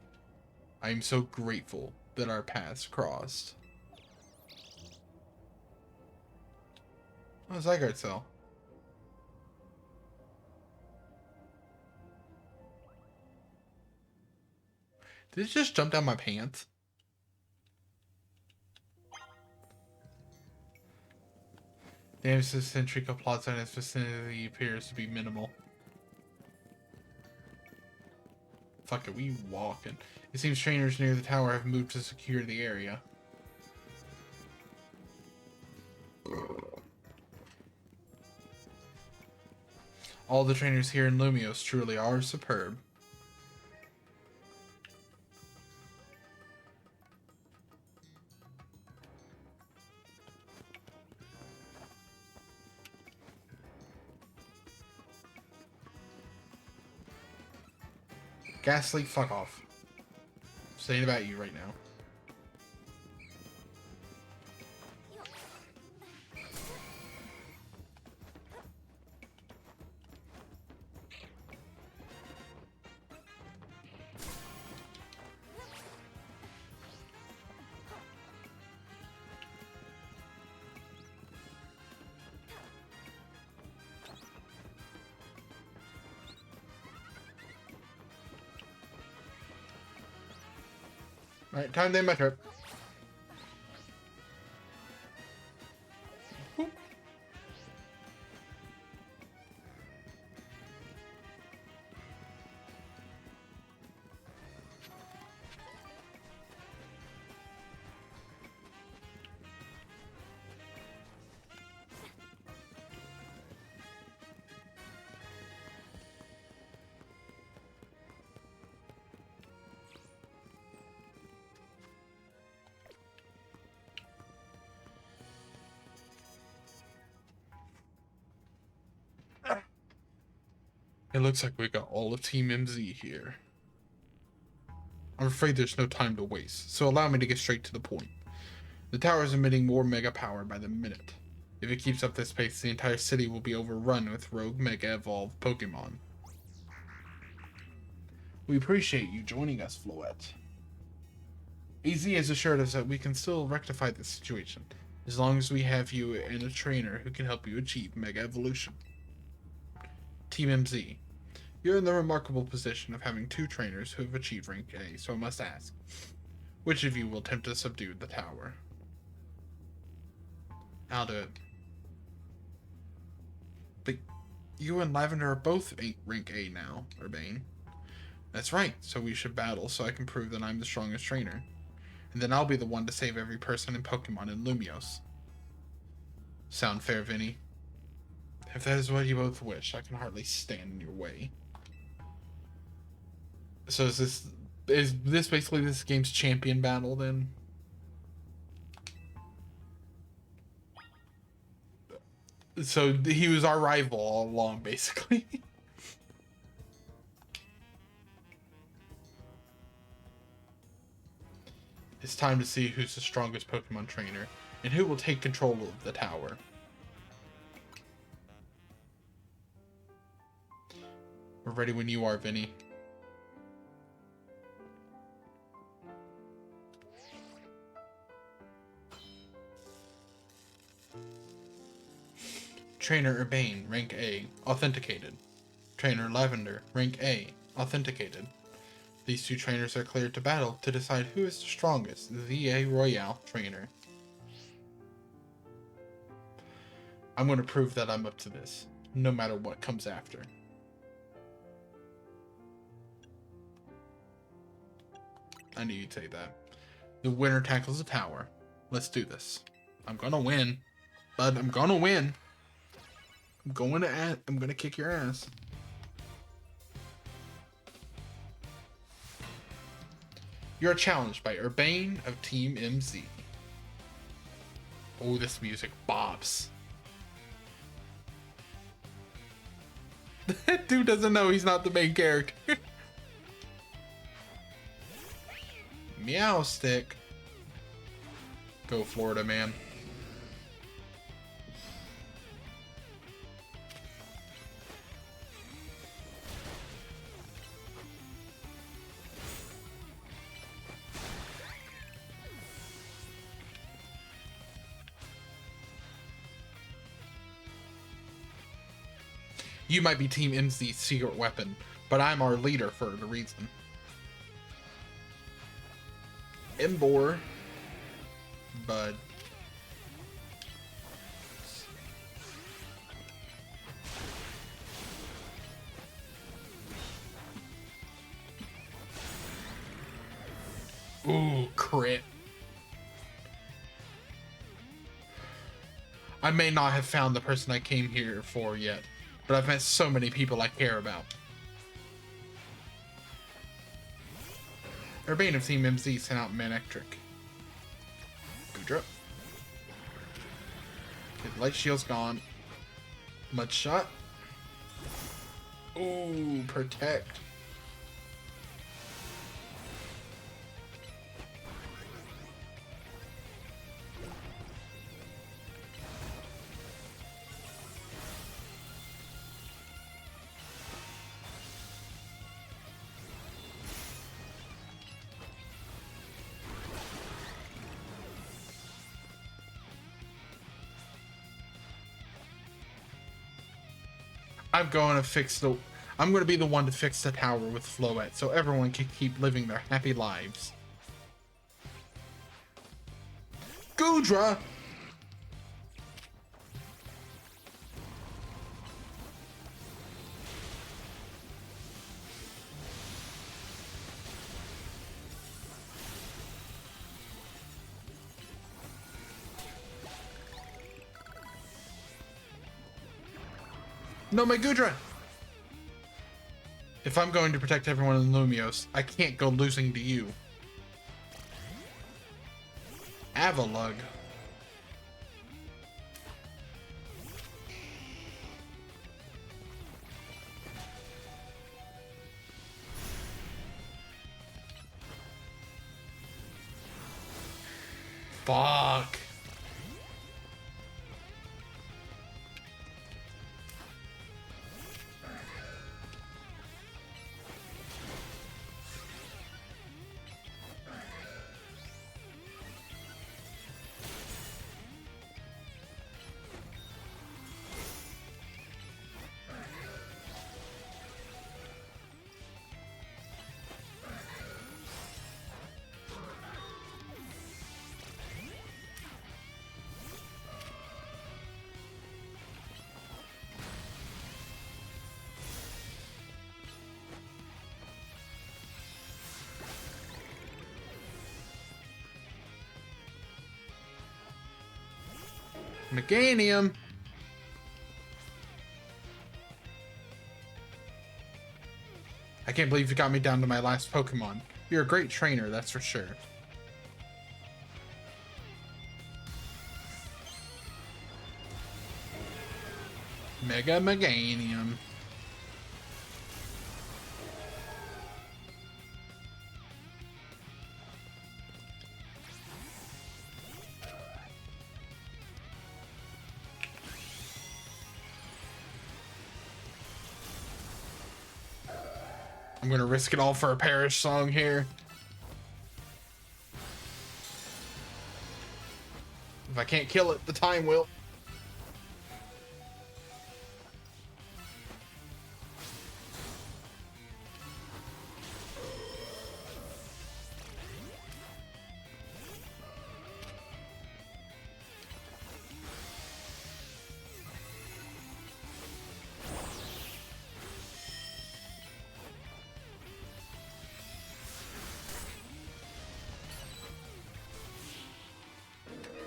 I am so grateful that our paths crossed. Oh, Zygarde cell. Did it just jump down my pants? Damage to the sentry plots in its vicinity appears to be minimal. Fuck it, we walking. It seems trainers near the tower have moved to secure the area. All the trainers here in Lumios truly are superb. Ghastly, fuck off. Saying about you right now. Alright, time to end my trip. Boop. It looks like we got all of Team MZ here. I'm afraid there's no time to waste, so allow me to get straight to the point. The tower is emitting more mega power by the minute. If it keeps up this pace, the entire city will be overrun with rogue mega evolved Pokemon. We appreciate you joining us, Floette. AZ has assured us that we can still rectify this situation, as long as we have you and a trainer who can help you achieve mega evolution. Team MZ. You're in the remarkable position of having two trainers who have achieved rank A, so I must ask, which of you will attempt to subdue the tower? I'll do it. But you and Lavender are both rank A now, Urbane. That's right, so we should battle so I can prove that I'm the strongest trainer. And then I'll be the one to save every person and Pokemon in Lumios. Sound fair, Vinny? If that is what you both wish, I can hardly stand in your way. So is this basically this game's champion battle then? So he was our rival all along, basically. It's time to see who's the strongest Pokemon trainer and who will take control of the tower. We're ready when you are, Vinny. Trainer Urbane, rank A, authenticated. Trainer Lavender, rank A, authenticated. These two trainers are cleared to battle to decide who is the strongest, the A Royale trainer. I'm going to prove that I'm up to this, no matter what comes after. I knew you'd say that. The winner tackles the tower. Let's do this. I'm gonna win. But I'm gonna win. I'm gonna kick your ass. You're challenged by Urbane of Team MZ. Oh, this music bops. That dude doesn't know he's not the main character. Meow stick. Go Florida, man. You might be Team MZ's secret weapon, but I'm our leader for a reason. Embor. Bud. Ooh, crit. I may not have found the person I came here for yet, but I've met so many people I care about. Urbane of Team MZ sent out Manectric. Goodra. Okay, light shield's gone. Mud shot. Ooh, protect. I'm going to be the one to fix the tower with Floette so everyone can keep living their happy lives. Goodra! No, my Goodra! If I'm going to protect everyone in Lumios, I can't go losing to you. Avalug. Fuck. Meganium. I can't believe you got me down to my last Pokemon. You're a great trainer, that's for sure. Mega Meganium. I'm gonna risk it all for a Parish song here. If I can't kill it, the time will.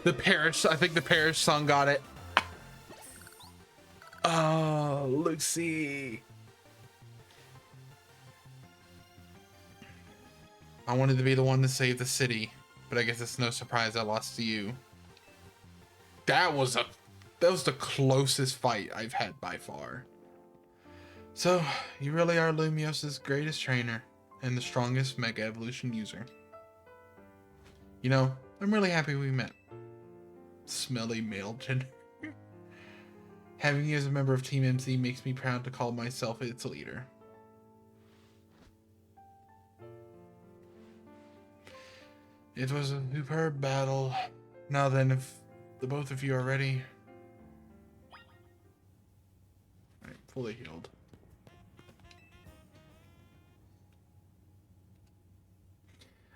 I think the Parish song got it. Oh, Lucy. I wanted to be the one to save the city, but I guess it's no surprise I lost to you. That was the closest fight I've had by far. So, you really are Lumios's greatest trainer and the strongest Mega Evolution user. You know, I'm really happy we met. Smelly male gender. Having you as a member of Team MC makes me proud to call myself its leader. It was a superb battle. Now then, if the both of you are ready. Alright, fully healed.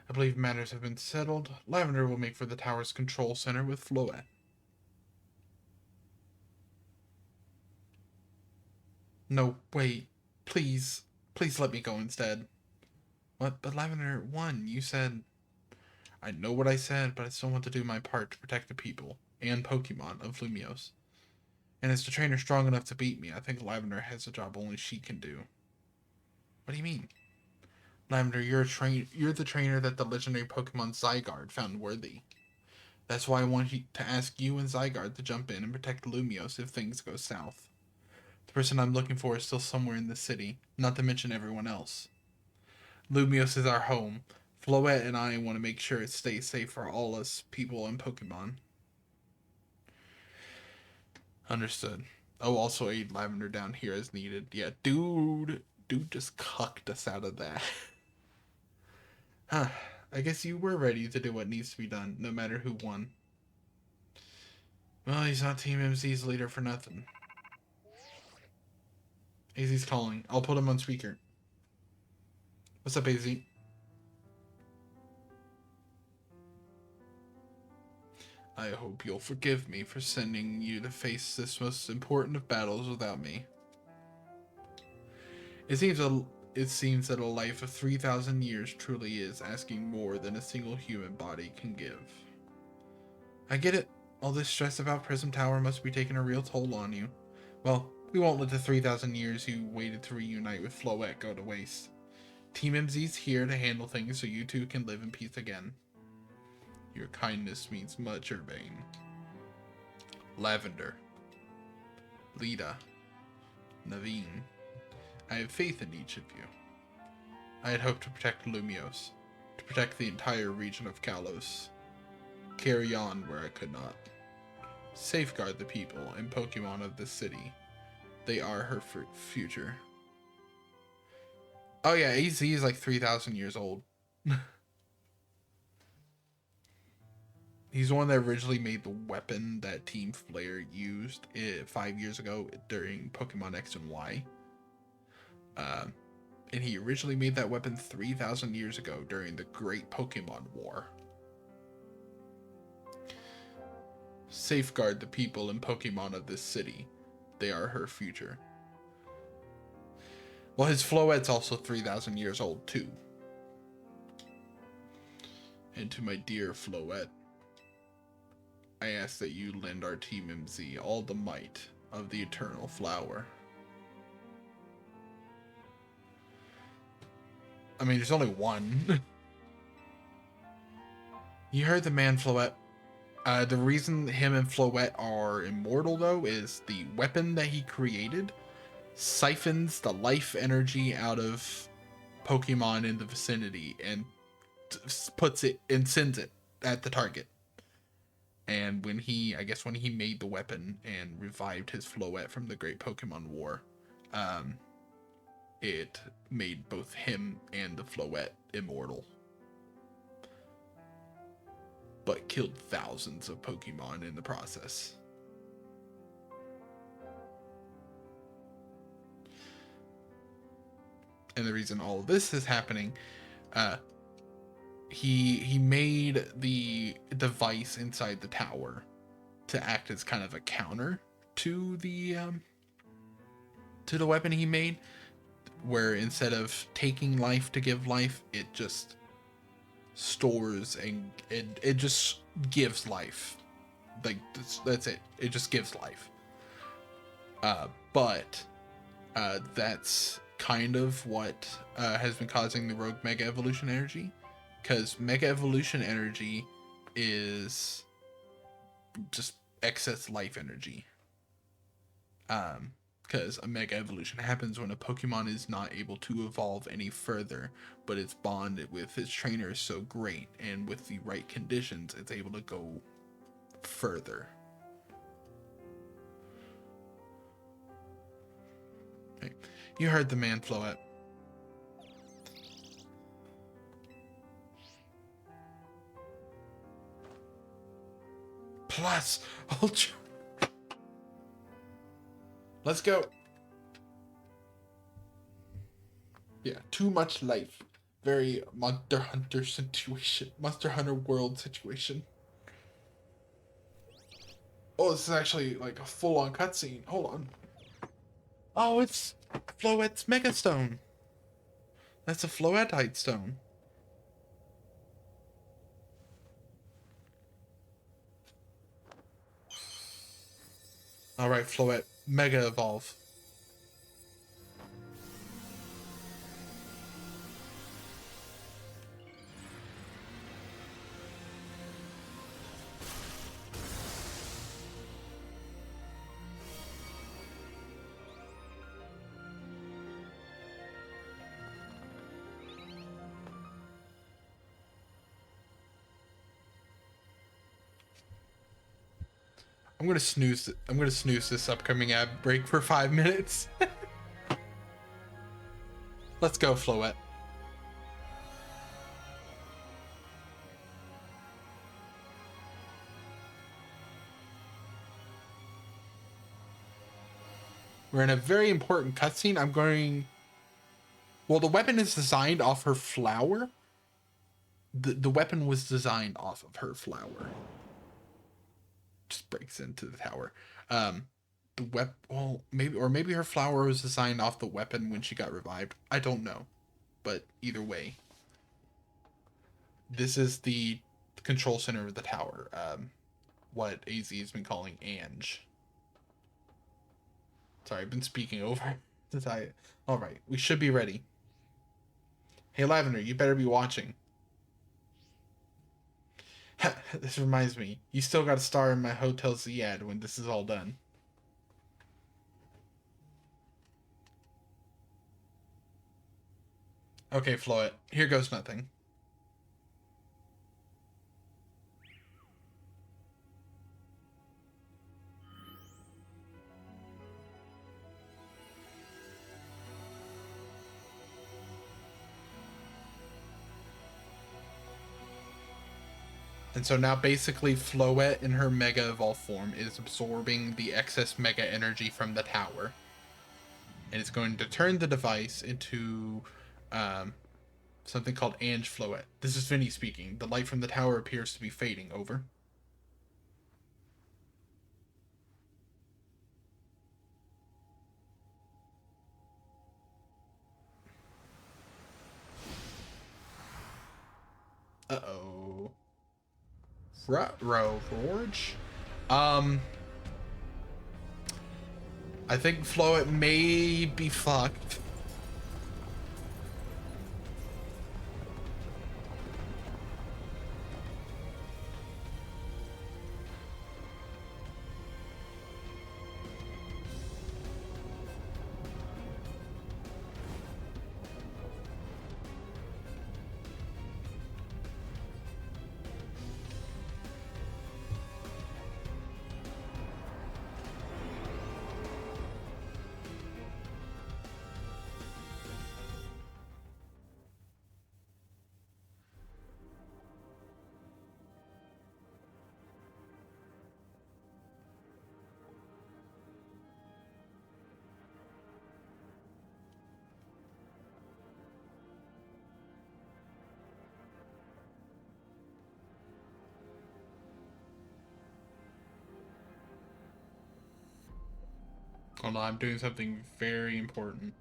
I believe matters have been settled. Lavender will make for the tower's control center with Floette. No, wait. Please. Please let me go instead. What? But Lavender 1, you said... I know what I said, but I still want to do my part to protect the people and Pokemon of Lumiose. And as the trainer strong enough to beat me, I think Lavender has a job only she can do. What do you mean? Lavender, you're the trainer that the legendary Pokemon Zygarde found worthy. That's why I want to ask you and Zygarde to jump in and protect Lumiose if things go south. The person I'm looking for is still somewhere in the city, not to mention everyone else. Lumiose is our home. Floette and I want to make sure it stays safe for all us people and Pokemon. Understood. I'll also aid Lavender down here as needed. Yeah, dude just cucked us out of that. Huh. I guess you were ready to do what needs to be done, no matter who won. Well, he's not Team MC's leader for nothing. AZ's calling. I'll put him on speaker. What's up, AZ? I hope you'll forgive me for sending you to face this most important of battles without me. It seems that a life of 3,000 years truly is asking more than a single human body can give. I get it. All this stress about Prism Tower must be taking a real toll on you. Well, we won't let the 3,000 years you waited to reunite with Floette go to waste. Team MZ's here to handle things so you two can live in peace again. Your kindness means much, Urbane. Lavender. Lita. Naveen. I have faith in each of you. I had hoped to protect Lumiose, to protect the entire region of Kalos. Carry on where I could not. Safeguard the people and Pokemon of this city. They are her future. Oh yeah, AZ is like 3,000 years old. He's the one that originally made the weapon that Team Flare used 5 years ago during Pokemon X and Y. And he originally made that weapon 3,000 years ago during the Great Pokemon War. Safeguard the people and Pokemon of this city. They are her future. Well, his Floette's also 3,000 years old too. And to my dear Floette, I ask that you lend our Team MZ all the might of the Eternal Flower. I mean, there's only one. You heard the man, Floette. The reason him and Floette are immortal, though, is the weapon that he created siphons the life energy out of Pokemon in the vicinity and puts it and sends it at the target. And when he made the weapon and revived his Floette from the Great Pokemon War, it made both him and the Floette immortal. But killed thousands of Pokemon in the process. And the reason all of this is happening, he made the device inside the tower to act as kind of a counter to the weapon he made, where instead of taking life to give life, it just stores and it just gives life Like that's it. It just gives life. But that's kind of what has been causing the rogue Mega Evolution energy, because Mega Evolution energy is just excess life energy. Because a Mega Evolution happens when a Pokemon is not able to evolve any further, but its bond with its trainer is so great, and with the right conditions, it's able to go further. Okay. You heard the man, Floette. Plus Ultra. Let's go. Yeah, too much life. Very Monster Hunter situation. Monster Hunter World situation. Oh, this is actually like a full-on cutscene. Hold on. Oh, it's Floette's Mega Stone. That's a Floettite stone. Alright, Floette. Mega Evolve. I'm gonna snooze this upcoming ad break for 5 minutes. Let's go, Floette. We're in a very important cutscene. Well, the weapon is designed off her flower. The weapon was designed off of her flower. Just breaks into the tower. Maybe her flower was designed off the weapon when she got revived. I don't know, but either way, this is the control center of the tower. What AZ has been calling Ange. Sorry, I've been speaking over. All right, we should be ready. Hey, Lavender, you better be watching. This reminds me, you still got a star in my Hotel Z ad when this is all done. Okay, Floette, here goes nothing. And so now basically Floette in her Mega Evolve form is absorbing the excess Mega energy from the tower. And it's going to turn the device into something called Ange Floette. This is Vinny speaking. The light from the tower appears to be fading. Over. Uh-oh. Forge? I think Floette may be fucked. Hold on, I'm doing something very important.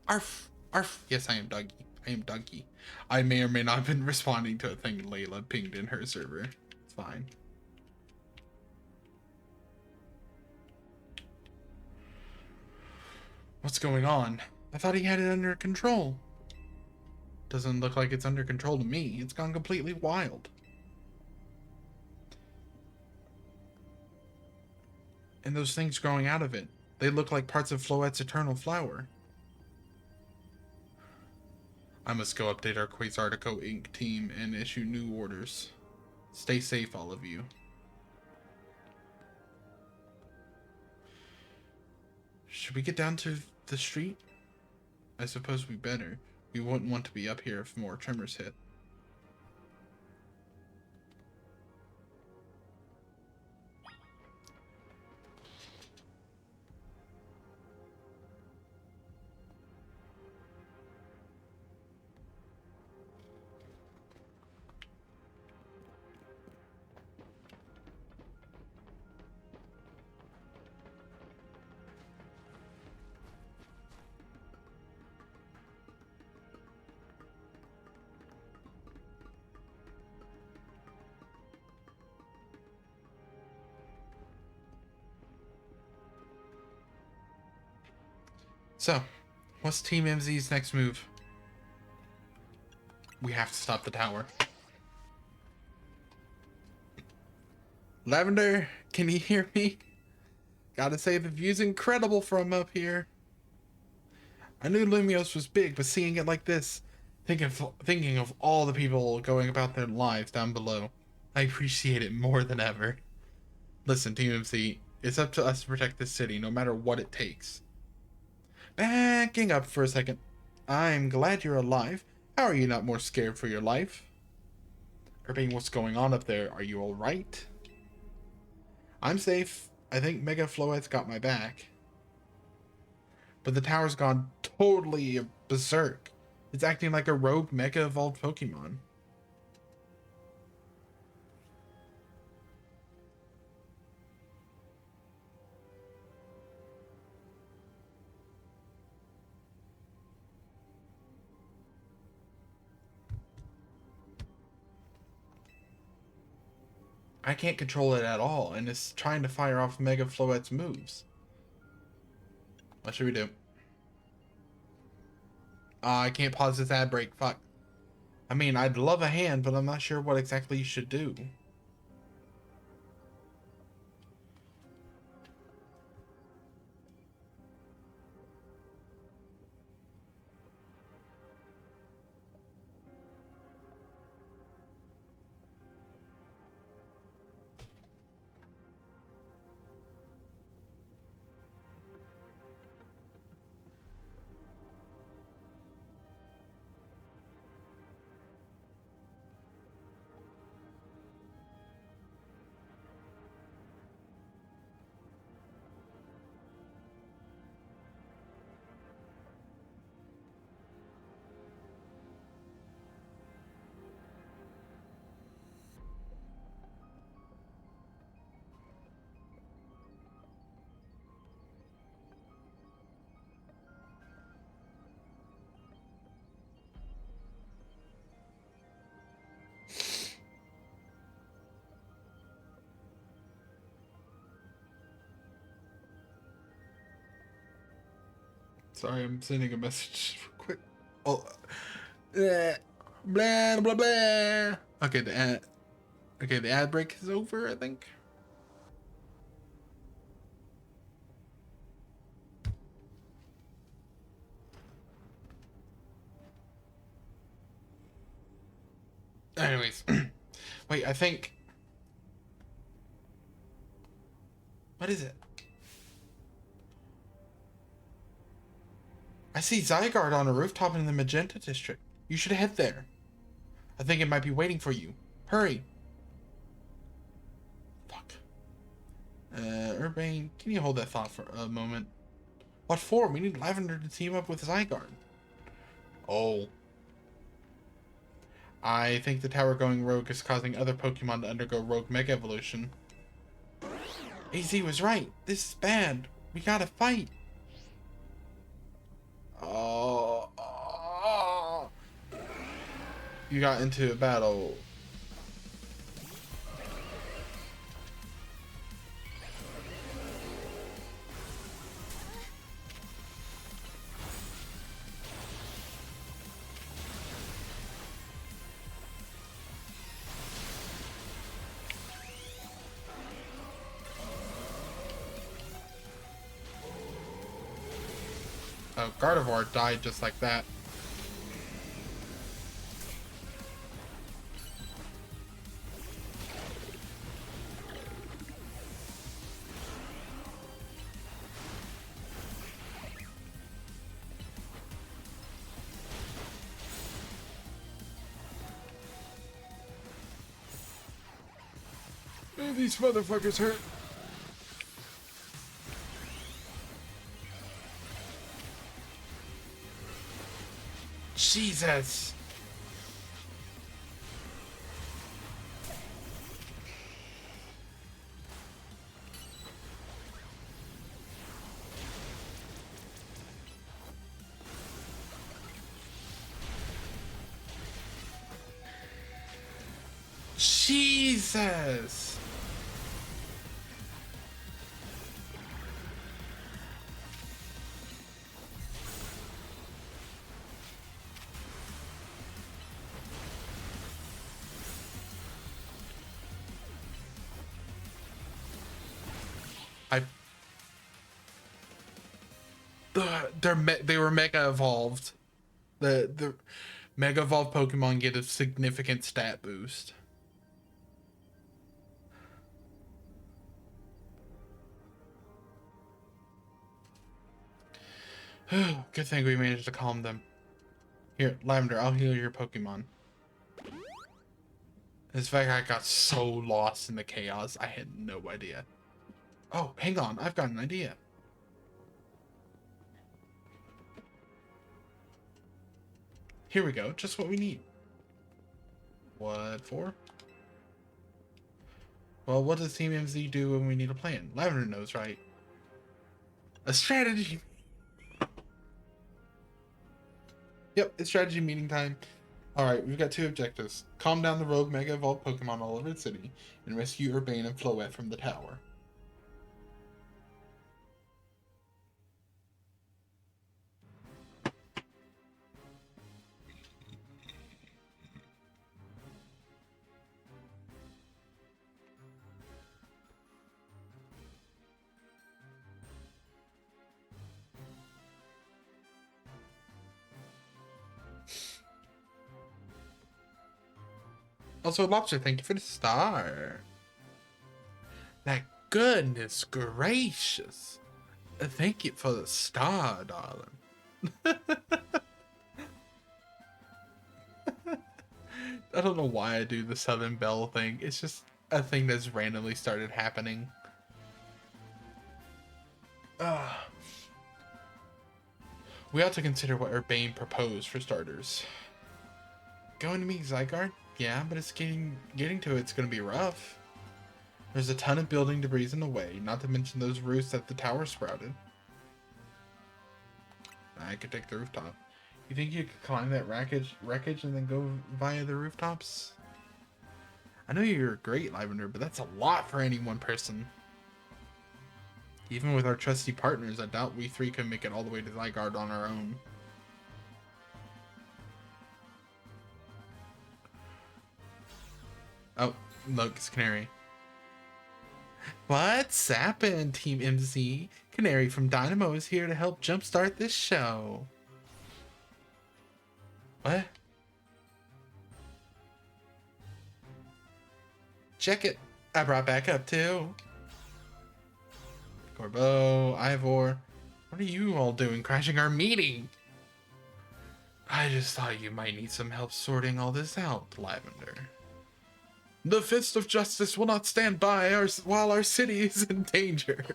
Arf, arf. Yes, I am Dougie. I am Dougie. I may or may not have been responding to a thing Layla pinged in her server. It's fine. What's going on? I thought he had it under control. Doesn't look like it's under control to me. It's gone completely wild. And those things growing out of it, they look like parts of Floette's eternal flower. I must go update our Quasartico Inc. team and issue new orders. Stay safe, all of you. Should we get down to the street? I suppose we better. We wouldn't want to be up here if more tremors hit. So, what's Team MZ's next move? We have to stop the tower. Lavender, can you hear me? Gotta say, the view's incredible from up here. I knew Lumios was big, but seeing it like this, thinking of all the people going about their lives down below, I appreciate it more than ever. Listen, Team MC, it's up to us to protect this city, no matter what it takes. Backing up for a second. I'm glad you're alive. How are you not more scared for your life? Urbane, what's going on up there? Are you alright? I'm safe. I think Mega Floette's got my back. But the tower's gone totally berserk. It's acting like a rogue Mega Evolved Pokemon. I can't control it at all, and it's trying to fire off Mega Floette's moves. What should we do? I can't pause this ad break. Fuck. I mean, I'd love a hand, but I'm not sure what exactly you should do. Sorry, I'm sending a message real quick. Oh, blah blah blah. Okay, the ad break is over, I think. Anyways, wait, I think. What is it? I see Zygarde on a rooftop in the Magenta District. You should head there. I think it might be waiting for you. Hurry. Fuck. Urbane, can you hold that thought for a moment? What for? We need Lavender to team up with Zygarde. Oh. I think the tower going rogue is causing other Pokemon to undergo rogue Mega Evolution. AZ was right. This is bad. We gotta fight. you got into a battle. Oh, Gardevoir died just like that. Man, these motherfuckers hurt. Jesus. Jesus. They were mega evolved. The mega evolved Pokemon get a significant stat boost. Good thing we managed to calm them. Here, Lavender, I'll heal your Pokemon. This fact, I got so lost in the chaos, I had no idea. Oh, hang on, I've got an idea. Here we go, just what we need. What for? Well, what does Team MZ do when we need a plan? Lavender knows, right? A strategy. Yep, it's strategy meeting time. Alright, we've got two objectives. Calm down the rogue Mega Evolved Pokemon all over the city, and rescue Urbane and Floette from the tower. Also, Lobster, thank you for the star. Like, goodness gracious. Thank you for the star, darling. I don't know why I do the Southern Belle thing. It's just a thing that's randomly started happening. We ought to consider what Urbane proposed for starters. Going to meet Zygarde? Yeah, but it's getting to it's gonna be rough. There's a ton of building debris in the way, not to mention those roofs that the tower sprouted. I could take the rooftop. You think you could climb that wreckage and then go via the rooftops? I know you're great, Lavender, but that's a lot for any one person. Even with our trusty partners, I doubt we three can make it all the way to Zygarde on our own. Oh, look, it's Canary. What's happened, Team MZ? Canary from Dynamo is here to help jumpstart this show. What? Check it. I brought back up too. Corbeau, Ivor, what are you all doing crashing our meeting? I just thought you might need some help sorting all this out, Lavender. The Fist of Justice will not stand by while our city is in danger.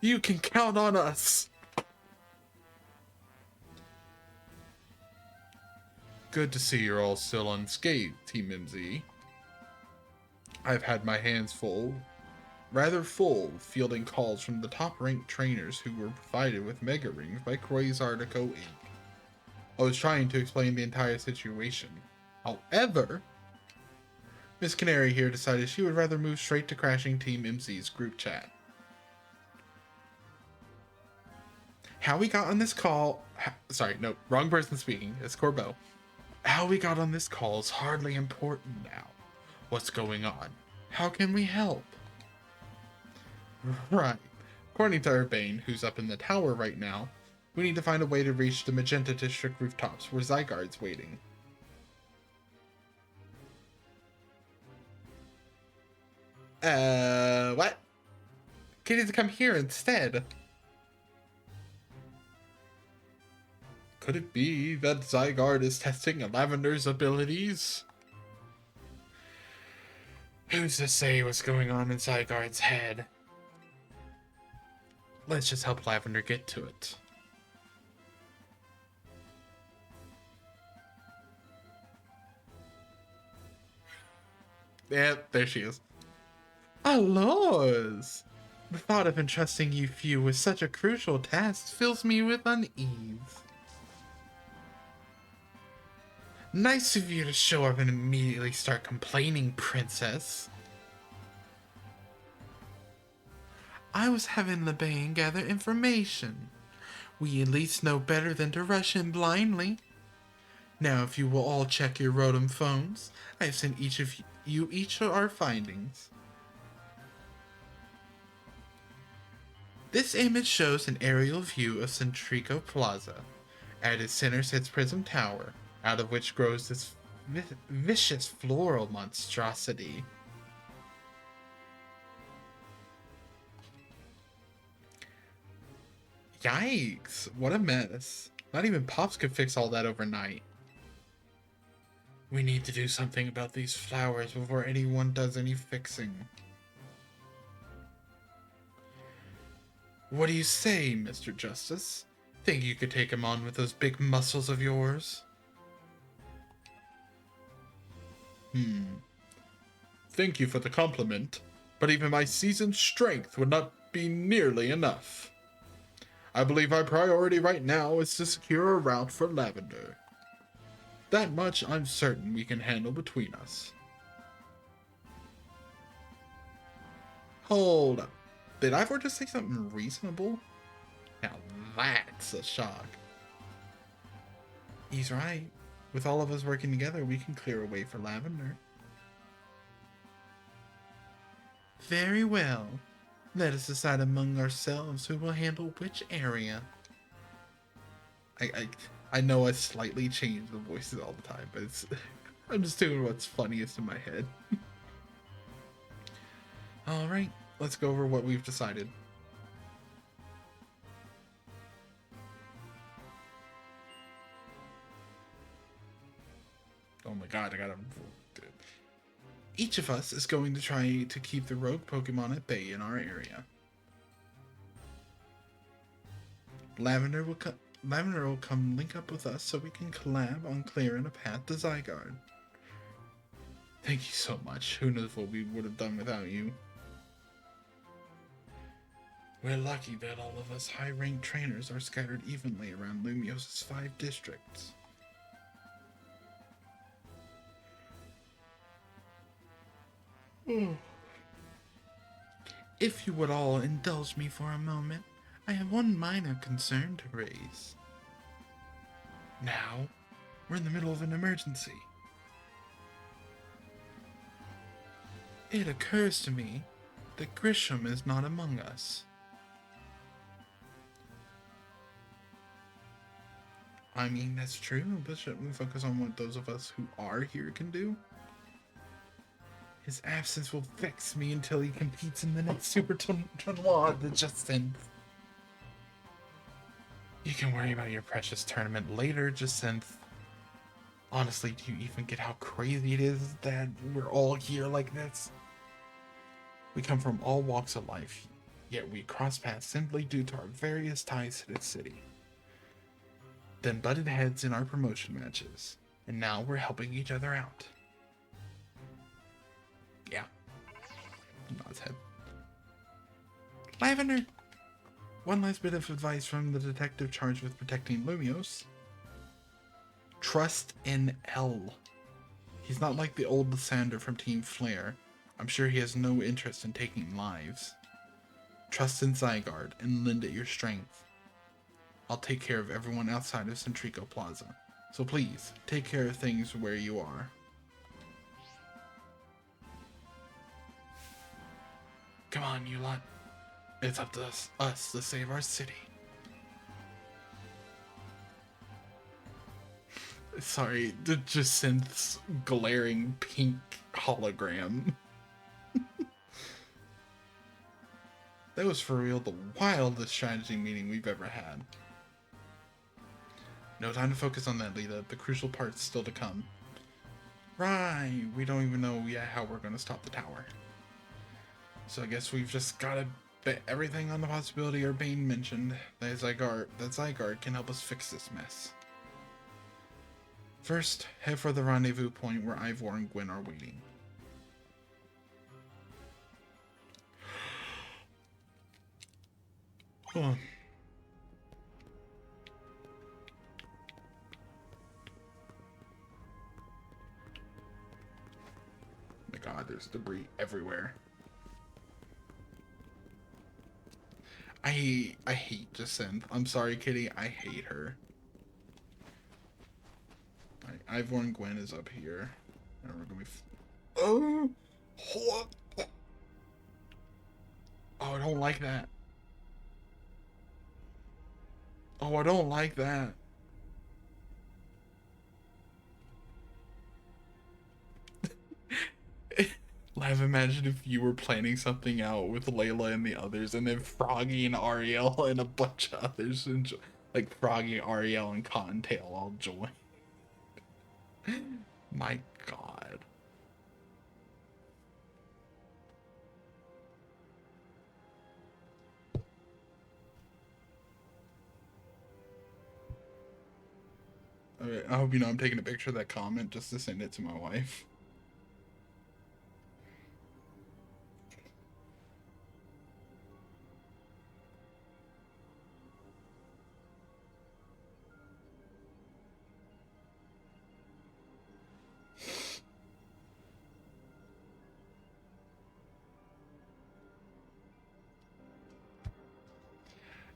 You can count on us. Good to see you're all still unscathed, Team MZ. I've had my hands rather full, fielding calls from the top-ranked trainers who were provided with Mega Rings by Quasartico Inc. I was trying to explain the entire situation. However, Miss Canary here decided she would rather move straight to crashing Team MC's group chat. How we got on this call... Sorry, no, wrong person speaking. It's Corbeau. How we got on this call is hardly important now. What's going on? How can we help? Right. According to Urbane, who's up in the tower right now, we need to find a way to reach the Magenta District rooftops where Zygarde's waiting. What? He needs to come here instead. Could it be that Zygarde is testing Lavender's abilities? Who's to say what's going on in Zygarde's head? Let's just help Lavender get to it. Yep, there she is. Alours! The thought of entrusting you few with such a crucial task fills me with unease. Nice of you to show up and immediately start complaining, Princess. I was having Lebane gather information. We at least know better than to rush in blindly. Now, if you will all check your Rotom phones, I have sent each of you each of our findings. This image shows an aerial view of Centrico Plaza. At its center sits Prism Tower, out of which grows this vicious floral monstrosity. Yikes, what a mess. Not even Pops could fix all that overnight. We need to do something about these flowers before anyone does any fixing. What do you say, Mr. Justice? Think you could take him on with those big muscles of yours? Thank you for the compliment, but even my seasoned strength would not be nearly enough. I believe our priority right now is to secure a route for Lavender. That much I'm certain we can handle between us. Hold up. Did Ivor just say something reasonable? Now that's a shock. He's right. With all of us working together, we can clear a way for Lavender. Very well. Let us decide among ourselves who will handle which area. I know I slightly change the voices all the time, but it's I'm just doing what's funniest in my head. Alright, let's go over what we've decided. Oh my god, I gotta... Each of us is going to try to keep the rogue Pokemon at bay in our area. Lavender will come link up with us so we can collab on clearing a path to Zygarde. Thank you so much. Who knows what we would have done without you. We're lucky that all of us high-ranked trainers are scattered evenly around Lumios's 5 districts. If you would all indulge me for a moment, I have one minor concern to raise. Now, we're in the middle of an emergency. It occurs to me that Grisham is not among us. I mean, that's true, but shouldn't we focus on what those of us who are here can do? His absence will vex me until he competes in the next Super Tournoi that just ends. You can worry about your precious tournament later, Jacinth. Honestly, do you even get how crazy it is that we're all here like this? We come from all walks of life, yet we cross paths simply due to our various ties to this city. Then butted heads in our promotion matches, and now we're helping each other out. Yeah. Nods head. Lavender! One last bit of advice from the detective charged with protecting Lumios. Trust in L. He's not like the old Lysander from Team Flare. I'm sure he has no interest in taking lives. Trust in Zygarde and lend it your strength. I'll take care of everyone outside of Centrico Plaza. So please, take care of things where you are. Come on, you lot. It's up to us to save our city. Sorry, the Jacinth's glaring pink hologram. That was for real the wildest strategy meeting we've ever had. No time to focus on that, Lita. The crucial part's still to come. Right, we don't even know yet how we're gonna stop the tower. So I guess we've just gotta bet everything on the possibility Urbane mentioned that Zygarde can help us fix this mess. First, head for the rendezvous point where Ivor and Gwen are waiting. Huh. My God, there's debris everywhere. I hate Jacinth. I'm sorry, Kitty. I hate her. Alright, Ivor and Gwen is up here. And we're gonna be. Oh! Oh, I don't like that. Oh, I don't like that. Live, imagine if you were planning something out with Layla and the others, and then Froggy and Ariel and a bunch of others, like Froggy, Ariel, and Cottontail all join. My God. Alright, I hope you know I'm taking a picture of that comment just to send it to my wife.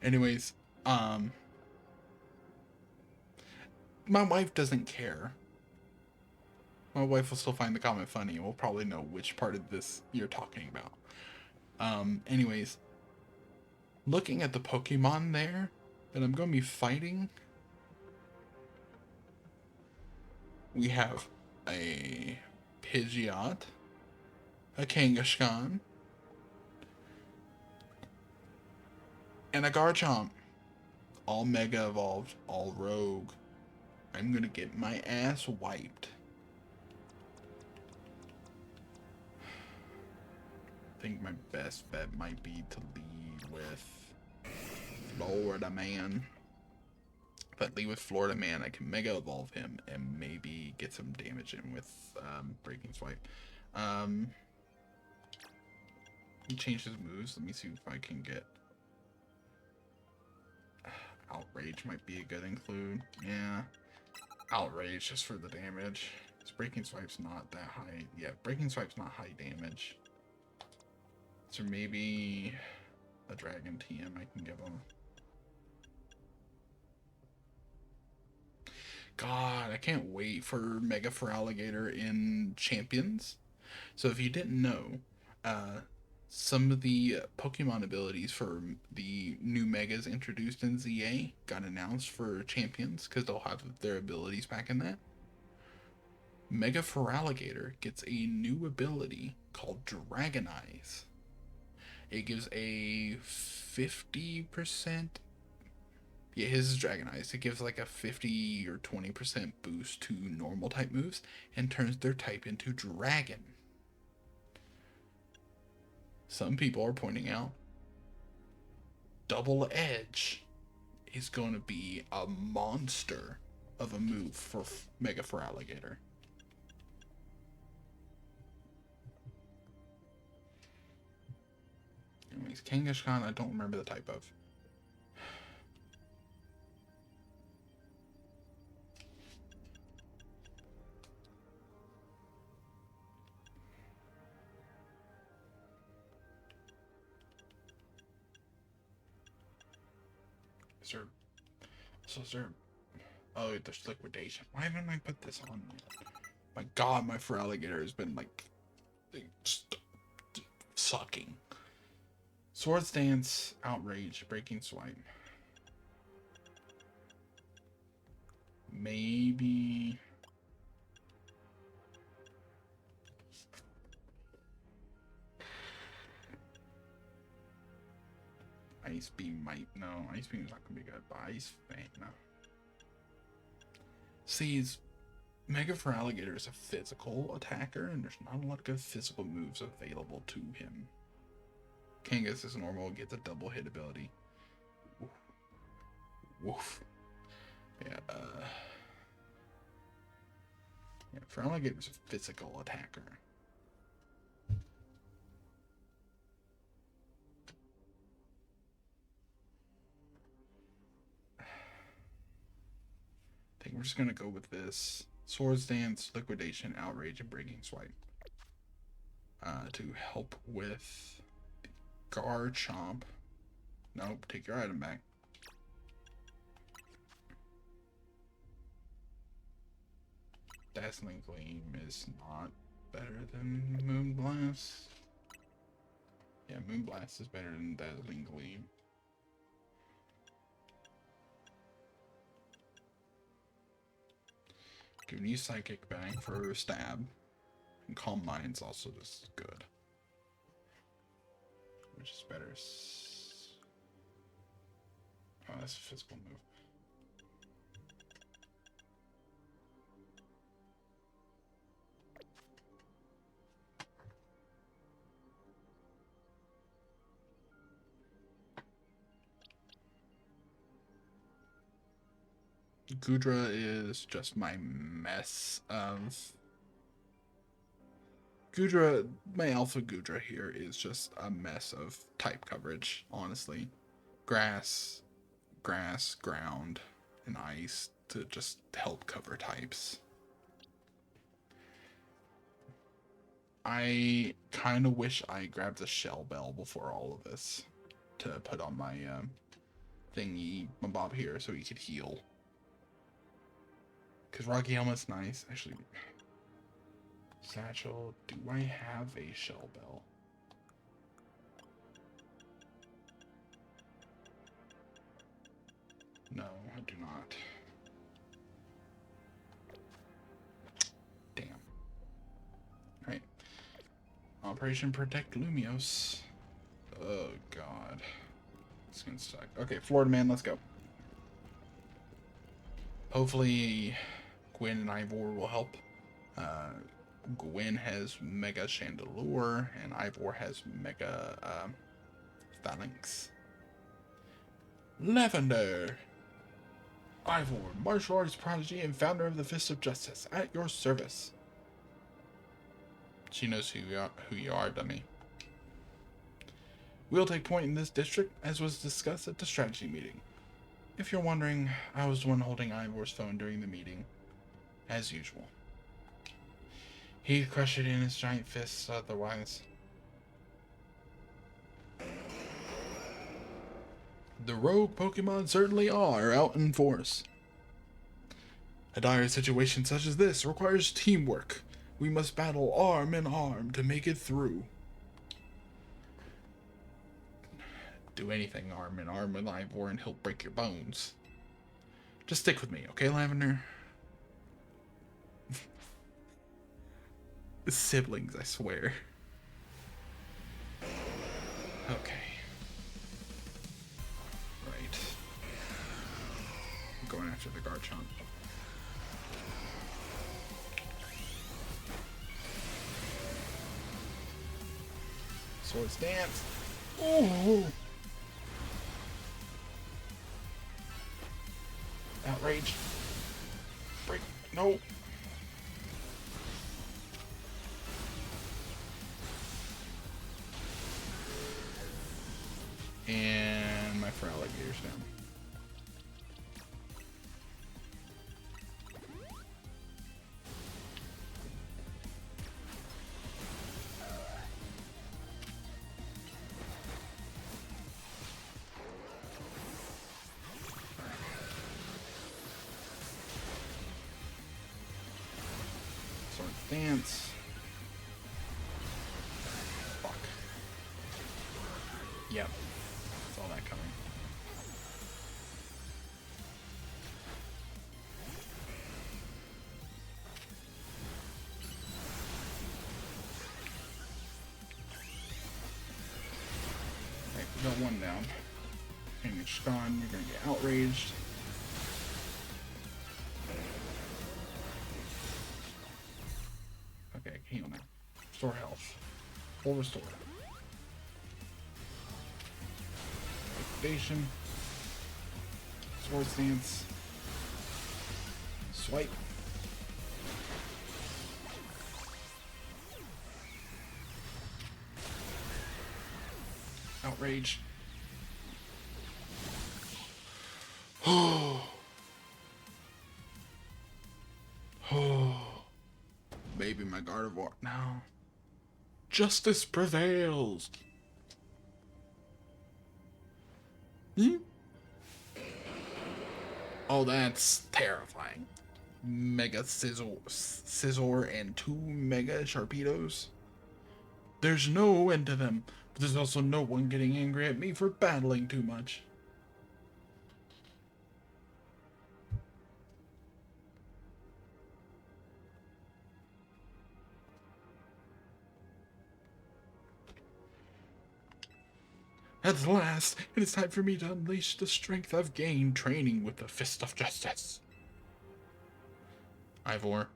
Anyways, my wife doesn't care. My wife will still find the comment funny and will probably know which part of this you're talking about. Anyways, looking at the Pokemon there that I'm going to be fighting, we have a Pidgeot, a Kangaskhan, and a Garchomp. All Mega Evolved, all Rogue. I'm gonna get my ass wiped. I think my best bet might be to lead with Florida Man. If I lead with Florida Man, I can Mega Evolve him and maybe get some damage in with Breaking Swipe. He changed his moves. Let me see if I can get... Outrage might be a good include. Yeah. Outrage just for the damage. This Breaking Swipe's not that high. Yeah, Breaking Swipe's not high damage. So maybe a Dragon TM I can give him. God, I can't wait for Mega Feraligatr in Champions. So if you didn't know, some of the Pokemon abilities for the new Megas introduced in ZA got announced for Champions because they'll have their abilities back in that. Mega Feraligatr gets a new ability called Dragon Eyes. It gives a 50%. Yeah, his is Dragon Eyes. It gives like a 50 or 20% boost to normal type moves and turns their type into Dragon. Some people are pointing out Double Edge is going to be a monster of a move for Mega Feraligatr. Anyways, Kangaskhan, I don't remember the type of. Is there... So is there... Oh, there's liquidation. Why haven't I put this on yet? My god, my Feraligatr has been, like... just sucking. Swords Dance, Outrage, Breaking Swipe. Maybe... Ice Beam might... No, Ice Beam's not gonna be good, but Ice Fang, no. See, Mega Feraligatr is a physical attacker, and there's not a lot of good physical moves available to him. Kangas is normal, gets a double hit ability. Woof. Woof. Yeah, yeah, Feraligatr is a physical attacker. I think we're just gonna go with this. Swords Dance, Liquidation, Outrage, and Breaking Swipe. To help with the Garchomp. Nope, take your item back. Dazzling Gleam is not better than Moonblast. Yeah, Moonblast is better than Dazzling Gleam. Giving you Psychic Bang for Stab. And Calm Mind's also just good. Which is better? Oh, that's a physical move. Goodra is just my mess of... Goodra, my Alpha Goodra here is just a mess of type coverage, honestly. Grass, ground, and ice to just help cover types. I kind of wish I grabbed a Shell Bell before all of this to put on my thingy, my Bob here, so he could heal. Because Rocky Helmet's nice. Actually, Satchel, do I have a Shell Bell? No, I do not. Damn. Alright. Operation Protect Lumios. Oh, God. It's gonna suck. Okay, Florida Man, let's go. Hopefully, Gwen and Ivor will help. Gwen has Mega Chandelure, and Ivor has Mega Phalanx. Lavender! Ivor, martial arts prodigy and founder of the Fist of Justice, at your service. She knows who you are, dummy. We'll take point in this district, as was discussed at the strategy meeting. If you're wondering, I was the one holding Ivor's phone during the meeting, as usual. He'd crush it in his giant fists otherwise. The rogue Pokemon certainly are out in force. A dire situation such as this requires teamwork. We must battle arm in arm to make it through. Do anything arm in arm with Ivor and he'll break your bones. Just stick with me, okay, Lavender? Siblings, I swear. Okay. Right. I'm going after the Garchomp. Swords Dance. Oh! Outrage. Break. No. And my Feraligatr's down. Dance. Fuck. Yep. Saw that coming. Okay, we got one down. And you're stunned, you're gonna get outraged. Okay, heal now. Restore health. Full restore. Liquidation. Sword stance. Swipe. Outrage. Oh. Maybe my Gardevoir now. Justice prevails. Hmm? Oh, that's terrifying. Mega Scizor and 2 Mega Sharpedos. There's no end to them, but there's also no one getting angry at me for battling too much. At last, it is time for me to unleash the strength I've gained training with the Fist of Justice. Ivor,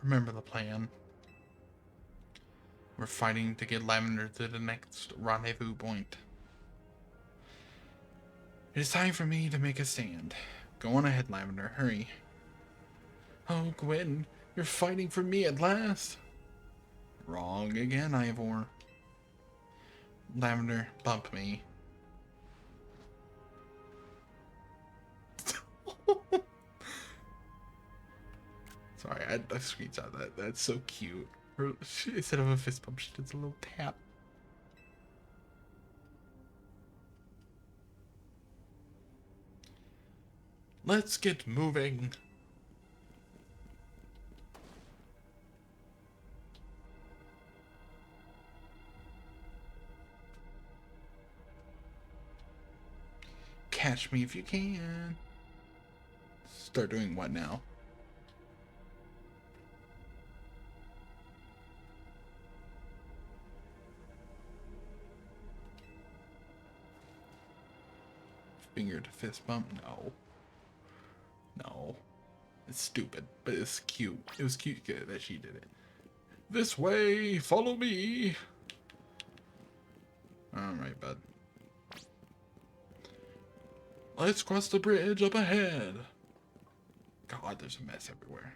remember the plan. We're fighting to get Lavender to the next rendezvous point. It is time for me to make a stand. Go on ahead, Lavender, hurry. Oh, Gwen, you're fighting for me at last. Wrong again, Ivor. Lavender, bump me. Sorry, I screenshot that. That's so cute. Instead of a fist bump, she does a little tap. Let's get moving. Catch me if you can. Start doing what now? Finger to fist bump? No. No. It's stupid, but it's cute. It was cute that she did it. This way, follow me. Alright, bud. Let's cross the bridge up ahead. God, there's a mess everywhere.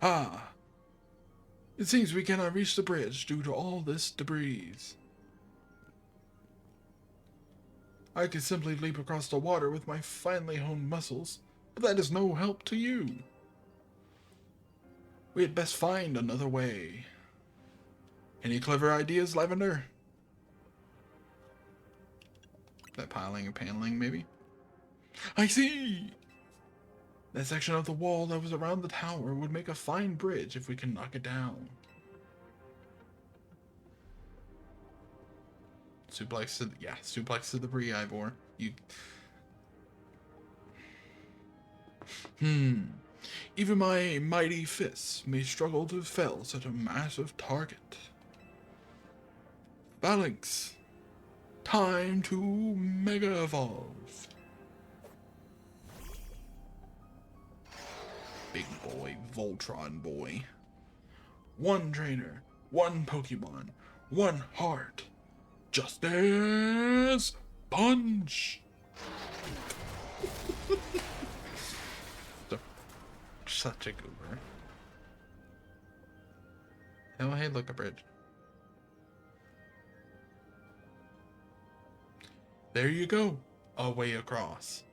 Ah. It seems we cannot reach the bridge due to all this debris. I could simply leap across the water with my finely honed muscles, but that is no help to you. We had best find another way. Any clever ideas, Lavender? That piling and paneling, maybe? I see! That section of the wall that was around the tower would make a fine bridge if we can knock it down. Suplex to the debris, Ivor. You... Even my mighty fists may struggle to fell such a massive target. Phalanx. Time to Mega Evolve. Big boy, Voltron boy. One trainer, one Pokemon, one heart. Justice Punch! Such a goober. Oh, hey, look, a bridge. There you go. A way across.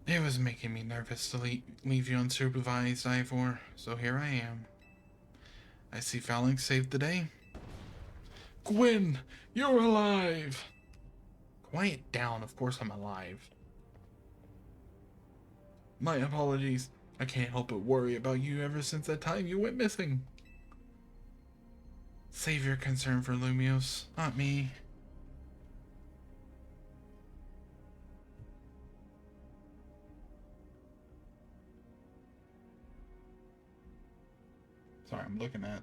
It was making me nervous to leave you unsupervised, Ivor, so here I am. I see Phalanx saved the day. Gwen, you're alive! Quiet down, of course I'm alive. My apologies. I can't help but worry about you ever since that time you went missing. Save your concern for Lumios, not me. Sorry, I'm looking at.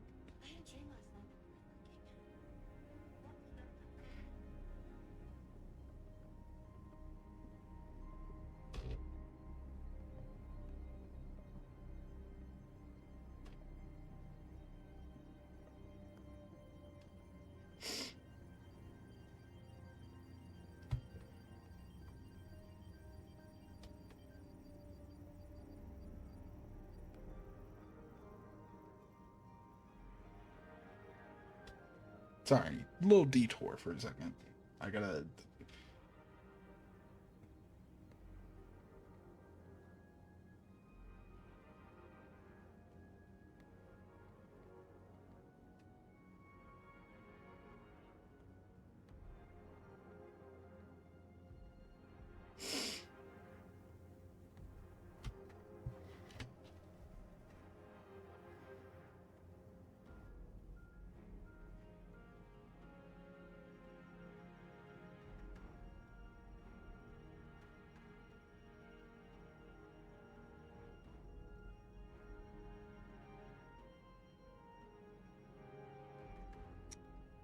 Sorry, little detour for a second. I gotta.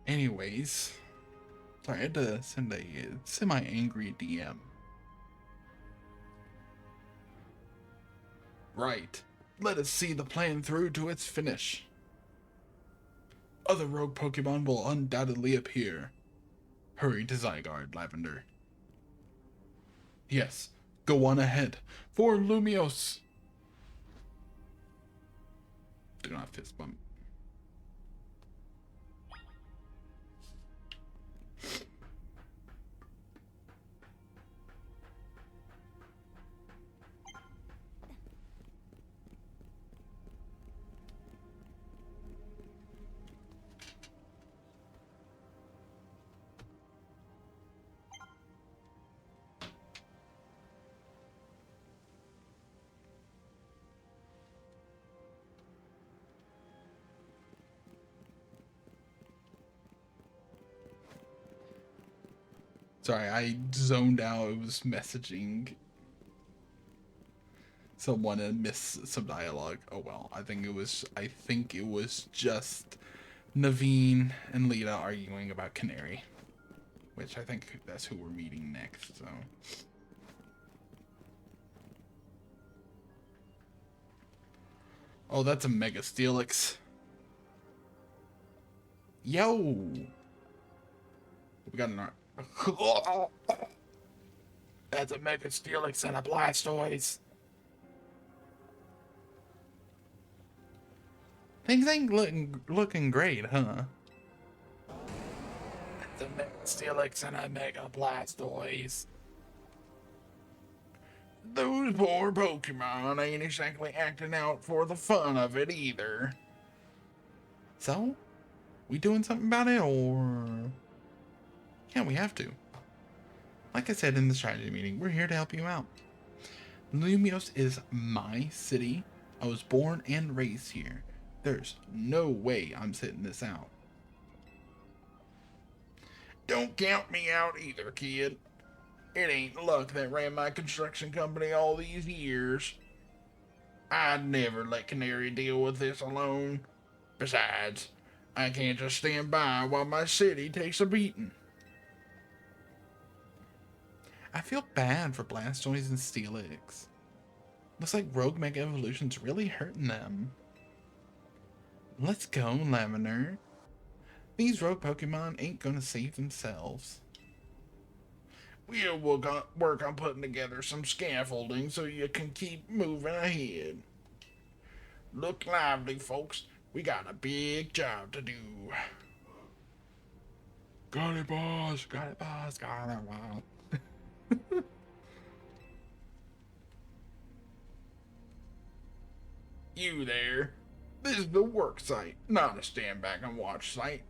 Anyways, sorry, I had to send a semi-angry DM. Right. Let us see the plan through to its finish. Other rogue Pokemon will undoubtedly appear. Hurry to Zygarde, Lavender. Yes, go on ahead. For Lumios. Do not fist bump. Sorry, I zoned out. I was messaging someone and missed some dialogue. Oh well, I think it was just Naveen and Lita arguing about Canary, which I think that's who we're meeting next. So. Oh, that's a Mega Steelix. Yo! We got an That's a Mega Steelix and a Blastoise. Things ain't looking great, huh? That's a Mega Steelix and a Mega Blastoise. Those poor Pokemon ain't exactly acting out for the fun of it either. So, we doing something about it, or... Yeah, we have to. Like I said in the strategy meeting, we're here to help you out. Lumios is my city. I was born and raised here. There's no way I'm sitting this out. Don't count me out either, kid. It ain't luck that ran my construction company all these years. I'd never let Canary deal with this alone. Besides, I can't just stand by while my city takes a beating. I feel bad for Blastoise and Steelix. Looks like Rogue Mega Evolution's really hurting them. Let's go, Lavender. These rogue Pokemon ain't gonna save themselves. We'll work on putting together some scaffolding so you can keep moving ahead. Look lively, folks. We got a big job to do. Got it, boss. Got it, boss. Got it, boss. You there? This is the work site, not a stand back and watch site.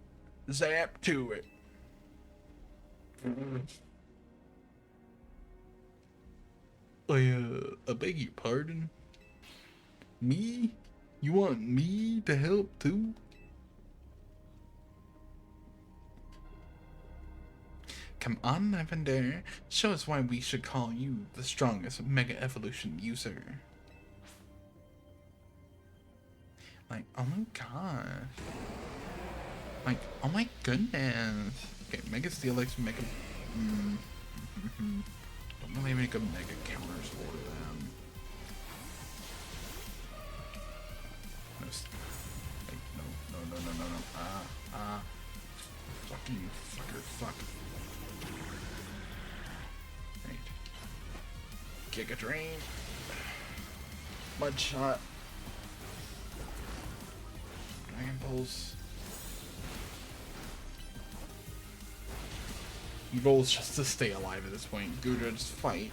Zap to it. I beg your pardon? Me? You want me to help too? Come on, Lavender. Show us why we should call you the strongest Mega Evolution user. Like, oh my god. Like, oh my goodness. Okay, Mega Steelix, Mega... Don't really have any good Mega counters for them. No, like, no. Fucking fucker, fuck. Right. Giga Drain. Mud Shot. Dragon Pulse. Your goal is just to stay alive at this point. Gudra, just fight.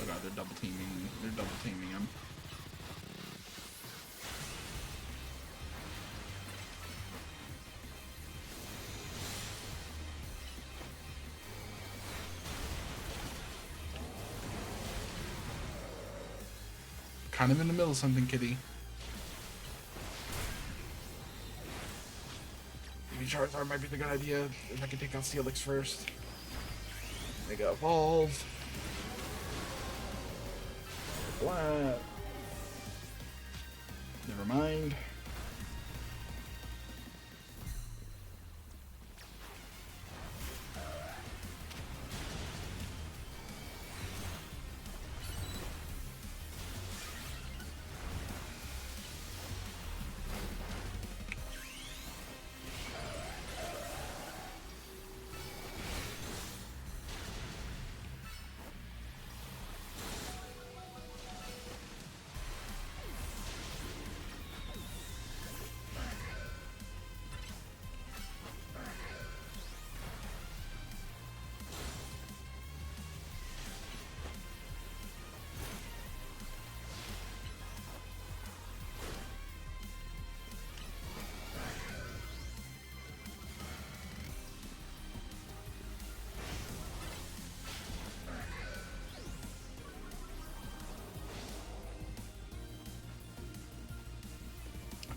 Oh god, they're double teaming. They're double teaming him. Kind of in the middle of something, kitty. Maybe Charizard might be the good idea if I can take out Steelix first. Mega Evolve. Flat. Never mind.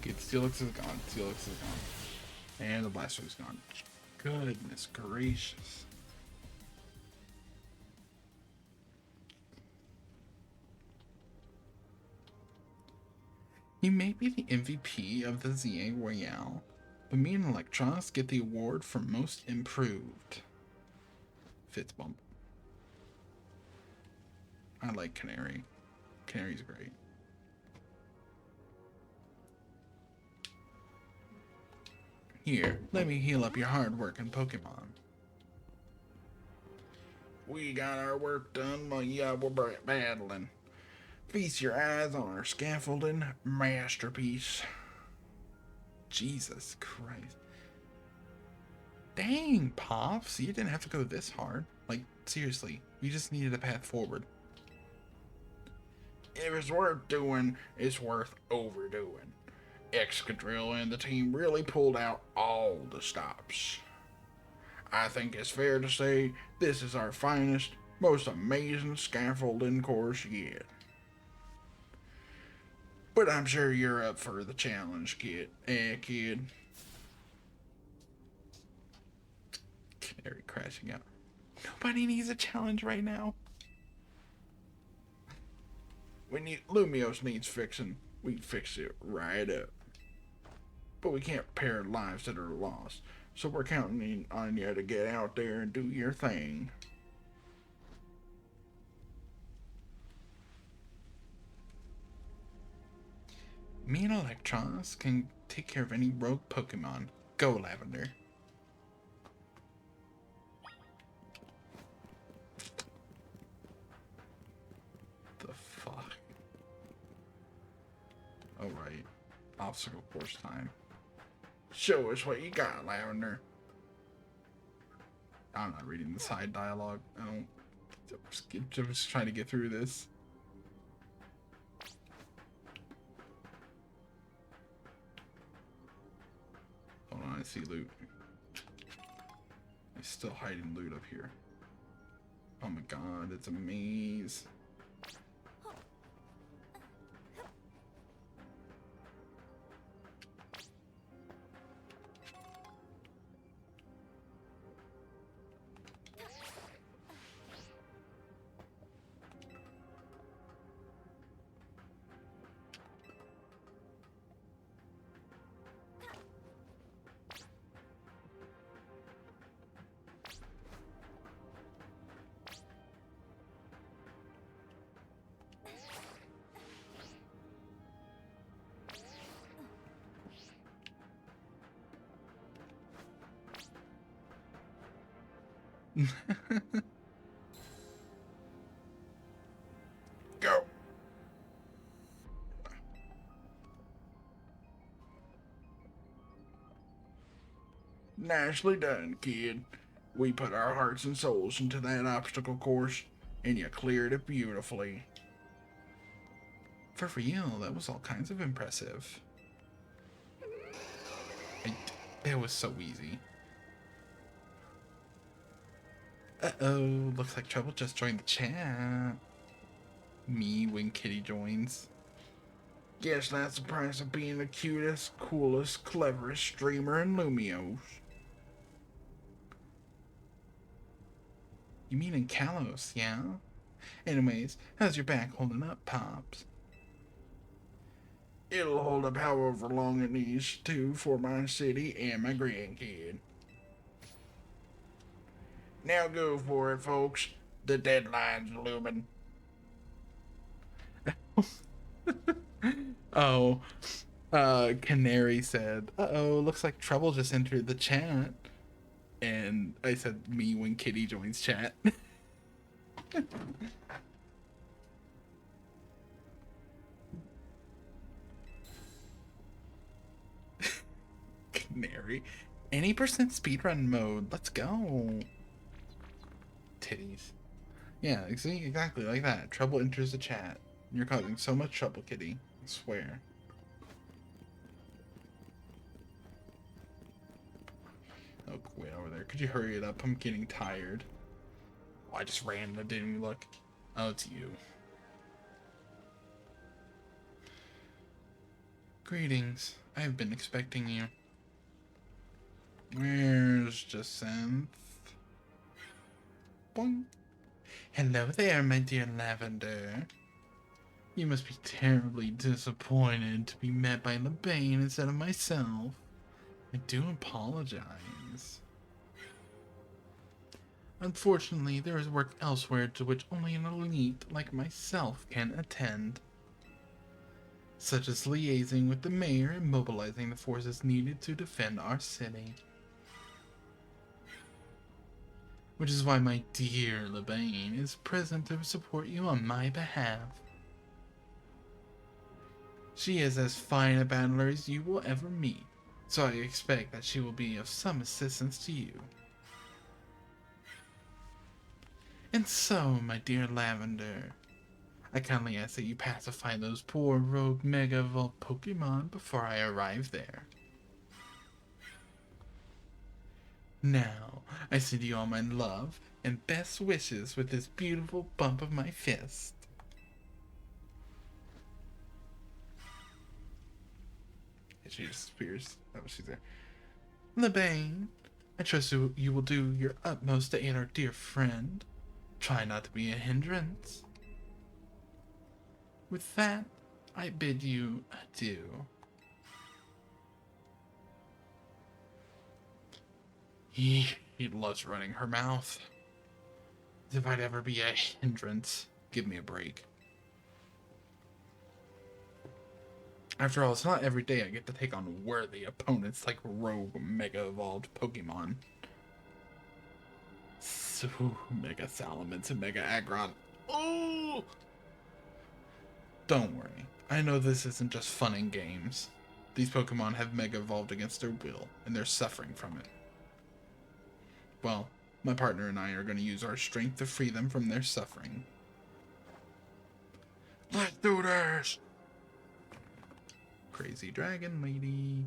Okay, the Steelix is gone. Steelix is gone. And the Blastoise is gone. Goodness gracious. He may be the MVP of the ZA Royale, but me and Electros get the award for most improved. Fitz bump. I like Canary. Canary's great. Here, let me heal up your hard-working Pokemon. We got our work done while we're battling. Feast your eyes on our scaffolding masterpiece. Jesus Christ. Dang, Pops, you didn't have to go this hard. Like, seriously, you just needed a path forward. If it's worth doing, it's worth overdoing. Excadrill and the team really pulled out all the stops. I think it's fair to say this is our finest, most amazing scaffolding course yet. But I'm sure you're up for the challenge, kid. Kid. Canary crashing out. Nobody needs a challenge right now. Lumios needs fixing. We fix it right up. But we can't repair lives that are lost. So we're counting on you to get out there and do your thing. Me and Electros can take care of any rogue Pokemon. Go, Lavender. The fuck? Alright. Obstacle course time. Show us what you got, Lavender. I'm not reading the side dialogue. I don't. I'm just trying to get through this. Hold on, I see loot. He's still hiding loot up here. Oh my god, it's a maze. Go. Nicely done, kid. We put our hearts and souls into that obstacle course, and you cleared it beautifully. For real, that was all kinds of impressive. It was so easy. Uh-oh, looks like Trouble just joined the chat. Me when Kitty joins. Guess that's the price of being the cutest, coolest, cleverest streamer in Lumios. You mean in Kalos, yeah? Anyways, how's your back holding up, Pops? It'll hold up however long it needs to for my city and my grandkid. Now go for it, folks. The deadline's looming. Oh, Canary said, uh-oh, looks like Trouble just entered the chat. And I said me when Kitty joins chat. Canary. Any percent speedrun mode. Let's go. Titties. Yeah, see, exactly like that. Trouble enters the chat. You're causing so much trouble, Kitty. I swear. Oh, way over there. Could you hurry it up? I'm getting tired. Oh, I just ran and I didn't even look. Oh, it's you. Greetings. I've been expecting you. Where's Jacinth? Boing. Hello there, my dear Lavender. You must be terribly disappointed to be met by LeBain instead of myself. I do apologize. Unfortunately, there is work elsewhere to which only an elite like myself can attend, such as liaising with the mayor and mobilizing the forces needed to defend our city. Which is why my dear LeBain is present to support you on my behalf. She is as fine a battler as you will ever meet, so I expect that she will be of some assistance to you. And so, my dear Lavender, I kindly ask that you pacify those poor rogue Mega Evolved Pokemon before I arrive there. Now, I send you all my love and best wishes with this beautiful bump of my fist. She disappears. Oh, she's there. LeBain, I trust you will do your utmost to aid our dear friend. Try not to be a hindrance. With that, I bid you adieu. He loves running her mouth. If I'd ever be a hindrance, give me a break. After all, it's not every day I get to take on worthy opponents like rogue Mega Evolved Pokemon. So, Mega Salamence and Mega Aggron. Oh! Don't worry. I know this isn't just fun and games. These Pokemon have Mega Evolved against their will, and they're suffering from it. Well, My partner and I are going to use our strength to free them from their suffering. Let's do this! Crazy dragon lady.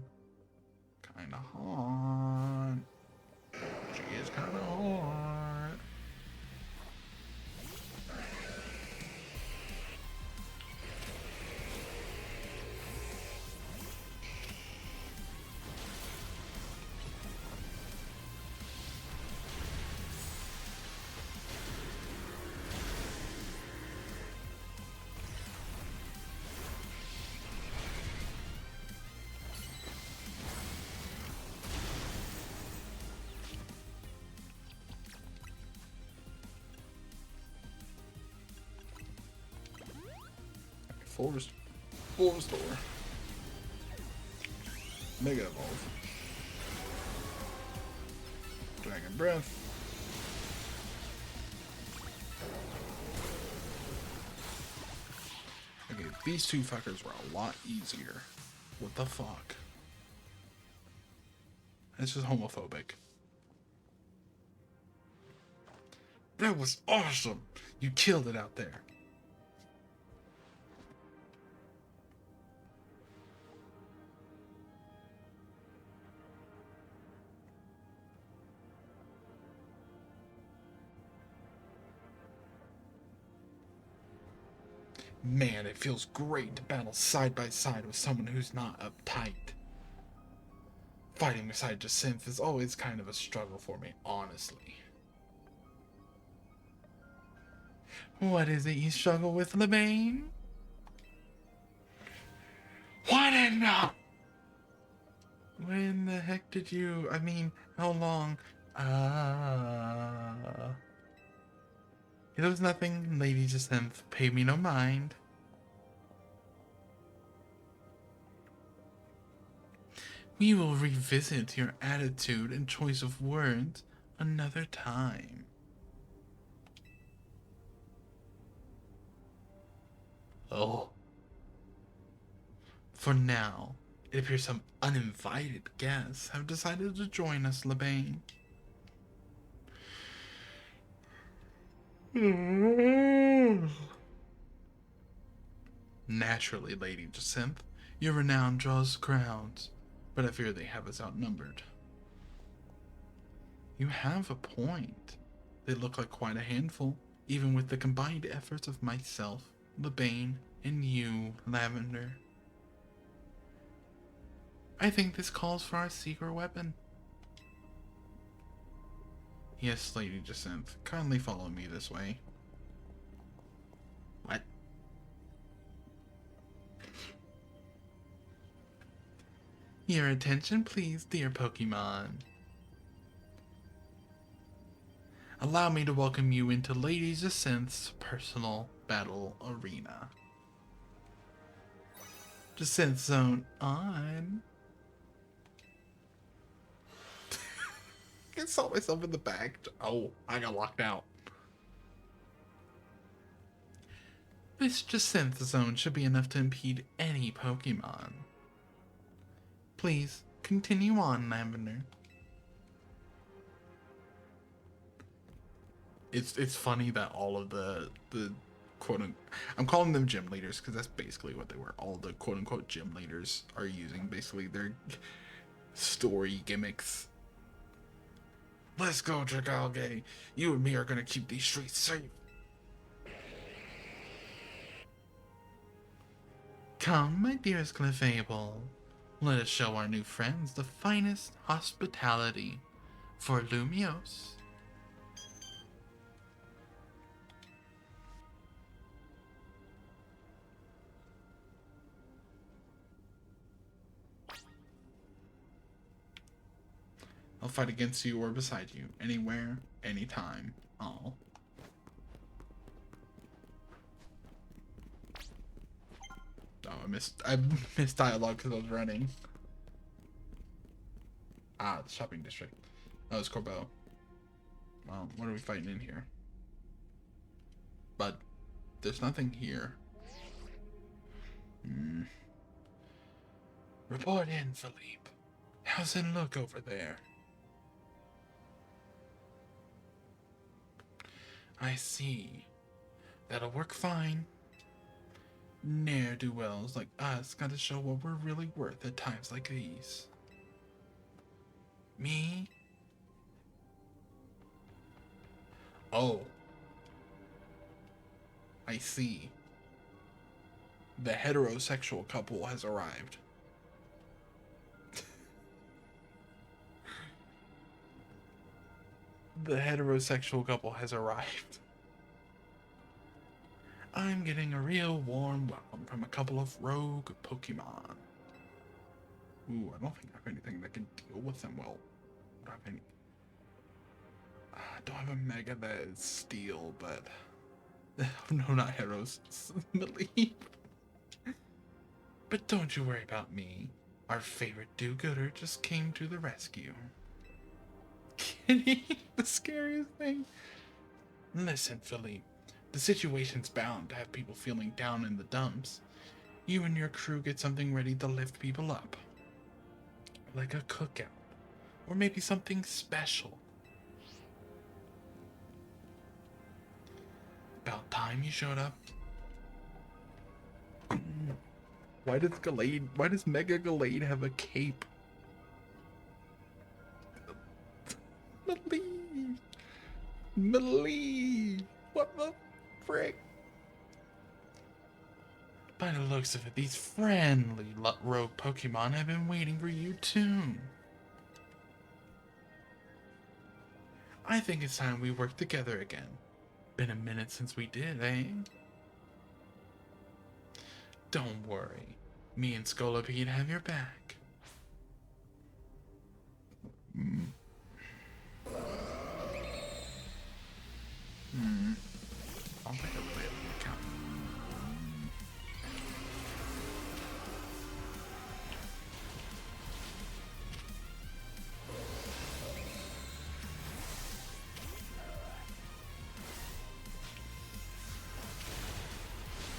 Kinda hot. She is kinda hot. Full restore. Mega evolve. Dragon breath. Okay, these two fuckers were a lot easier. What the fuck? That's just homophobic. That was awesome! You killed it out there. Man, it feels great to battle side by side with someone who's not uptight. Fighting beside Jacinth is always kind of a struggle for me, honestly. What is it you struggle with, Lebane? What in the... When the heck did you... I mean, how long? It was nothing, Lady Jacinth. Pay me no mind. We will revisit your attitude and choice of words another time. Oh. For now, it appears some uninvited guests have decided to join us, Lebane. Naturally, Lady Jacinth, your renown draws crowds, but I fear they have us outnumbered. You have a point. They look like quite a handful, even with the combined efforts of myself, Lebane, and you, Lavender. I think this calls for our secret weapon. Yes, Lady Jacinth, kindly follow me this way. What? Your attention, please, dear Pokemon. Allow me to welcome you into Lady Jacinth's personal battle arena. Jacinth Zone on. I saw myself in the back. Oh, I got locked out. This Jacinth Zone should be enough to impede any Pokemon. Please, continue on, Lavender. It's funny that all of the quote unquote, I'm calling them gym leaders because that's basically what they were. All the quote unquote gym leaders are using basically their story gimmicks. Let's go, Dragalge. You and me are gonna keep these streets safe. Come, my dearest Clefable. Let us show our new friends the finest hospitality for Lumiose. I'll fight against you or beside you, anywhere, anytime. Oh. Oh, I missed dialogue because I was running. Ah, the shopping district. Oh, it's Corbeau. Well, what are we fighting in here? But there's nothing here. Report in, Philippe. How's it look over there? I see. That'll work fine. Ne'er-do-wells like us gotta show what we're really worth at times like these. Me? Oh. I see. The heterosexual couple has arrived. The heterosexual couple has arrived. I'm getting a real warm welcome from a couple of rogue Pokemon. Ooh, I don't think I have anything that can deal with them well. I don't have any. I don't have a Mega that is Steel, but. No, not Heros. Melee. But don't you worry about me. Our favorite do-gooder just came to the rescue. Kitty, the scariest thing. Listen, Philippe. The situation's bound to have people feeling down in the dumps. You and your crew get something ready to lift people up. Like a cookout. Or maybe something special. About time you showed up. Why does Mega Gallade have a cape? Melee! What the frick? By the looks of it, these friendly rogue Pokemon have been waiting for you too. I think it's time we work together again. Been a minute since we did, eh? Don't worry. Me and Scolipede have your back. I don't think I really have an account.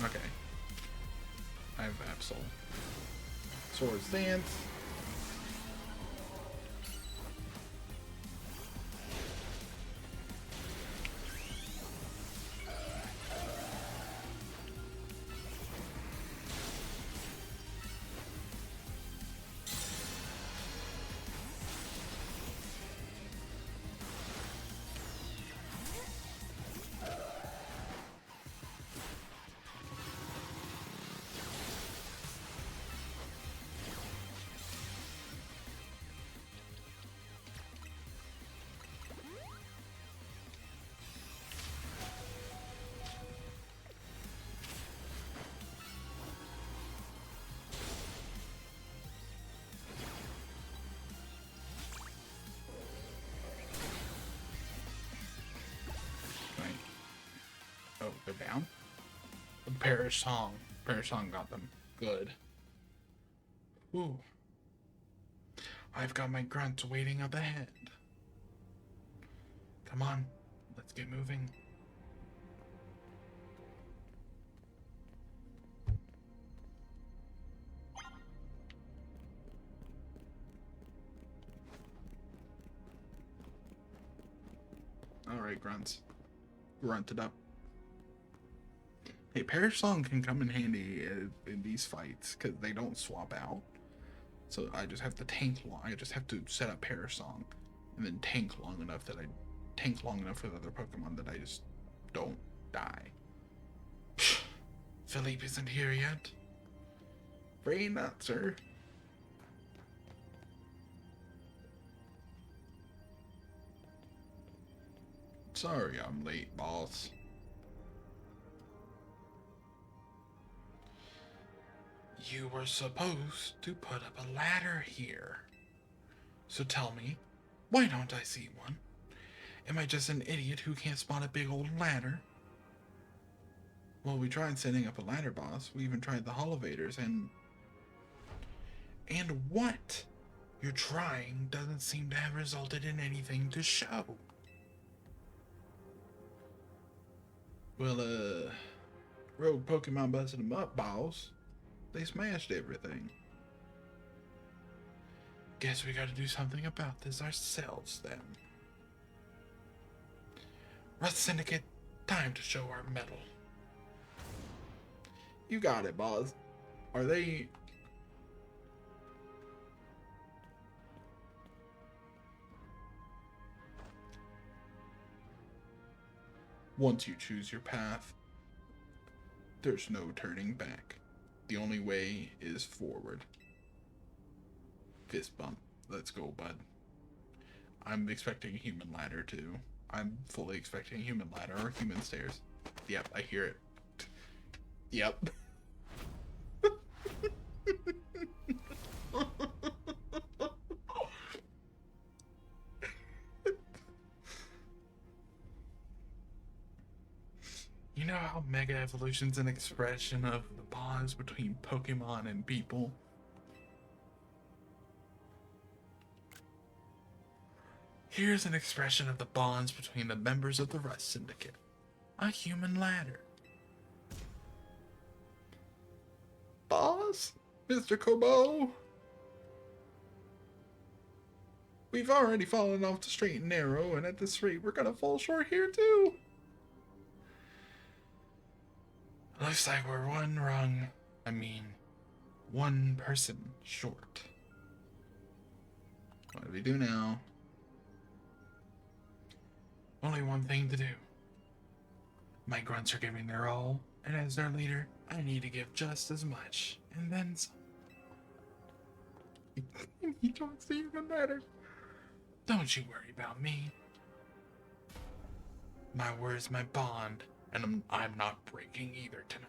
Okay. I have Absol. Swords Dance. Oh, they're down? The Parish Song. Parish Song got them. Good. Ooh. I've got my grunts waiting up ahead. Come on, let's get moving. Alright, grunts. Grunt it up. Hey, Parish Song can come in handy in these fights because they don't swap out. So I just have to tank long. I just have to set up Parish Song and then tank long enough with other Pokemon that I just don't die. Philippe isn't here yet. Afraid not, sir. Sorry I'm late, boss. You were supposed to put up a ladder here. So tell me, why don't I see one? Am I just an idiot who can't spot a big old ladder? Well, we tried setting up a ladder, boss. We even tried the Holovators, and what you're trying doesn't seem to have resulted in anything to show. Well, rogue Pokemon busted them up, boss. They smashed everything. Guess we gotta do something about this ourselves, then. Rust Syndicate, Time to show our mettle. You got it, boss. Are they... Once you choose your path, there's no turning back. The only way is forward. Fist bump. Let's go, bud. I'm expecting a human ladder too. I'm fully expecting a human ladder or human stairs. Yep, I hear it. Yep. You know how Mega Evolution's an expression of the bonds between Pokemon and people? Here's an expression of the bonds between the members of the Rust Syndicate. A human ladder. Boss? Mr. Kobo? We've already fallen off the straight and narrow, and at this rate, we're gonna fall short here too. Looks like we're one person short. What do we do now? Only one thing to do. My grunts are giving their all, and as their leader, I need to give just as much, and then some. And he talks to even better. Don't you worry about me. My word's my bond, and I'm not breaking either tonight.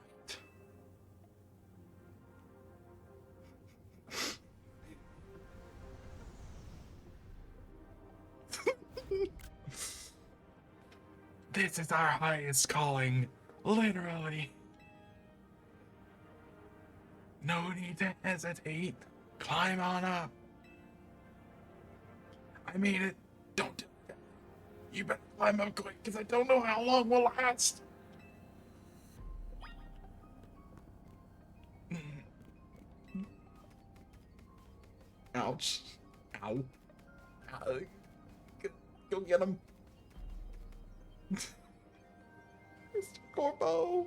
This is our highest calling, literally. No need to hesitate. Climb on up. I made it. Don't do that. You better climb up quick, because I don't know how long we'll last. Ouch. Ow. Ow. Go get him. Mr. Corbo.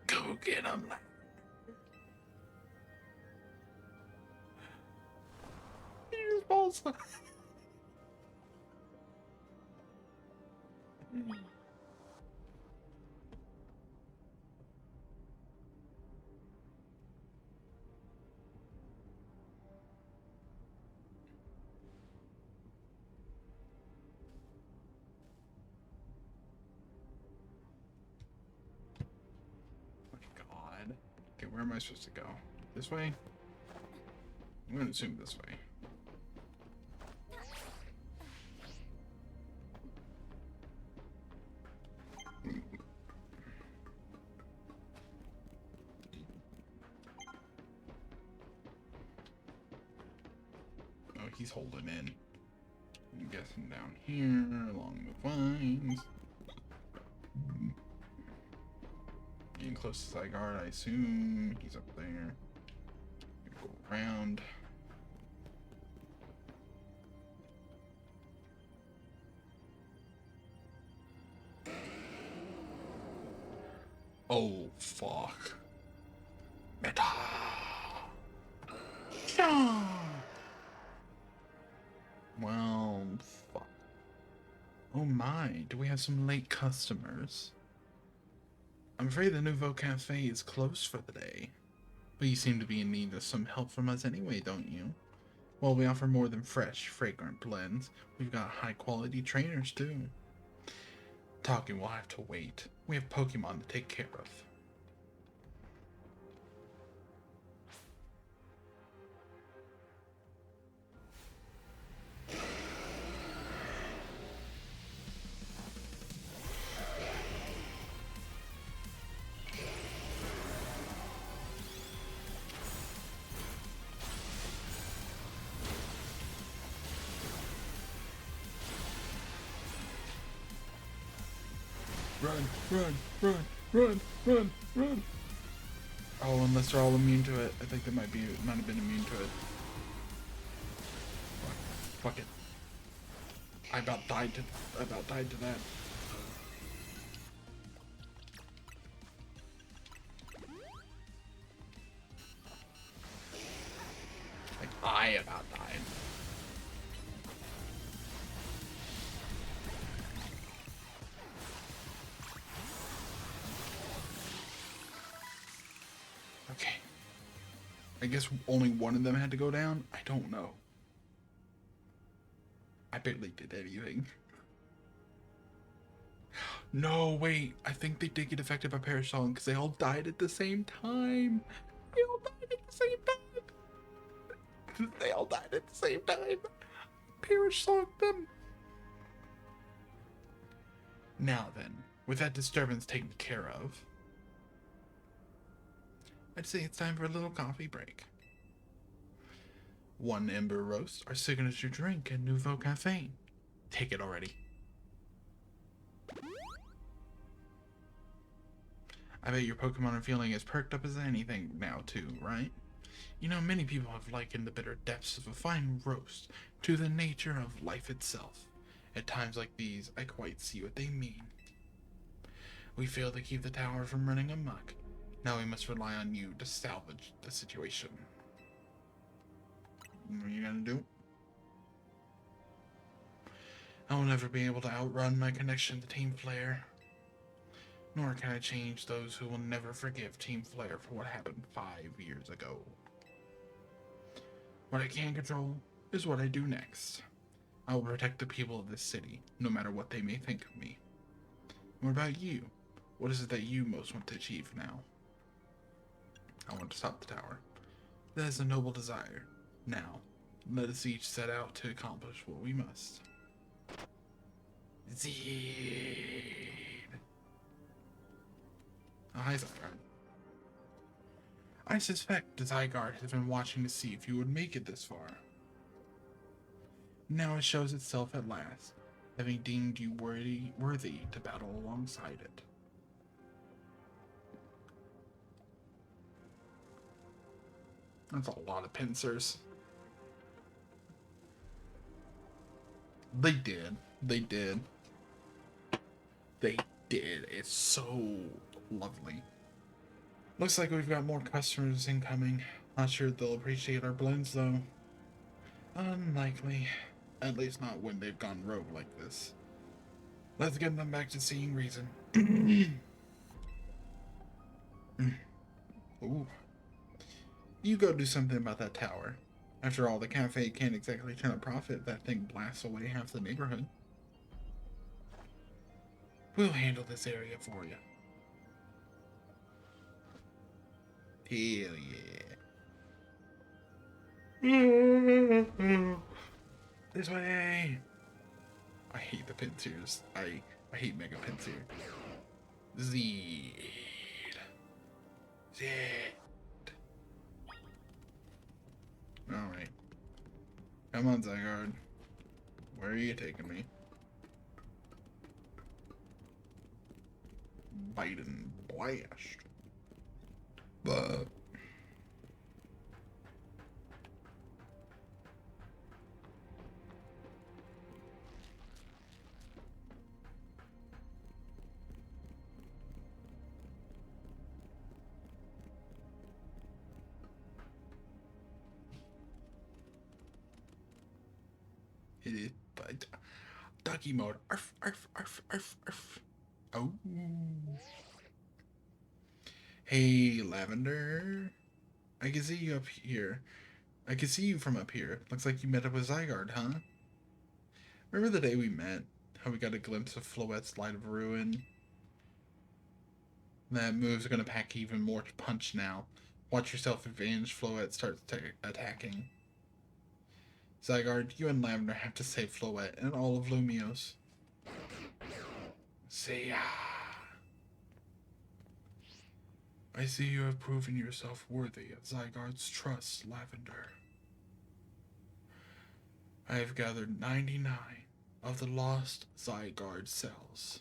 Go get him. Here's balls. Okay, where am I supposed to go? This way? I'm gonna assume this way. Oh, he's holding in. I'm guessing down here along the vines. Getting close to Zygarde, I assume. He's up there. Go around. Oh, fuck. Meta! Yeah. Well, fuck. Oh my, do we have some late customers? I'm afraid the Nouveau Cafe is closed for the day. But you seem to be in need of some help from us anyway, don't you? Well, we offer more than fresh, fragrant blends. We've got high-quality trainers, too. Talking will have to wait. We have Pokemon to take care of. Run, run, run, run, run, run. Oh, unless they're all immune to it. I think they might have been immune to it. Fuck it. I about died to that. Like, I about died. Okay. I guess only one of them had to go down? I don't know. I barely did anything. No, wait. I think they did get affected by Perish Song because they all died at the same time. They all died at the same time. They all died at the same time. Perish Song them. Now then, with that disturbance taken care of, I'd say it's time for a little coffee break. One Ember Roast, our signature drink at Nouveau Cafe. Take it already. I bet your Pokemon are feeling as perked up as anything now too, right? You know, many people have likened the bitter depths of a fine roast to the nature of life itself. At times like these, I quite see what they mean. We failed to keep the tower from running amok. Now we must rely on you to salvage the situation. What are you gonna do? I will never be able to outrun my connection to Team Flare. Nor can I change those who will never forgive Team Flare for what happened 5 years ago. What I can control is what I do next. I will protect the people of this city, no matter what they may think of me. What about you? What is it that you most want to achieve now? I want to stop the tower. That is a noble desire. Now, let us each set out to accomplish what we must. Zed. Oh, hi, Zygarde. I suspect Zygarde has been watching to see if you would make it this far. Now it shows itself at last, having deemed you worthy to battle alongside it. That's a lot of pincers. They did. They did. They did. It's so lovely. Looks like we've got more customers incoming. Not sure they'll appreciate our blends, though. Unlikely. At least not when they've gone rogue like this. Let's get them back to seeing reason. Ooh. You go do something about that tower. After all, the cafe can't exactly turn a profit if that thing blasts away half the neighborhood. We'll handle this area for you. Hell yeah. This way. I hate the pincers. I hate Mega Pinsir. Zed. Alright. Come on, Zygarde. Where are you taking me? Bite and blast. But it is, but ducky mode. Arf, arf, arf, arf, arf. Oh. Hey, Lavender. I can see you up here. I can see you from up here. Looks like you met up with Zygarde, huh? Remember the day we met? How we got a glimpse of Floette's Light of Ruin? That move's gonna pack even more punch now. Watch yourself advantage Floette starts attacking. Zygarde, you and Lavender have to save Floette and all of Lumiose. See ya. I see you have proven yourself worthy of Zygarde's trust, Lavender. I have gathered 99 of the lost Zygarde cells.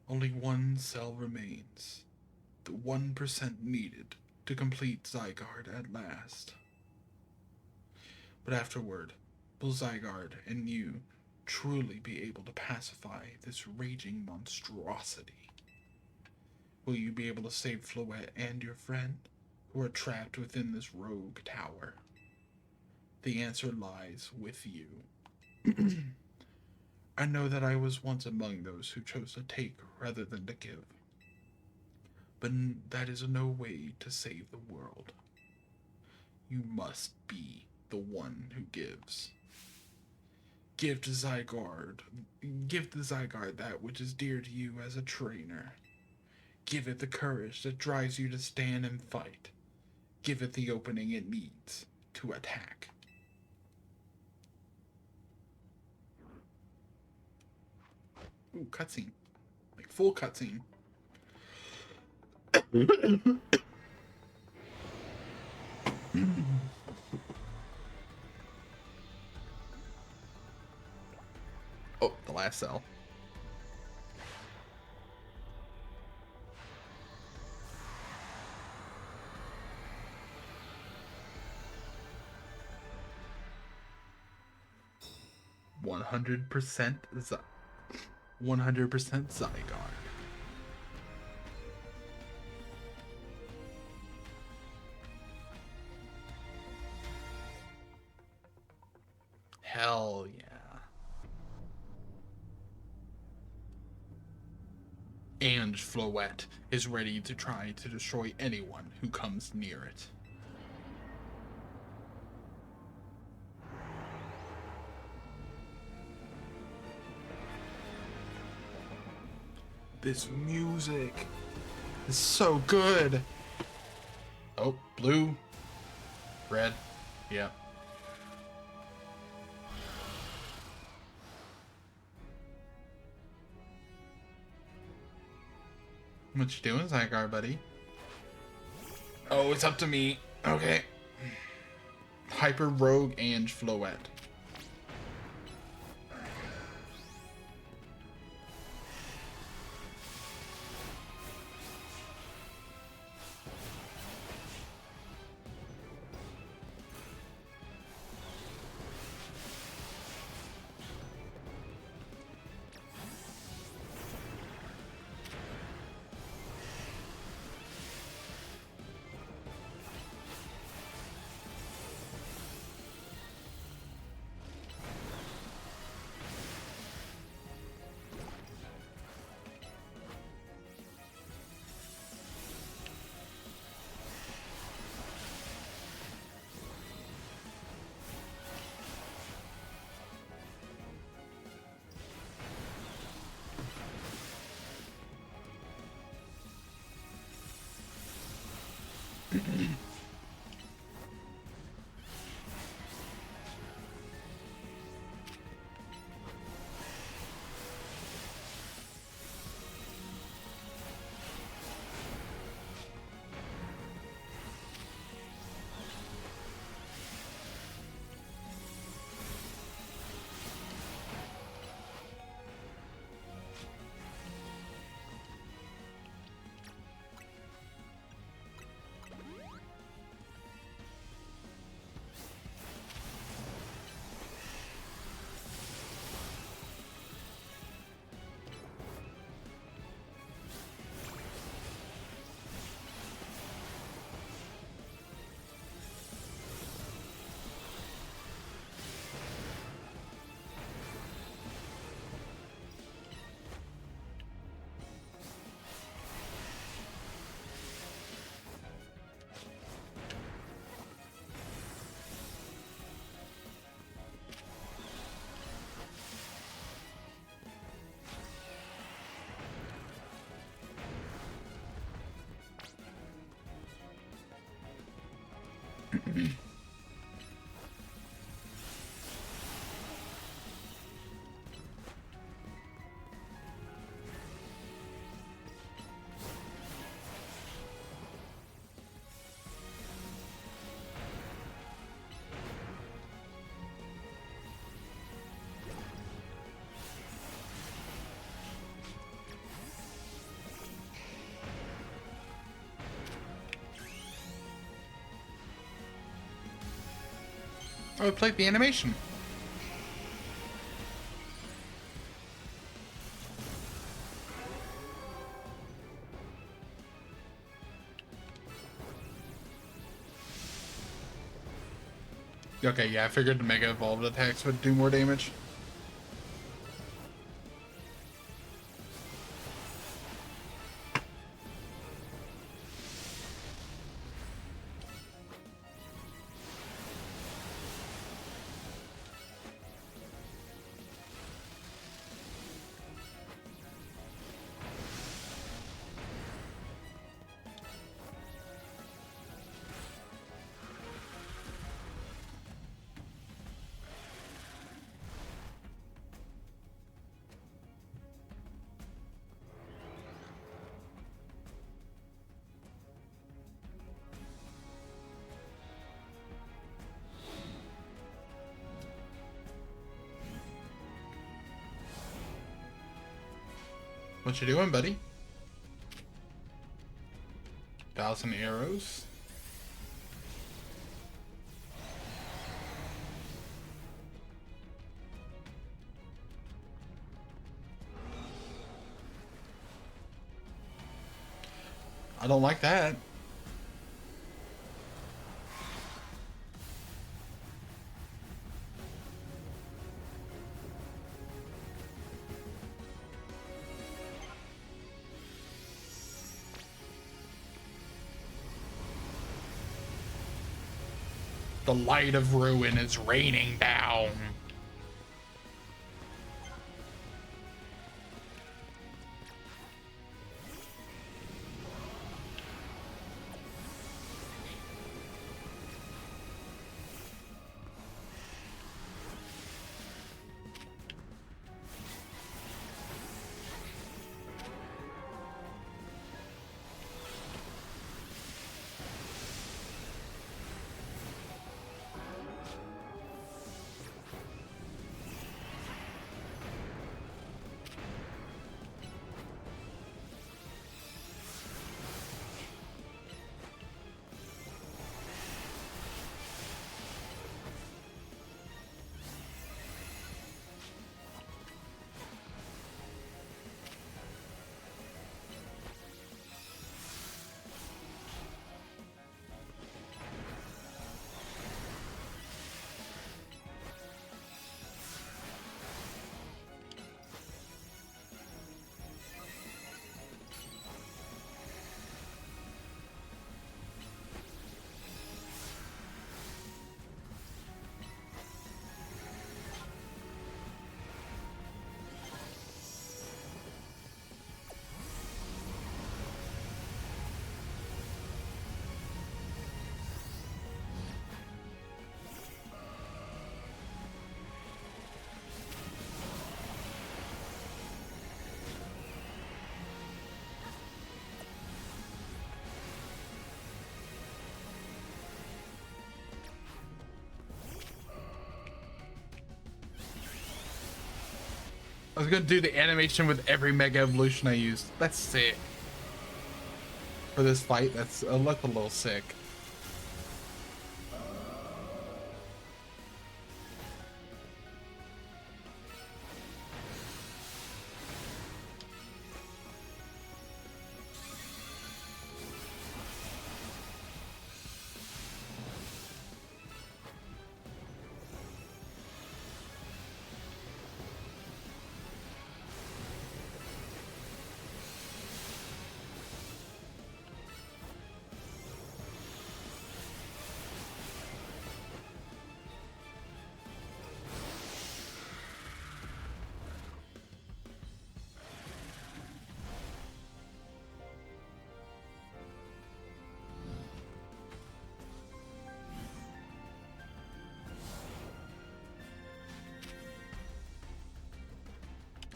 Only one cell remains, the 1% needed to complete Zygarde at last. But afterward, will Zygarde and you truly be able to pacify this raging monstrosity? Will you be able to save Floette and your friend, who are trapped within this rogue tower? The answer lies with you. I know that I was once among those who chose to take rather than to give. But that is no way to save the world. You must be the one who gives. Give to Zygarde that which is dear to you as a trainer. Give it the courage that drives you to stand and fight. Give it the opening it needs to attack. Ooh, cutscene. Like, full cutscene. Oh, the last cell. One 100% Zygarde. Hell yeah. And Floette is ready to try to destroy anyone who comes near it. This music is so good. Oh, blue, red, yeah. What you doing, Zygarde, buddy? Oh, it's up to me. Okay. Hyper Rogue and Floette. Oh, it played the animation. Okay, yeah, I figured the Mega Evolved attacks would do more damage. What you doing, buddy? 1,000 arrows. I don't like that. The light of ruin is raining down. I was gonna do the animation with every Mega Evolution I used. That's sick. For this fight, that's look a little sick.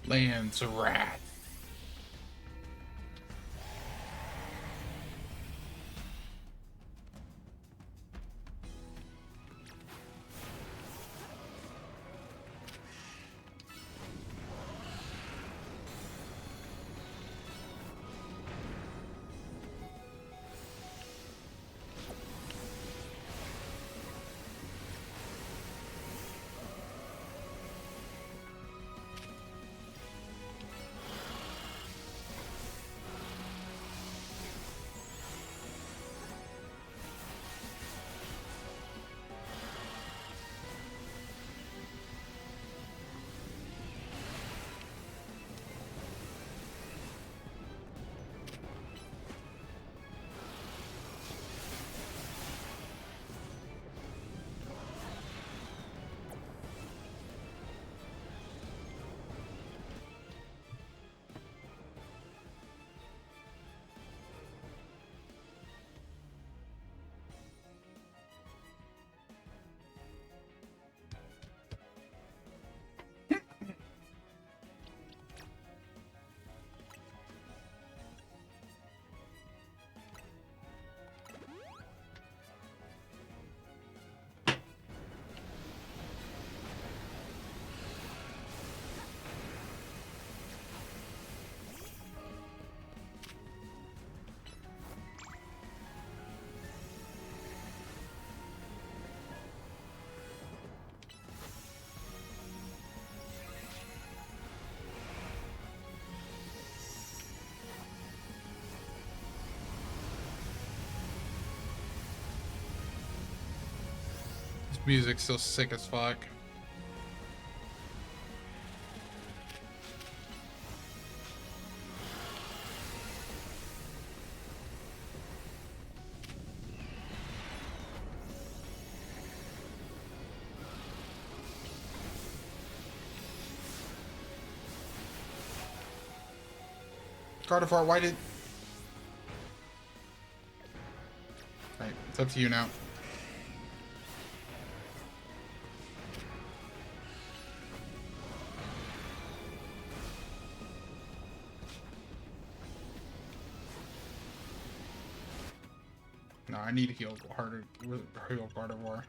Land's Wrath. Music's still sick as fuck. Gardevoir, why did... Right, it's up to you now. No, I need to heal harder. Heal Gardevoir.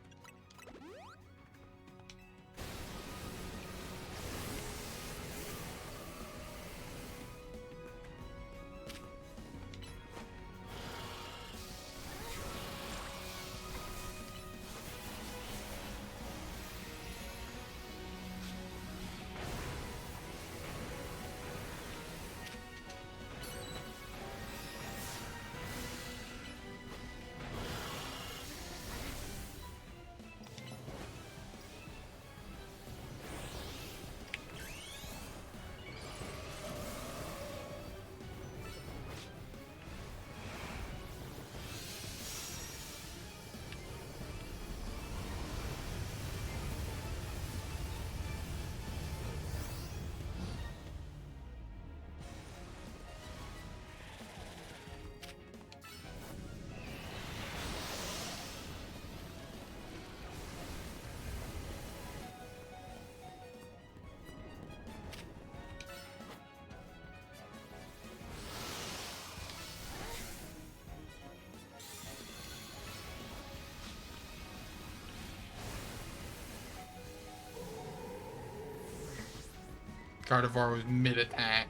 Gardevoir was mid-attack.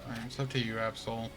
Alright, it's up to you, Absol.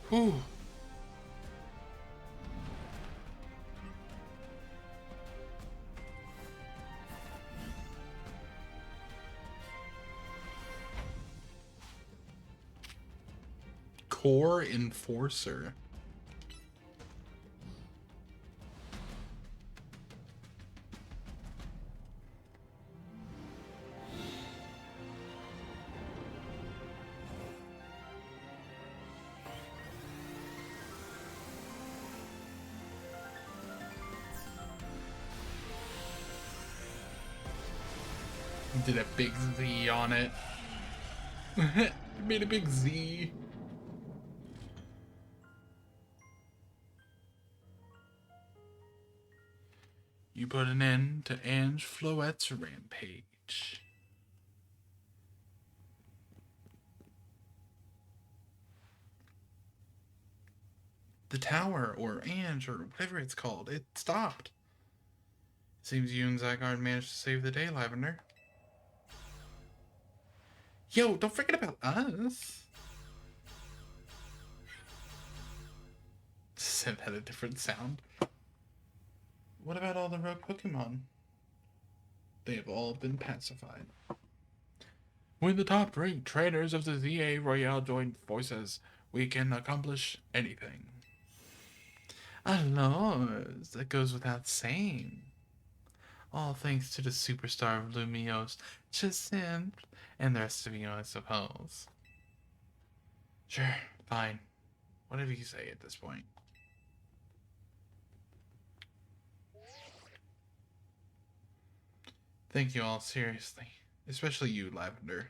Whew. Core Enforcer. Did a big Z on it. Made a big Z. You put an end to Ange Floette's rampage. The tower, or Ange, or whatever it's called, it stopped. Seems you and Zygarde managed to save the day, Lavender. Yo, don't forget about us. Said that a different sound. What about all the rogue Pokemon? They have all been pacified. When the top-ranked trainers of the ZA Royale join forces, we can accomplish anything. Alors, that goes without saying. All thanks to the superstar of Lumiose, Jacinth, and the rest of you, I suppose. Sure, fine. Whatever you say at this point. Thank you all, seriously. Especially you, Lavender.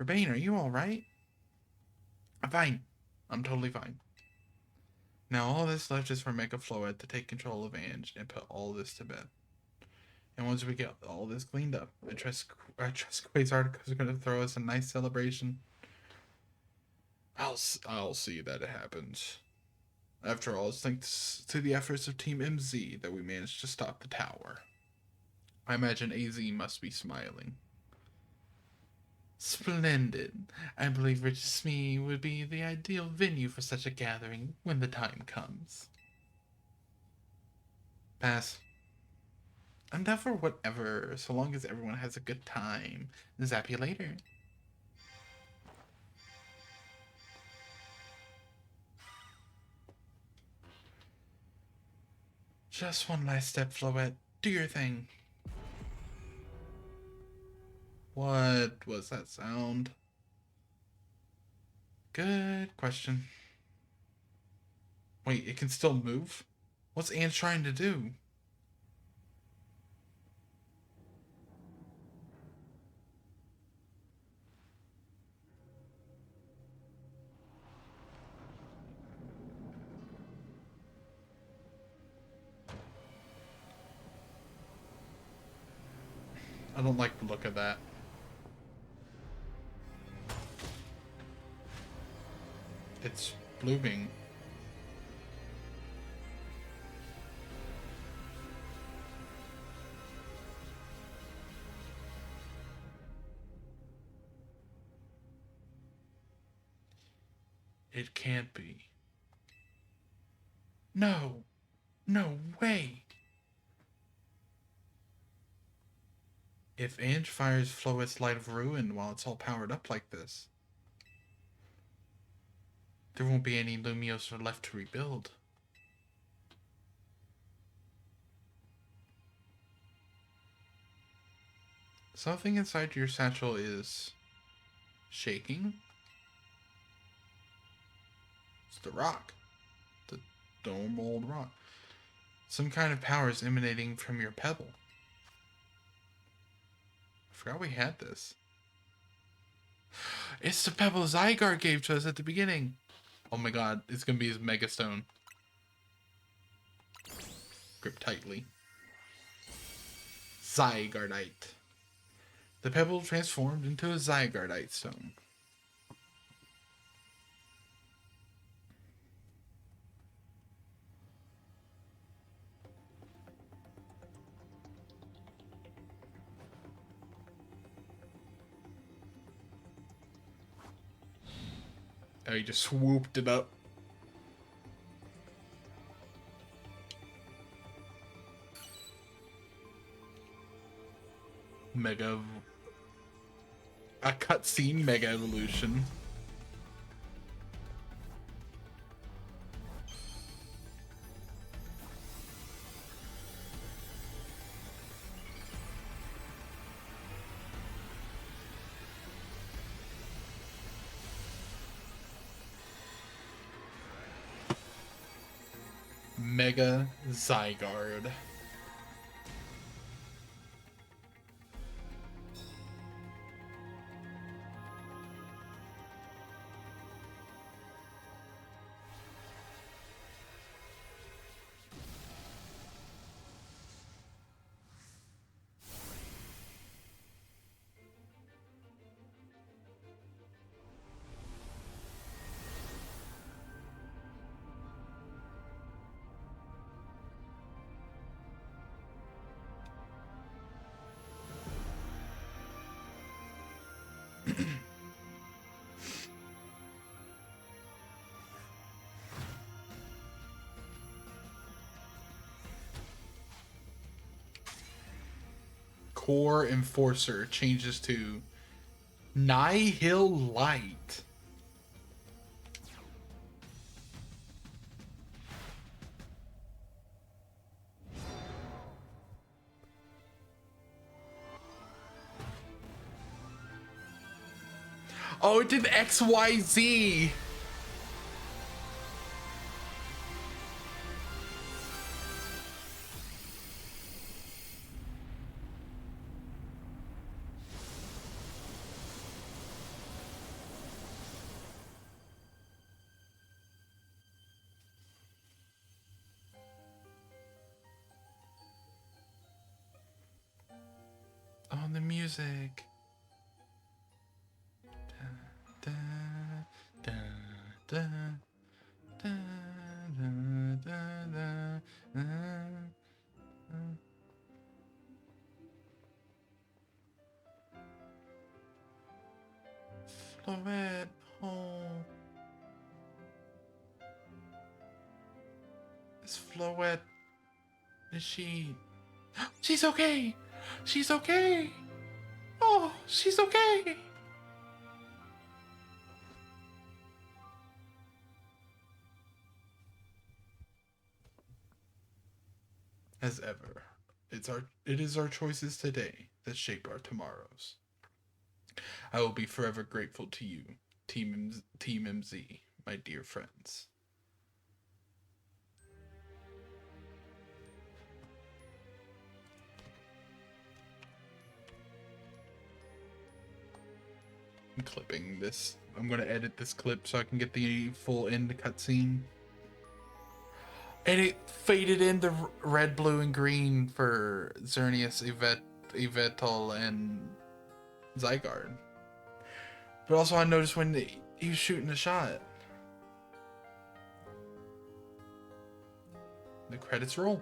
Urbane, are you alright? I'm fine. I'm totally fine. Now all that's left is for Mega Floette to take control of Ange and put all this to bed. And once we get all this cleaned up, I trust Quasar is going to throw us a nice celebration. I'll see that it happens. After all, it's thanks to the efforts of Team MZ that we managed to stop the tower. I imagine AZ must be smiling. Splendid. I believe Rich Smee would be the ideal venue for such a gathering when the time comes. Pass. I'm down for whatever, so long as everyone has a good time. Zap you later. Just one last step, Floette. Do your thing. What was that sound? Good question. Wait, it can still move? What's Ange trying to do? I don't like the look of that. It's blooming. It can't be. No. No way. If Ange fires Floette's Light of Ruin while it's all powered up like this, there won't be any Lumiose left to rebuild. Something inside your satchel is shaking. It's the rock. The normal old rock. Some kind of power is emanating from your pebble. I forgot we had this. It's the pebble Zygarde gave to us at the beginning. Oh my god, it's gonna be his Mega Stone. Grip tightly. Zygardeite. The pebble transformed into a Zygardeite stone. Oh, he just swooped it up. A cutscene Mega Evolution. Mega Zygarde. core enforcer changes to Nihil Light. Oh, it did XYZ. Oh, the music. Da, da, da, da, da, da, da, da. Florette, oh. Is Florette, is she... She's okay! She's okay! Oh, she's okay! As ever, it is our choices today that shape our tomorrows. I will be forever grateful to you, Team MZ, my dear friends. I'm clipping this. I'm gonna edit this clip so I can get the full end cutscene. And it faded into red, blue, and green for Xerneas, Yveltal, and Zygarde. But also I noticed when he was shooting the shot. The credits roll.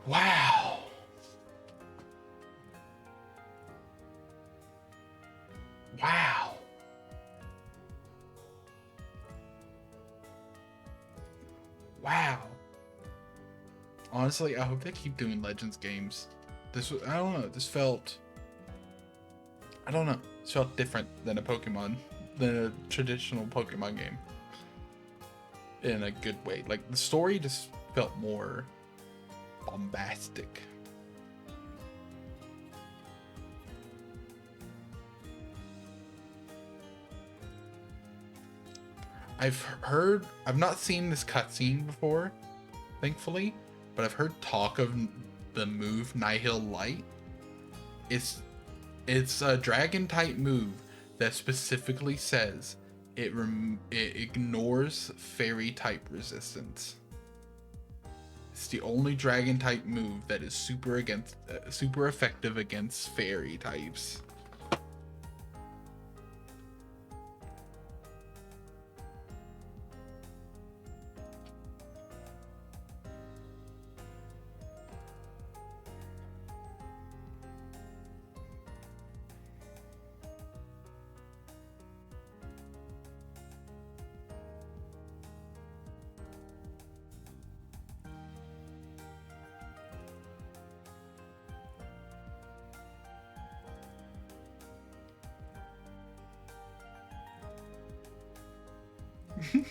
Wow. Wow. Wow. Honestly, I hope they keep doing Legends games. This was, I don't know, this felt, I don't know, this felt different than a traditional Pokemon game. In a good way. Like, the story just felt more bombastic. I've not seen this cutscene before, thankfully, but I've heard talk of the move Nihil Light. It's a dragon type move that specifically says it ignores fairy type resistance. It's the only dragon type move that is super effective against fairy types.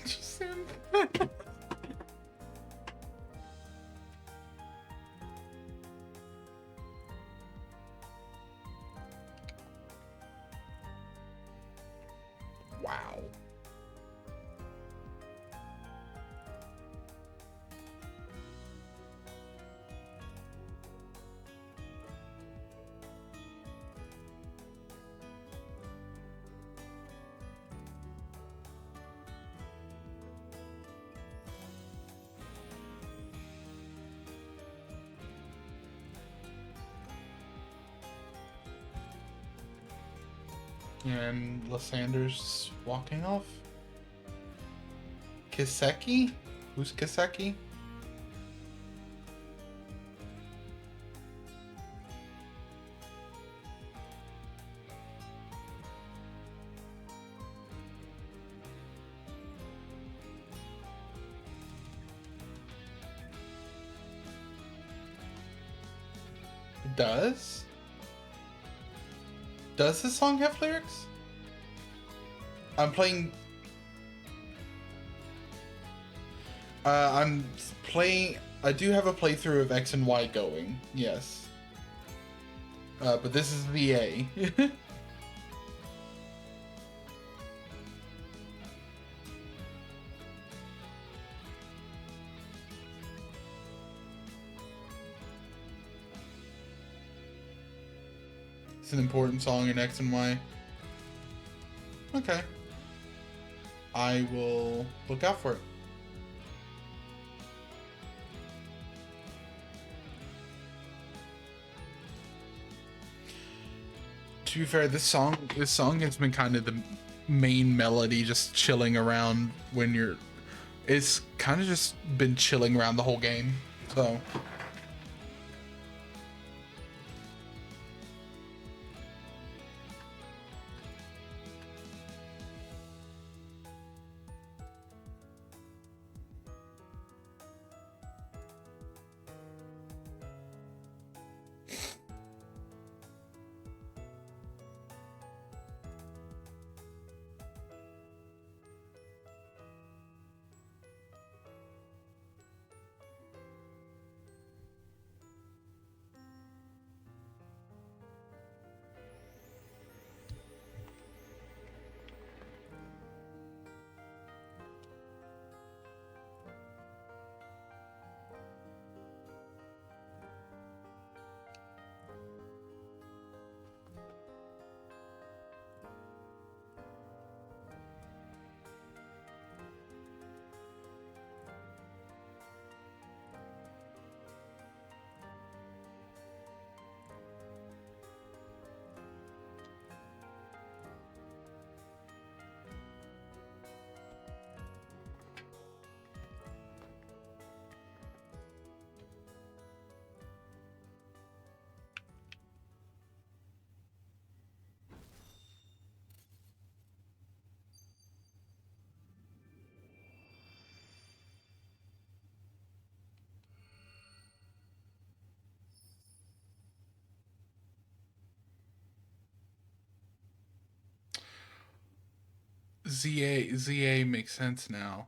She said that. Wow. And Lysander's walking off. Kiseki? Who's Kiseki? does? Does this song have lyrics? I'm playing... I'm playing... I do have a playthrough of X and Y going, yes. But this is the A. It's an important song in X and Y. Okay. I will look out for it. To be fair, this song has been kind of the main melody, just chilling around when you're... It's kind of just been chilling around the whole game, so... ZA makes sense now.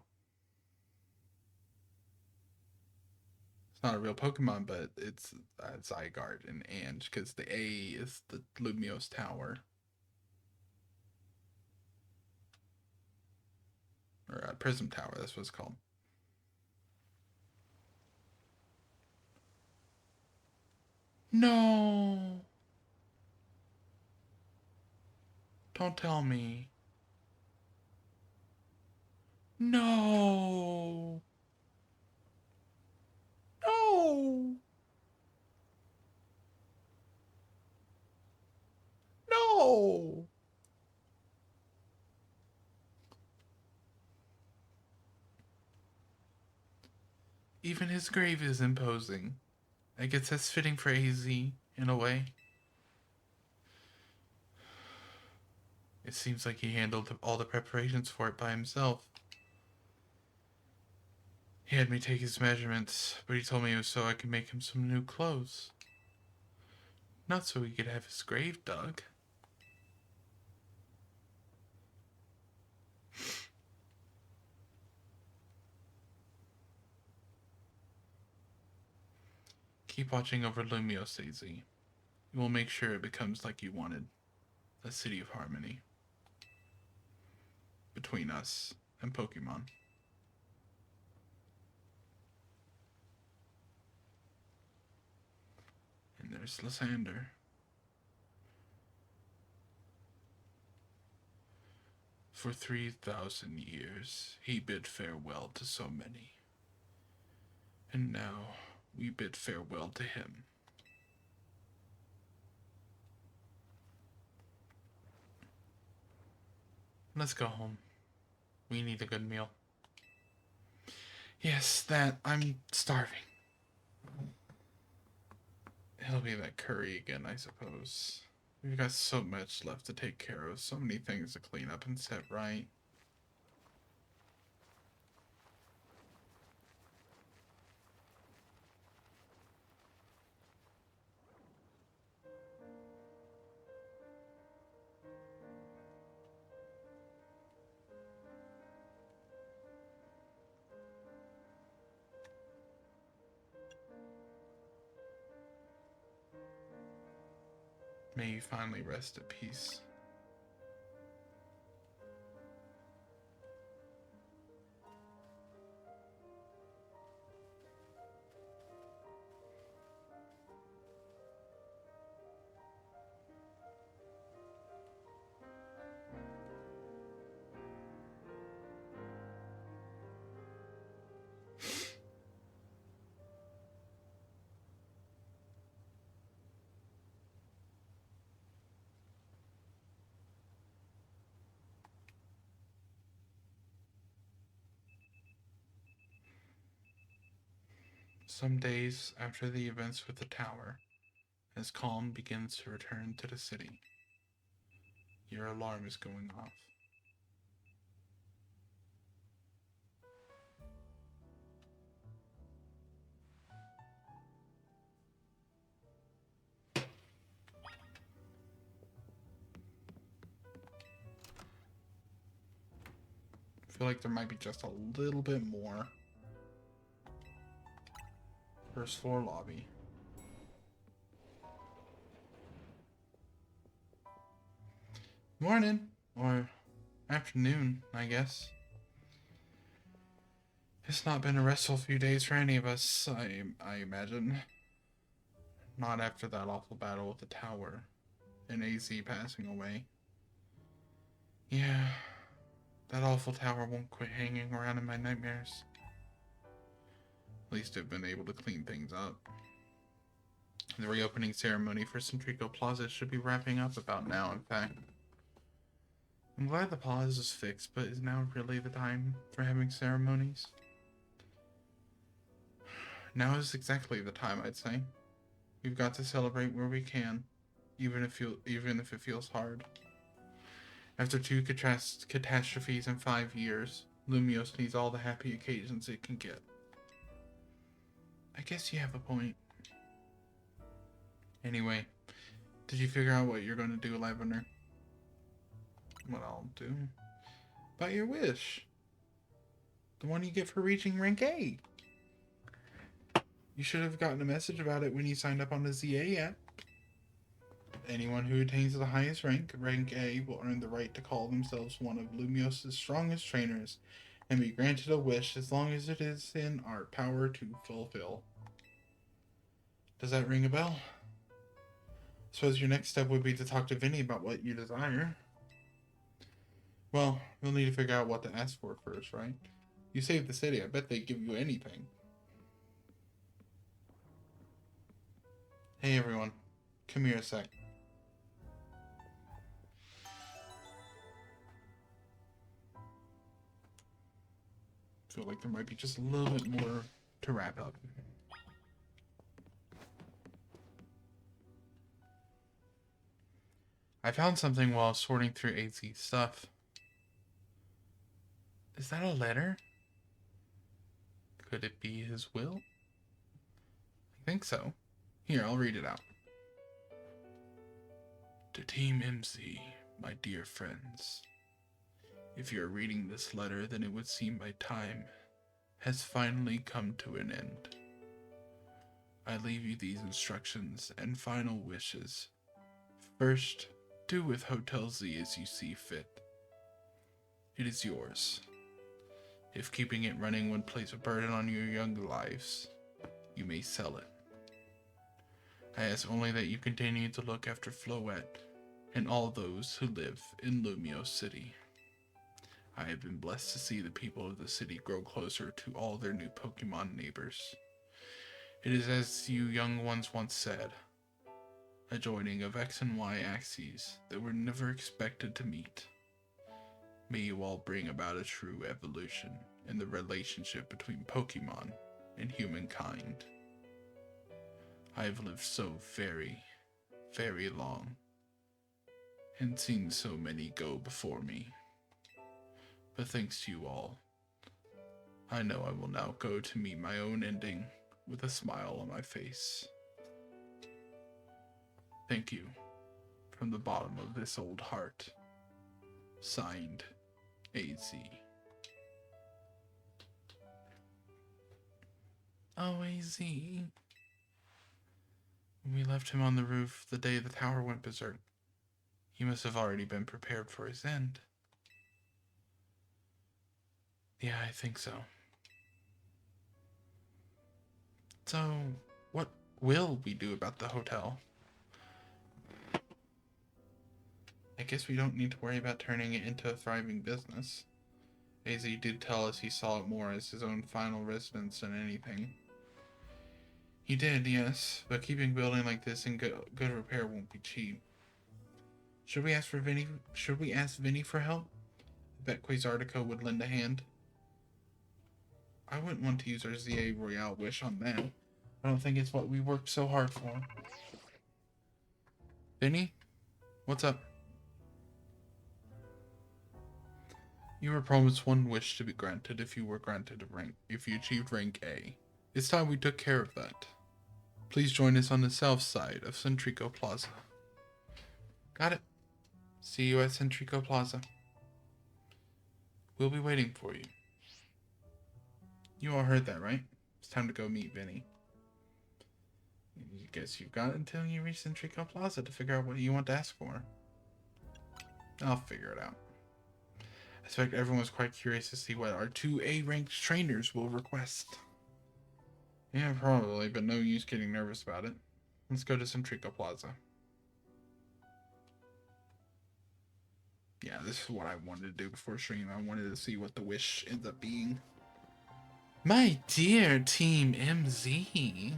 It's not a real Pokemon, but it's Zygarde and Ange, because the A is the Lumiose Tower. Or Prism Tower, that's what it's called. No! Don't tell me. No! No! No! Even his grave is imposing. I guess that's fitting for AZ, in a way. It seems like he handled all the preparations for it by himself. He had me take his measurements, but he told me it was so I could make him some new clothes. Not so he could have his grave dug. Keep watching over Lumiose, AZ. We'll make sure it becomes like you wanted. A city of harmony. Between us and Pokemon. And there's Lysander. For 3,000 years, he bid farewell to so many. And now, we bid farewell to him. Let's go home. We need a good meal. Yes, that. I'm starving. It'll be that curry again, I suppose. We've got so much left to take care of. So many things to clean up and set right. May you finally rest at peace. Some days after the events with the tower, as calm begins to return to the city, your alarm is going off. I feel like there might be just a little bit more. First floor lobby. Morning, or afternoon, I guess. It's not been a restful few days for any of us, I imagine. Not after that awful battle with the tower and AZ passing away. Yeah, that awful tower won't quit hanging around in my nightmares. At least I've been able to clean things up. The reopening ceremony for Centrico Plaza should be wrapping up about now, in fact. I'm glad the plaza is fixed, but is now really the time for having ceremonies? Now is exactly the time, I'd say. We've got to celebrate where we can, even if it feels hard. After 2 catastrophes in 5 years, Lumios needs all the happy occasions it can get. I guess you have a point. Anyway, did you figure out what you're going to do, Lavender? What I'll do? About your wish. The one you get for reaching rank A. You should have gotten a message about it when you signed up on the ZA app. Anyone who attains the highest rank, rank A, will earn the right to call themselves one of Lumios' strongest trainers and be granted a wish as long as it is in our power to fulfill. Does that ring a bell? Suppose your next step would be to talk to Vinny about what you desire. Well, you'll need to figure out what to ask for first, right? You saved the city, I bet they'd give you anything. Hey everyone, come here a sec. Feel like there might be just a little bit more to wrap up. I found something while sorting through AZ's stuff. Is that a letter? Could it be his will? I think so. Here, I'll read it out. To Team MC, my dear friends. If you're reading this letter, then it would seem my time has finally come to an end. I leave you these instructions and final wishes. First, do with Hotel Z as you see fit. It is yours. If keeping it running would place a burden on your young lives, you may sell it. I ask only that you continue to look after Floette and all those who live in Lumio City. I have been blessed to see the people of the city grow closer to all their new Pokemon neighbors. It is as you young ones once said, a joining of X and Y axes that were never expected to meet. May you all bring about a true evolution in the relationship between Pokemon and humankind. I have lived so very, very long, and seen so many go before me. But thanks to you all, I know I will now go to meet my own ending with a smile on my face. Thank you, from the bottom of this old heart. Signed, AZ. Oh, AZ. When we left him on the roof the day the tower went berserk, he must have already been prepared for his end. Yeah, I think so. So, what will we do about the hotel? I guess we don't need to worry about turning it into a thriving business. AZ did tell us he saw it more as his own final residence than anything. He did, yes, but keeping a building like this in good repair won't be cheap. Should we ask Vinny for help? I bet Quasartico would lend a hand. I wouldn't want to use our ZA Royale wish on that. I don't think it's what we worked so hard for. Vinny? What's up? You were promised one wish to be granted if you achieved rank A. It's time we took care of that. Please join us on the south side of Centrico Plaza. Got it. See you at Centrico Plaza. We'll be waiting for you. You all heard that, right? It's time to go meet Vinny. I guess you've got until you reach Centrico Plaza to figure out what you want to ask for. I'll figure it out. I suspect everyone's quite curious to see what our 2 A-ranked trainers will request. Yeah, probably, but no use getting nervous about it. Let's go to Centrico Plaza. Yeah, this is what I wanted to do before stream. I wanted to see what the wish ends up being. My dear Team MZ.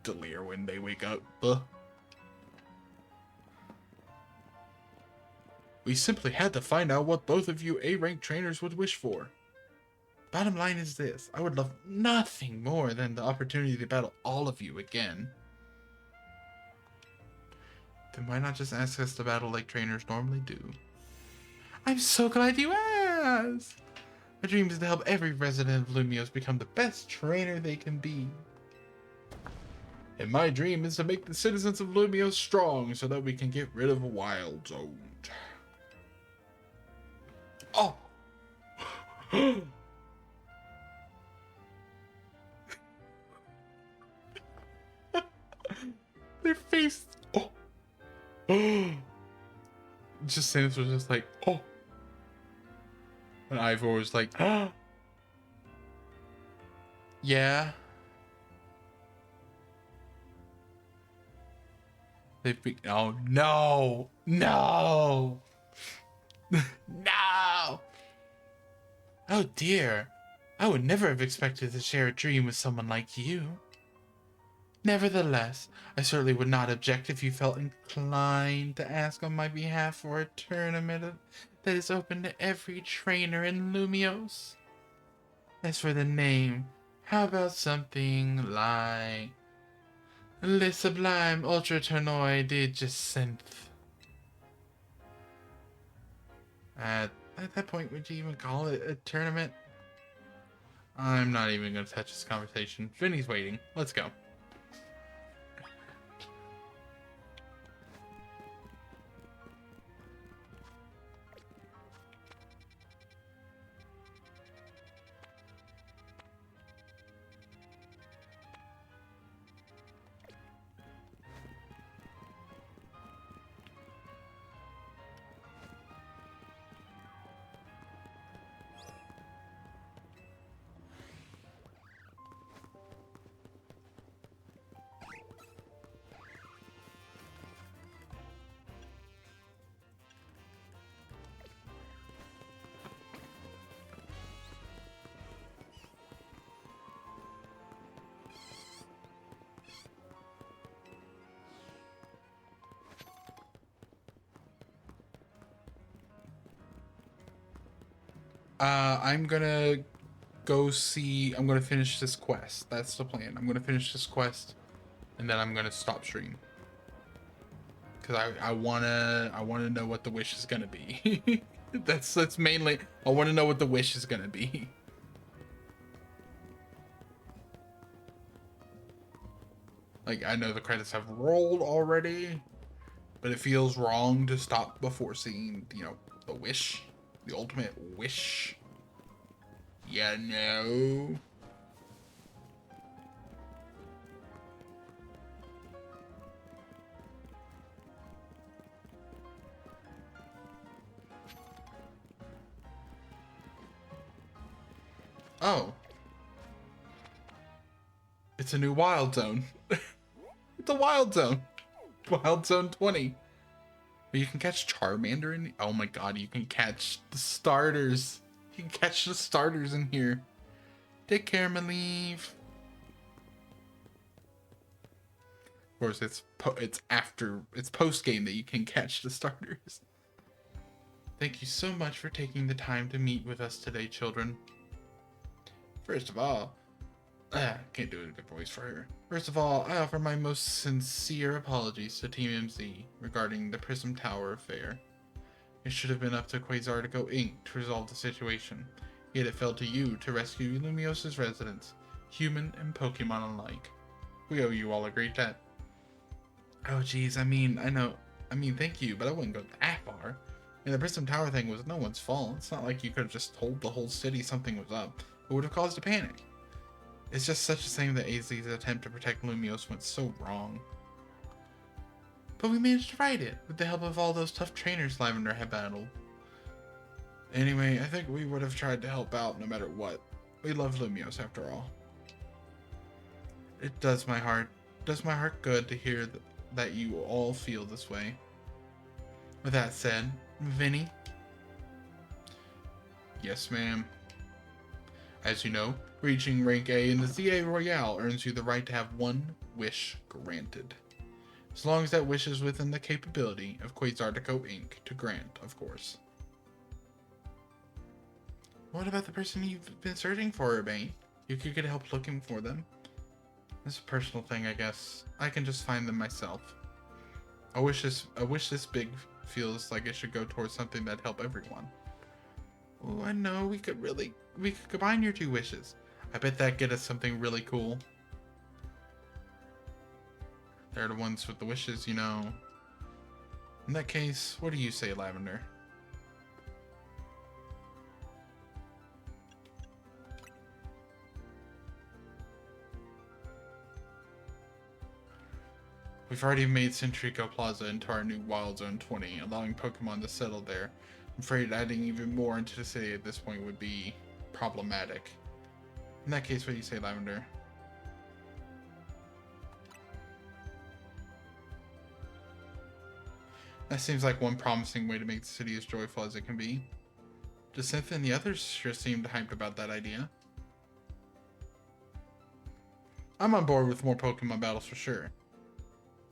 Delir when they wake up. We simply had to find out what both of you A-ranked trainers would wish for. Bottom line is this. I would love nothing more than the opportunity to battle all of you again. Then why not just ask us to battle like trainers normally do? I'm so glad you asked! My dream is to help every resident of Lumios become the best trainer they can be. And my dream is to make the citizens of Lumios strong so that we can get rid of Wild Zone. Oh! Their face. Oh! Just Samus was just like, oh! And Ivor was like, ah! Yeah. Oh no! No! No! Oh dear. I would never have expected to share a dream with someone like you. Nevertheless, I certainly would not object if you felt inclined to ask on my behalf for a tournament that is open to every trainer in Lumios. As for the name, how about something like Le Sublime Ultra Tournoi de Jacinth? At that point, would you even call it a tournament? I'm not even going to touch this conversation. Vinny's waiting. Let's go. I'm gonna go see. I'm gonna finish this quest. That's the plan. I'm gonna finish this quest, and then I'm gonna stop stream. Cause I wanna know what the wish is gonna be. that's mainly. I wanna know what the wish is gonna be. Like, I know the credits have rolled already, but it feels wrong to stop before seeing, you know, the wish. The ultimate wish. You know. Oh. It's a new wild zone. It's a wild zone. Wild Zone 20. You can catch Charmander in... Oh my god, you can catch the starters. You can catch the starters in here. Take care, Maleeve. Of course, it's post game that you can catch the starters. Thank you so much for taking the time to meet with us today, children. First of all, can't do a good voice for her. First of all, I offer my most sincere apologies to Team MZ regarding the Prism Tower affair. It should have been up to Quasartico Inc. to resolve the situation, yet it fell to you to rescue Lumios's residents, human and Pokemon alike. We owe you all a great debt. Oh geez, I mean, thank you, but I wouldn't go that far. And the Prism Tower thing was no one's fault. It's not like you could have just told the whole city something was up. It would have caused a panic. It's just such a shame that AZ's attempt to protect Lumiose went so wrong. But we managed to fight it, with the help of all those tough trainers Lavender had battled. Anyway, I think we would have tried to help out no matter what. We love Lumiose after all. It does my heart good to hear that you all feel this way. With that said, Vinny? Yes, ma'am. As you know, reaching rank A in the ZA Royale earns you the right to have one wish granted. As long as that wish is within the capability of Quasartico Inc. to grant, of course. What about the person you've been searching for, Urbane? You could get help looking for them. It's a personal thing, I guess. I can just find them myself. I wish this big feels like it should go towards something that'd help everyone. Oh, I know, we could combine your two wishes. I bet that'd get us something really cool. They're the ones with the wishes, you know. In that case, what do you say, Lavender? We've already made Centrico Plaza into our new Wild Zone 20, allowing Pokemon to settle there. I'm afraid adding even more into the city at this point would be problematic. In that case, what do you say, Lavender? That seems like one promising way to make the city as joyful as it can be. Jacinth and the others sure seemed hyped about that idea. I'm on board with more Pokemon battles for sure.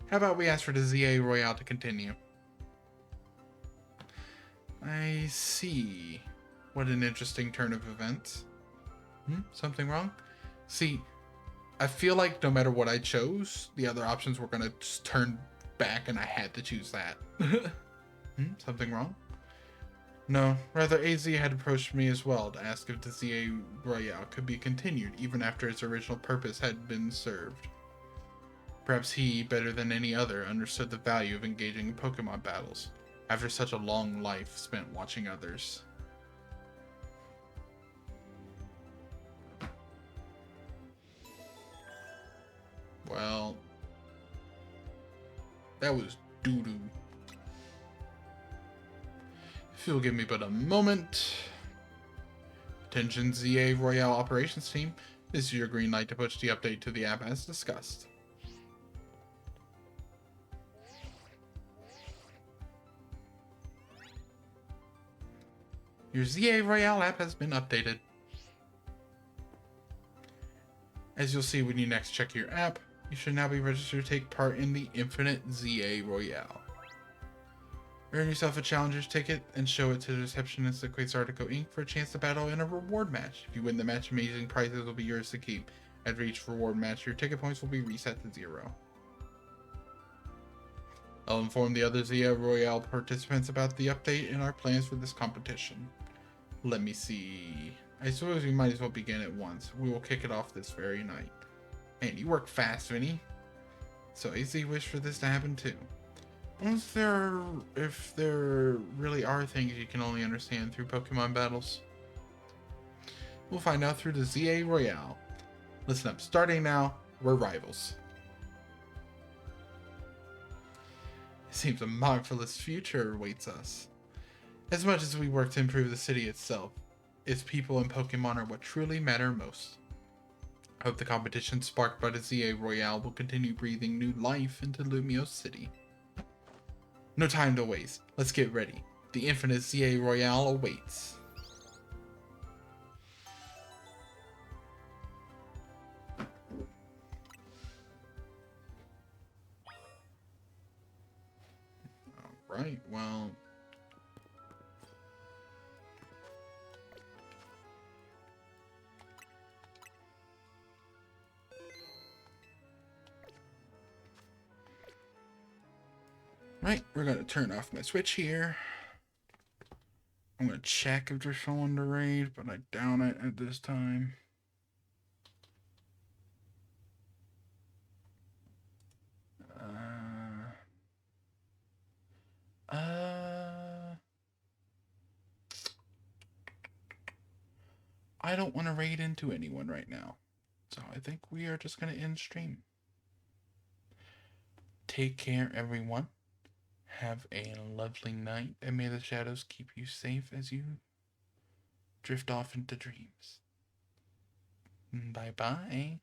How about we ask for the ZA Royale to continue? I see. What an interesting turn of events. Something wrong? See, I feel like no matter what I chose, the other options were gonna just turn back and I had to choose that. Something wrong? No, rather AZ had approached me as well to ask if the ZA Royale could be continued even after its original purpose had been served. Perhaps he, better than any other, understood the value of engaging in Pokemon battles after such a long life spent watching others. Well, that was doo-doo. If you'll give me but a moment. Attention ZA Royale Operations Team, this is your green light to push the update to the app as discussed. Your ZA Royale app has been updated. As you'll see when you next check your app, you should now be registered to take part in the Infinite ZA Royale. Earn yourself a challenger's ticket and show it to the receptionist at Quasartico Inc. for a chance to battle in a reward match. If you win the match, amazing prizes will be yours to keep. After each reward match, your ticket points will be reset to 0. I'll inform the other ZA Royale participants about the update and our plans for this competition. Let me see. I suppose we might as well begin at once. We will kick it off this very night. And you work fast, Vinny. So AZ wished for this to happen too. If there really are things you can only understand through Pokemon battles, we'll find out through the ZA Royale. Listen up, starting now, we're rivals. It seems a marvelous future awaits us. As much as we work to improve the city itself, its people and Pokemon are what truly matter most. I hope the competition sparked by the ZA Royale will continue breathing new life into Lumio City. No time to waste. Let's get ready. The infinite ZA Royale awaits. Alright, well... Right, we're gonna turn off my Switch here. I'm gonna check if there's someone to raid, but I doubt it at this time. I don't want to raid into anyone right now. So I think we are just gonna end stream. Take care, everyone. Have a lovely night, and may the shadows keep you safe as you drift off into dreams. Bye-bye.